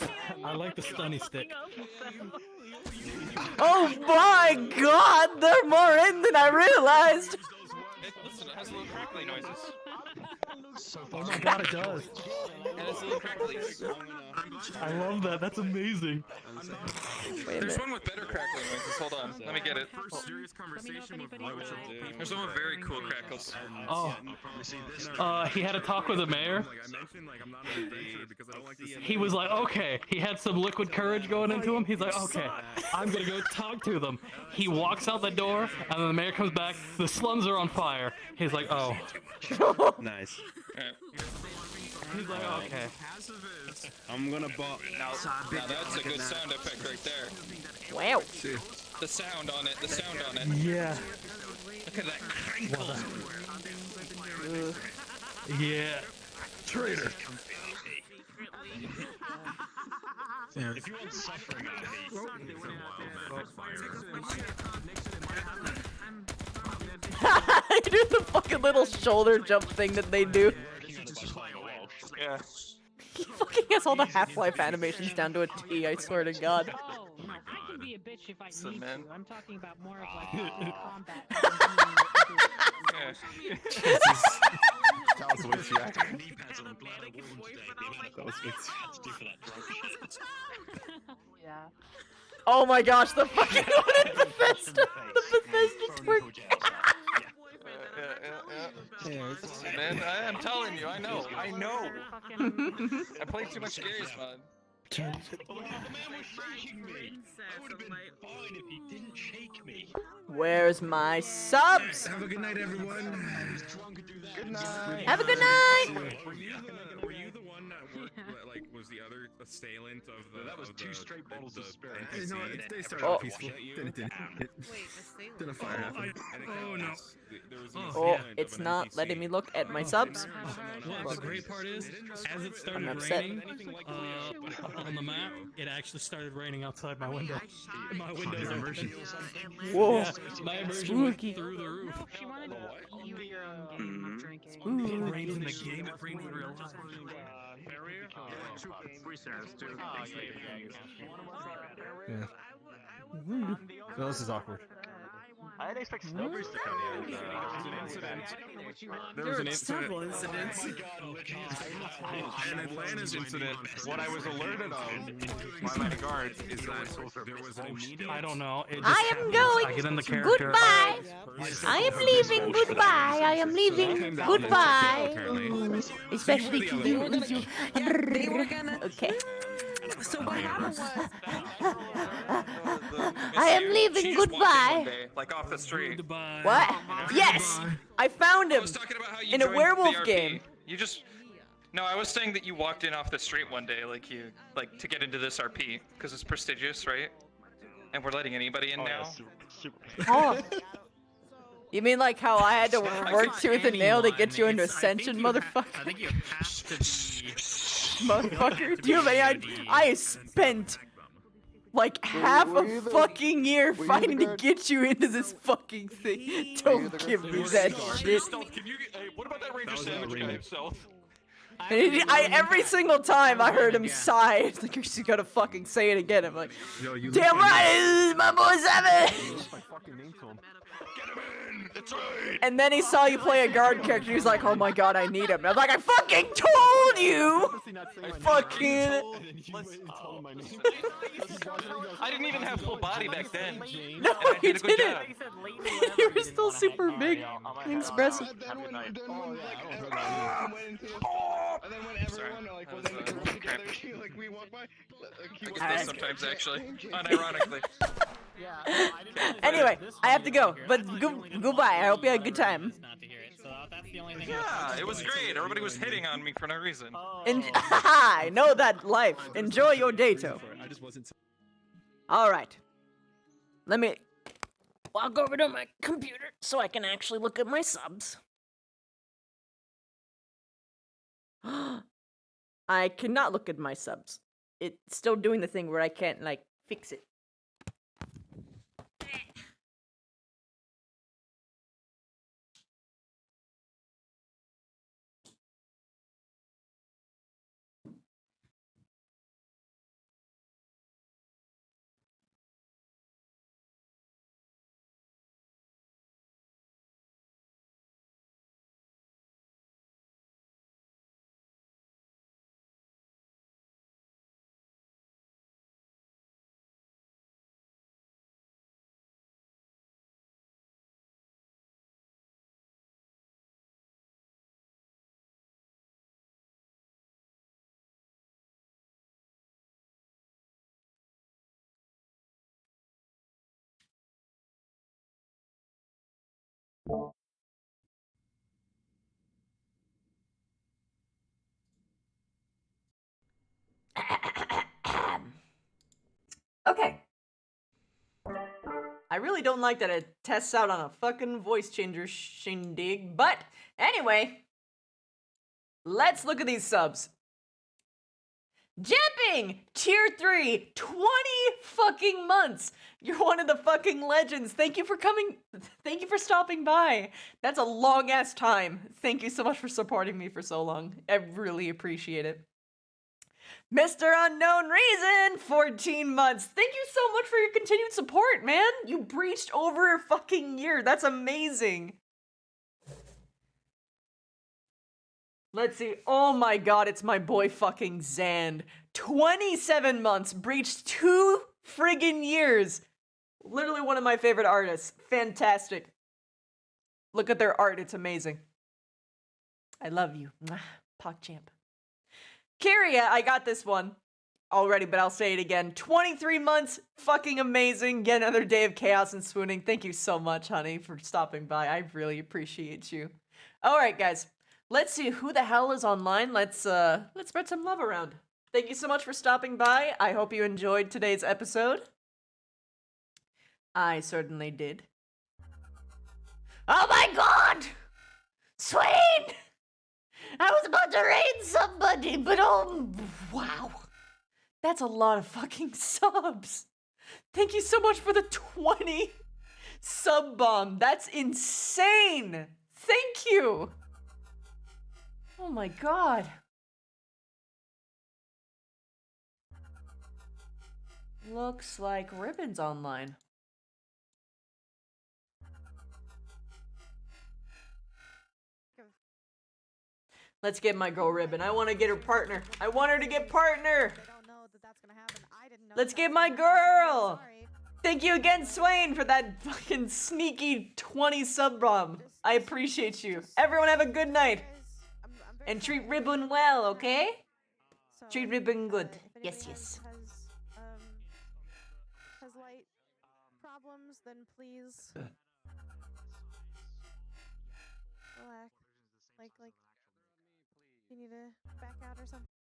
it. I like the stunny stick. Oh my god, they're more in than I realized. Listen, it has little crackly noises. Oh my god, it does. And it's little cracklies. I love that. That's amazing. Wait a There's minute. one with better crackling noises. Hold on, let me get it. Serious conversation with There's one with very cool crackles. Oh. He had a talk with the mayor. I mentioned I'm not an adventurer because I don't like to see. He was like, okay. He had some liquid courage going into him. He's like, okay, I'm gonna go talk to them. He walks out the door, and then the mayor comes back. The slums are on fire. He's like, oh. Nice. He's like, okay. I'm gonna bot. Now that's a good sound effect right there. Wow. The sound on it. The sound on it. Yeah. Look at that crinkle. Yeah. Traitor. If you want suffering out You do the fucking little shoulder jump thing that they do. Yeah. He fucking has all the Half-Life animations down to a T, I swear to god. Oh, I can be a bitch if I need man. to. I'm talking about more of like combat. That was way too accurate. Yeah. Oh my gosh, the fucking one in Bethesda! The Bethesda twerk! Man, I'm telling you, I know. I played too much Scary's mod. Where's my subs? Have a good night, everyone. Good night. Have a good night! Were you the one that worked, was the other assailant of the... That was two straight bottles of spirit. They started Oh. peaceful. Then a fire happened. Oh, no. Oh, it's not letting me look at my subs. Well, the great part is, as it started I'm upset. raining on the map, it actually started raining outside my window. My window's immersion. Whoa. Yeah, my immersion Spooky. went through the roof. She wanted you your own game of drinking. It rains in the game, it rains in real life. Yeah. No, this is awkward. I didn't expect Snowbreeze to come in. There was an incident. Several incidents. An Atlanta's incident. What I was alerted of by my guards is that there was an immediate. I don't know. It just I am happens. going. I get in the character. Goodbye. I am leaving. Goodbye. I am leaving. Goodbye. Especially to you. They were gonna. Okay. So what happened was. I am leaving. She just walked in Goodbye. one day, like off the street. What? Yes, I found him in a joined werewolf the RP. game. You just. No, I was saying that you walked in off the street one day, like to get into this RP, because it's prestigious, right? And we're letting anybody in now. Oh. You mean like how I had to work tooth and nail to get you into Ascension, motherfucker? I think you have to be. Motherfucker, do you have any idea? I spent like half a fucking year fighting to get you into this fucking thing. Don't give me that shit. What about that Ranger sandwich guy himself? And every single time I heard him sigh, it's like, you just gotta fucking say it again. I'm like, damn right, this is my boy Seven! And then he saw you play a guard character, he was like, oh my god, I need him. And I'm like, I fucking told you! Fucking... I didn't even have full body back then. No, and I you did a good didn't! job. You were still super big and expressive. I get this sometimes, actually. Unironically. Anyway, I have to go, but goodbye. I hope you had a good time. Yeah, it was great. Everybody was hitting on me for no reason. And I know that life. Enjoy your dato. All right. Let me walk over to my computer so I can actually look at my subs. I cannot look at my subs. It's still doing the thing where I can't, like, fix it. Okay. I really don't like that it tests out on a fucking voice changer shindig, but anyway, let's look at these subs. Jumping! Tier 3, 20 fucking months! You're one of the fucking legends. Thank you for coming. Thank you for stopping by. That's a long ass time. Thank you so much for supporting me for so long. I really appreciate it. Mr. Unknown Reason, 14 months. Thank you so much for your continued support, man. You breached over a fucking year. That's amazing. Let's see. Oh my god, it's my boy fucking Zand. 27 months, breached 2 friggin' years. Literally one of my favorite artists. Fantastic. Look at their art, it's amazing. I love you. PogChamp. Cari, I got this one already, but I'll say it again. 23 months, fucking amazing. Yet another day of chaos and swooning. Thank you so much, honey, for stopping by. I really appreciate you. All right, guys. Let's see who the hell is online. Let's spread some love around. Thank you so much for stopping by. I hope you enjoyed today's episode. I certainly did. Oh my god! Swain! I was about to raid somebody, but oh, wow. That's a lot of fucking subs. Thank you so much for the 20 sub bomb. That's insane. Thank you. Oh my god. Looks like Ribbon's online. Let's get my girl Ribbon. I want to get her partner. I want her to get partner. Let's get my girl. Thank you again, Swain, for that fucking sneaky 20 sub bomb. I appreciate you. Everyone have a good night. And treat Ribbon well, okay? Treat Ribbon good. Yes, yes. Has light problems, then please relax. Like you need to back out or something.